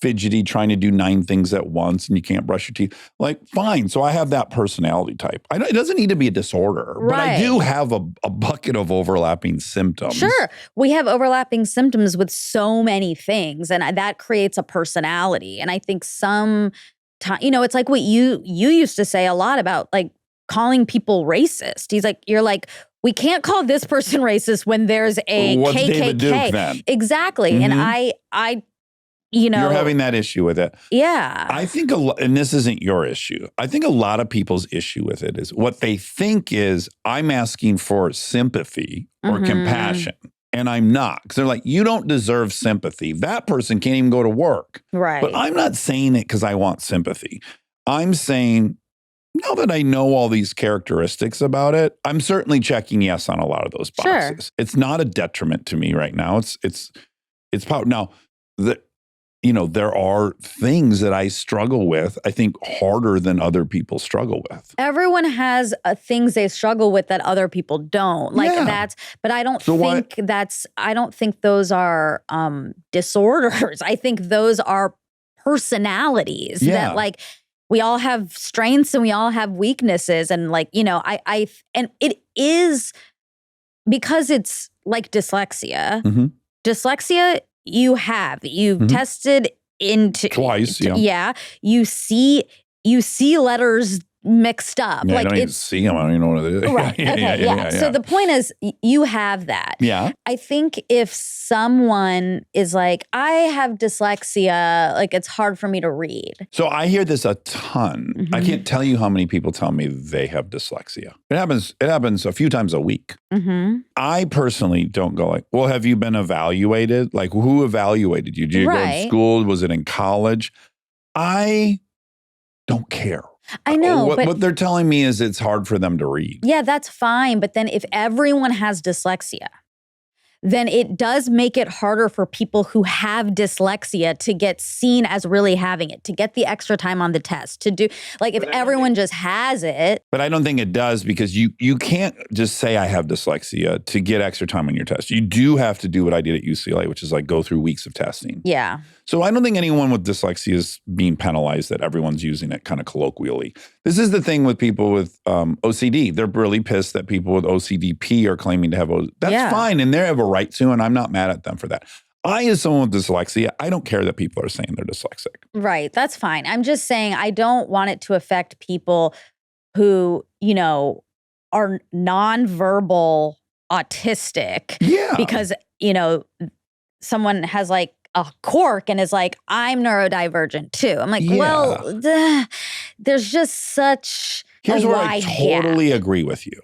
fidgety, trying to do 9 things at once and you can't brush your teeth. Like, fine. So I have that personality type. It doesn't need to be a disorder, but I do have a bucket of overlapping symptoms. Sure. We have overlapping symptoms with so many things, and that creates a personality. And I think it's like what you used to say a lot about, like, calling people racist. You're like, we can't call this person racist when there's a What's KKK. David Duke then? Exactly. And I you're having that issue with it. Yeah. I think, and this isn't your issue, I think a lot of people's issue with it is what they think is I'm asking for sympathy or compassion. And I'm not. Because they're like, you don't deserve sympathy. That person can't even go to work. Right. But I'm not saying it because I want sympathy. I'm saying, now that I know all these characteristics about it, I'm certainly checking yes on a lot of those boxes. Sure. It's not a detriment to me right now. It's power. Now, there are things that I struggle with, I think, harder than other people struggle with. Everyone has things they struggle with that other people don't. But I don't I don't think those are disorders. I think those are personalities that, like, we all have strengths and we all have weaknesses. And, like, and it is because it's like dyslexia. Dyslexia, you've tested into twice. You see letters mixed up. Yeah, I don't even see them. I don't even know what it is. Right. Okay. So the point is, you have that. Yeah. I think if someone is like, I have dyslexia, like, it's hard for me to read. So I hear this a ton. I can't tell you how many people tell me they have dyslexia. It happens a few times a week. I personally don't go like, well, have you been evaluated? Like, who evaluated you? Did you go to school? Was it in college? I don't care. I know. What they're telling me is it's hard for them to read. Yeah, that's fine. But then if everyone has dyslexia, then it does make it harder for people who have dyslexia to get seen as really having it, to get the extra time on the test, to do, like, if everyone just has it. But I don't think it does, because you can't just say I have dyslexia to get extra time on your test. You do have to do what I did at UCLA, which is like go through weeks of testing. Yeah. So I don't think anyone with dyslexia is being penalized that everyone's using it kind of colloquially. This is the thing with people with OCD. They're really pissed that people with OCDP are claiming to have OCD. That's fine, and they have a right to, and I'm not mad at them for that. As someone with dyslexia, I don't care that people are saying they're dyslexic. Right, that's fine. I'm just saying I don't want it to affect people who, are nonverbal autistic. Yeah. Because, someone has, like, a quirk and is like, I'm neurodivergent too. I'm like, well, there's just such Here's a where wide I totally gap. agree with you.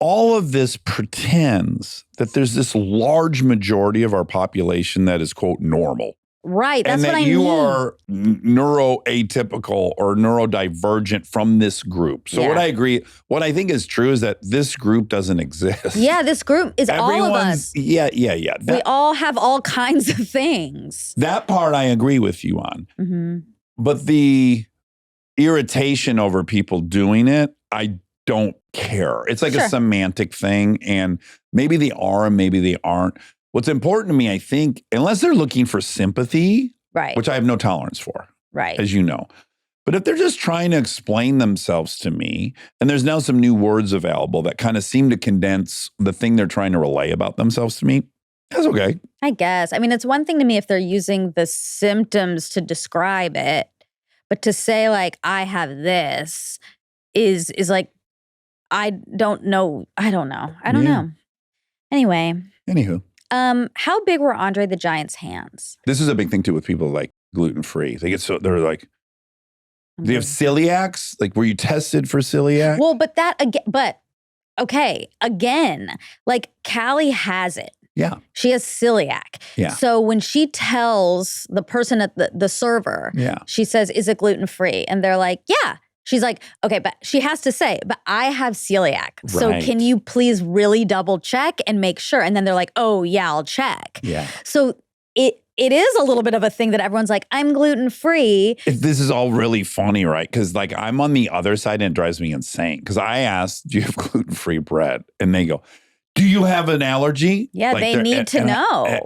All of this pretends that there's this large majority of our population that is, quote, normal. Right, that's and what I that mean. you are neuroatypical or neurodivergent from this group. So what I think is true is that this group doesn't exist. Yeah, this group is all of us. Yeah. We all have all kinds of things. That part I agree with you on. But the irritation over people doing it, I don't care. It's like a semantic thing, and maybe they are and maybe they aren't. What's important to me, I think, unless they're looking for sympathy, right, which I have no tolerance for, right, as you know. But if they're just trying to explain themselves to me, and there's now some new words available that kind of seem to condense the thing they're trying to relay about themselves to me, that's okay. I guess. I mean, it's one thing to me if they're using the symptoms to describe it, but to say, like, I have this is like, I don't know. I don't know. Anywho. How big were Andre the Giant's hands? This is a big thing too with people like gluten-free. They're like, do you have celiacs? Like, were you tested for celiac? Well, again, like, Callie has it. Yeah. She has celiac. Yeah. So when she tells the person at the server, she says, is it gluten-free? And they're like, yeah. She's like, okay, but she has to say, but I have celiac. So Right. can you please really double check and make sure? And then they're like, oh yeah, I'll check. Yeah. So it is a little bit of a thing that everyone's like, I'm gluten-free. This is all really funny, right? Because like I'm on the other side and it drives me insane. Because I asked, do you have gluten-free bread? And they go, do you have an allergy? Yeah, Like they need to know.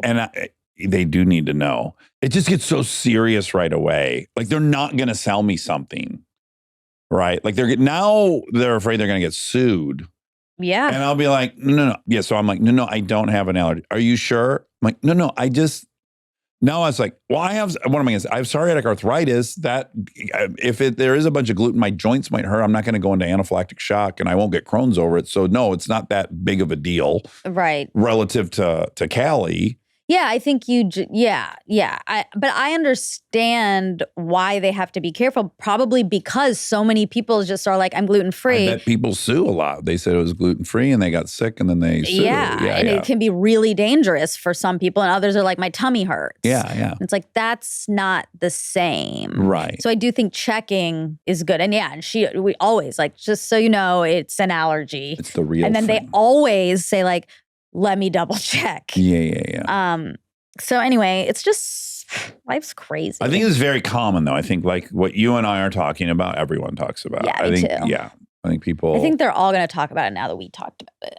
They do need to know. It just gets so serious right away. Like they're not going to sell me something, right? Like they're afraid they're going to get sued. Yeah. And I'll be like, no. Yeah, so I'm like, no, I don't have an allergy. Are you sure? I'm like, no, No, I was like, well, what am I going to say? I have psoriatic arthritis. That if there is a bunch of gluten, my joints might hurt. I'm not going to go into anaphylactic shock and I won't get Crohn's over it. So no, it's not that big of a deal. Right. Relative to Callie. Yeah, I think yeah. But I understand why they have to be careful, probably because so many people just are like, I'm gluten-free. I bet people sue a lot. They said it was gluten-free and they got sick and then they sue. And it can be really dangerous for some people and others are like, my tummy hurts. Yeah. It's like, that's not the same. Right. So I do think checking is good. And we always like, just so you know, it's an allergy. It's the real And then thing. they always say like, let me double check. Yeah. So anyway, it's just, life's crazy. I think it's very common though. I think like what you and I are talking about, everyone talks about. Yeah, I me think, too. Yeah. I think people. I think they're all going to talk about it now that we talked about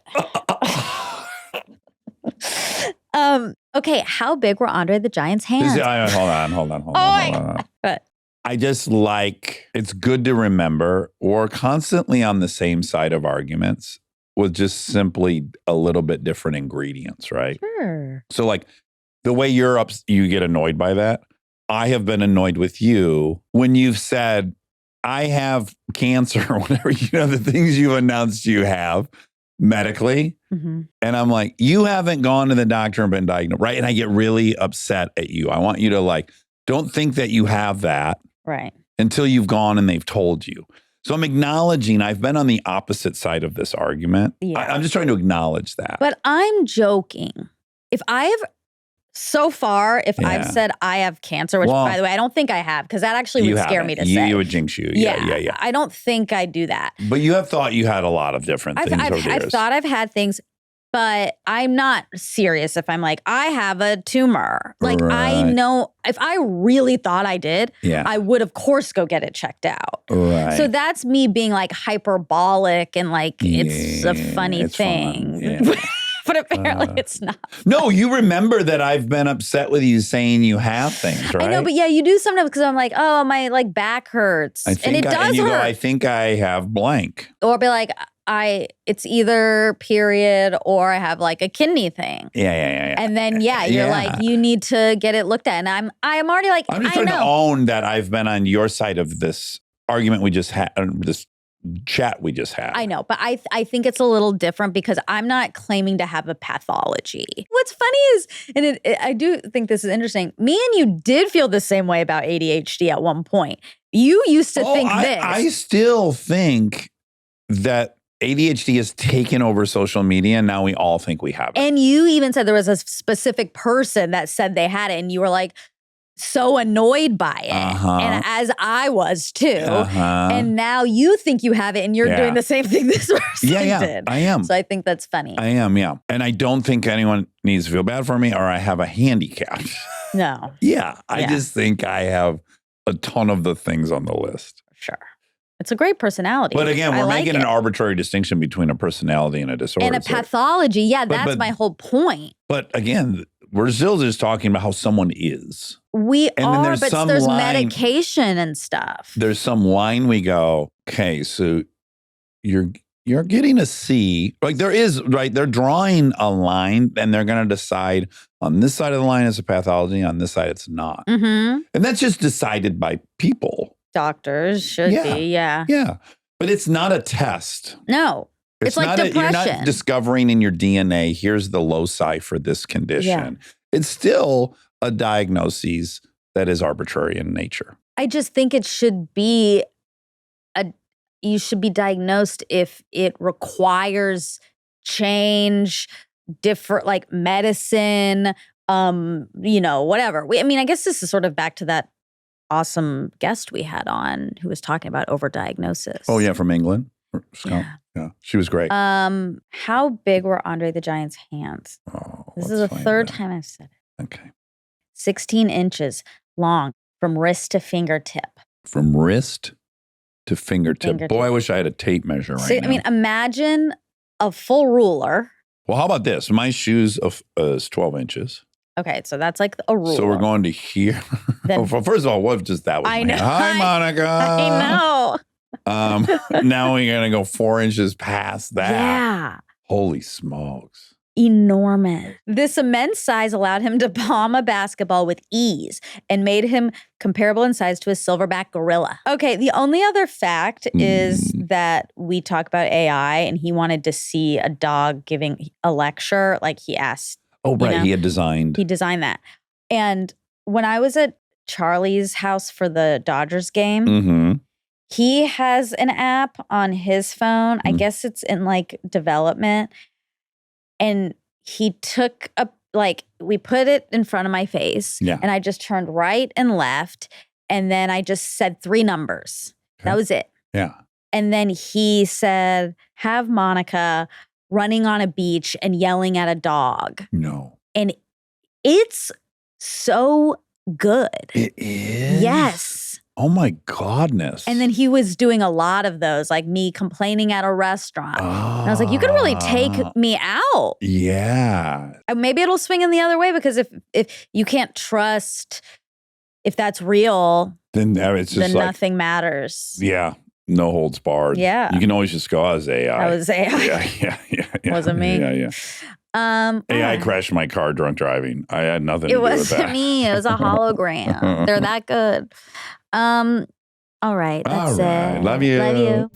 it. Okay, how big were Andre the Giant's hands? Hold on. But I just like, it's good to remember we're constantly on the same side of arguments with just simply a little bit different ingredients, right? sure. So like the way you get annoyed by that, I have been annoyed with you when you've said, I have cancer or whatever, the things you announced you have medically. Mm-hmm. And I'm like, you haven't gone to the doctor and been diagnosed, right? And I get really upset at you. I want you to like, don't think that you have that Right. until you've gone and they've told you. So I'm acknowledging I've been on the opposite side of this argument. Yeah. I'm just trying to acknowledge that. But I'm joking. If I've said I have cancer, which by the way, I don't think I have, because that actually would scare me to say. You would jinx you. Yeah. I don't think I do that. But you have thought you had a lot of different things over the years. I've thought I've had things, but I'm not serious if I'm like, I have a tumor. Like I know if I really thought I did, I would of course go get it checked out. Right. So that's me being like hyperbolic and like it's a funny thing. But apparently it's not. No, you remember that I've been upset with you saying you have things, right? I know, but yeah, you do sometimes because I'm like, oh, my like back hurts. And it does hurt. I think I have blank. Or be like, it's either period or I have like a kidney thing. Yeah. And then you're like, you need to get it looked at. And I'm already like, I'm just trying to own that I've been on your side of this argument we just had, this chat we just had. I know, but I think it's a little different because I'm not claiming to have a pathology. What's funny is, and I do think this is interesting, me and you did feel the same way about ADHD at one point. You used to think this. I still think that ADHD has taken over social media and now we all think we have it. And you even said there was a specific person that said they had it and you were like, so annoyed by it. And as I was too. And now you think you have it and you're doing the same thing this person did. I am. So I think that's funny. I am, yeah. And I don't think anyone needs to feel bad for me or I have a handicap. No. I just think I have a ton of the things on the list. Sure. It's a great personality. But again, we're making an arbitrary distinction between a personality and a disorder. And a pathology. Yeah, that's my whole point. But again, we're still just talking about how someone is. But there's medication and stuff. There's some line we go, okay, so you're getting a C. Like there is, right? They're drawing a line and they're going to decide on this side of the line is a pathology, on this side it's not. Mm-hmm. And that's just decided by people. Doctors should be, Yeah. But it's not a test. No. It's like depression. You're not discovering in your DNA, here's the loci for this condition. Yeah. It's still a diagnosis that is arbitrary in nature. I just think it should be you should be diagnosed if it requires change, different like medicine, whatever. I mean, I guess this is sort of back to that awesome guest we had on who was talking about overdiagnosis. Oh, yeah, from England. Yeah. She was great. How big were Andre the Giant's hands? This is the third time I've said it. Okay. 16 inches long from wrist to fingertip. From wrist to fingertip. Boy, I wish I had a tape measure right now. I mean, imagine a full ruler. Well, how about this? My shoes is 12 inches. Okay, so that's like a ruler. So we're going to here. Then, well, first of all, what if just that was I my know. hand? Hi, Monica. I know. Now we're going to go 4 inches past that. Yeah. Holy smokes. Enormous. This immense size allowed him to palm a basketball with ease and made him comparable in size to a silverback gorilla. Okay, the only other fact is that we talk about AI and he wanted to see a dog giving a lecture. Like he asked. Oh, right. You know, he designed that. And when I was at Charlie's house for the Dodgers game, he has an app on his phone. I guess it's in like development. And he took we put it in front of my face and I just turned right and left. And then I just said 3 numbers. Okay. That was it. Yeah. And then he said, have Monica running on a beach and yelling at a dog. No. And it's so good. It is? Yes. Oh my godness. And then he was doing a lot of those, like me complaining at a restaurant. And I was like, you could really take me out. Yeah. Maybe it'll swing in the other way because if you can't trust if that's real, then it's just like, nothing matters. Yeah. No holds barred. Yeah. You can always just go, as AI. That was AI. Yeah. Wasn't me. Yeah. AI crashed my car drunk driving. I had nothing to do with that. It wasn't me. It was a hologram. They're that good. All right. That's it. Love you. Love you.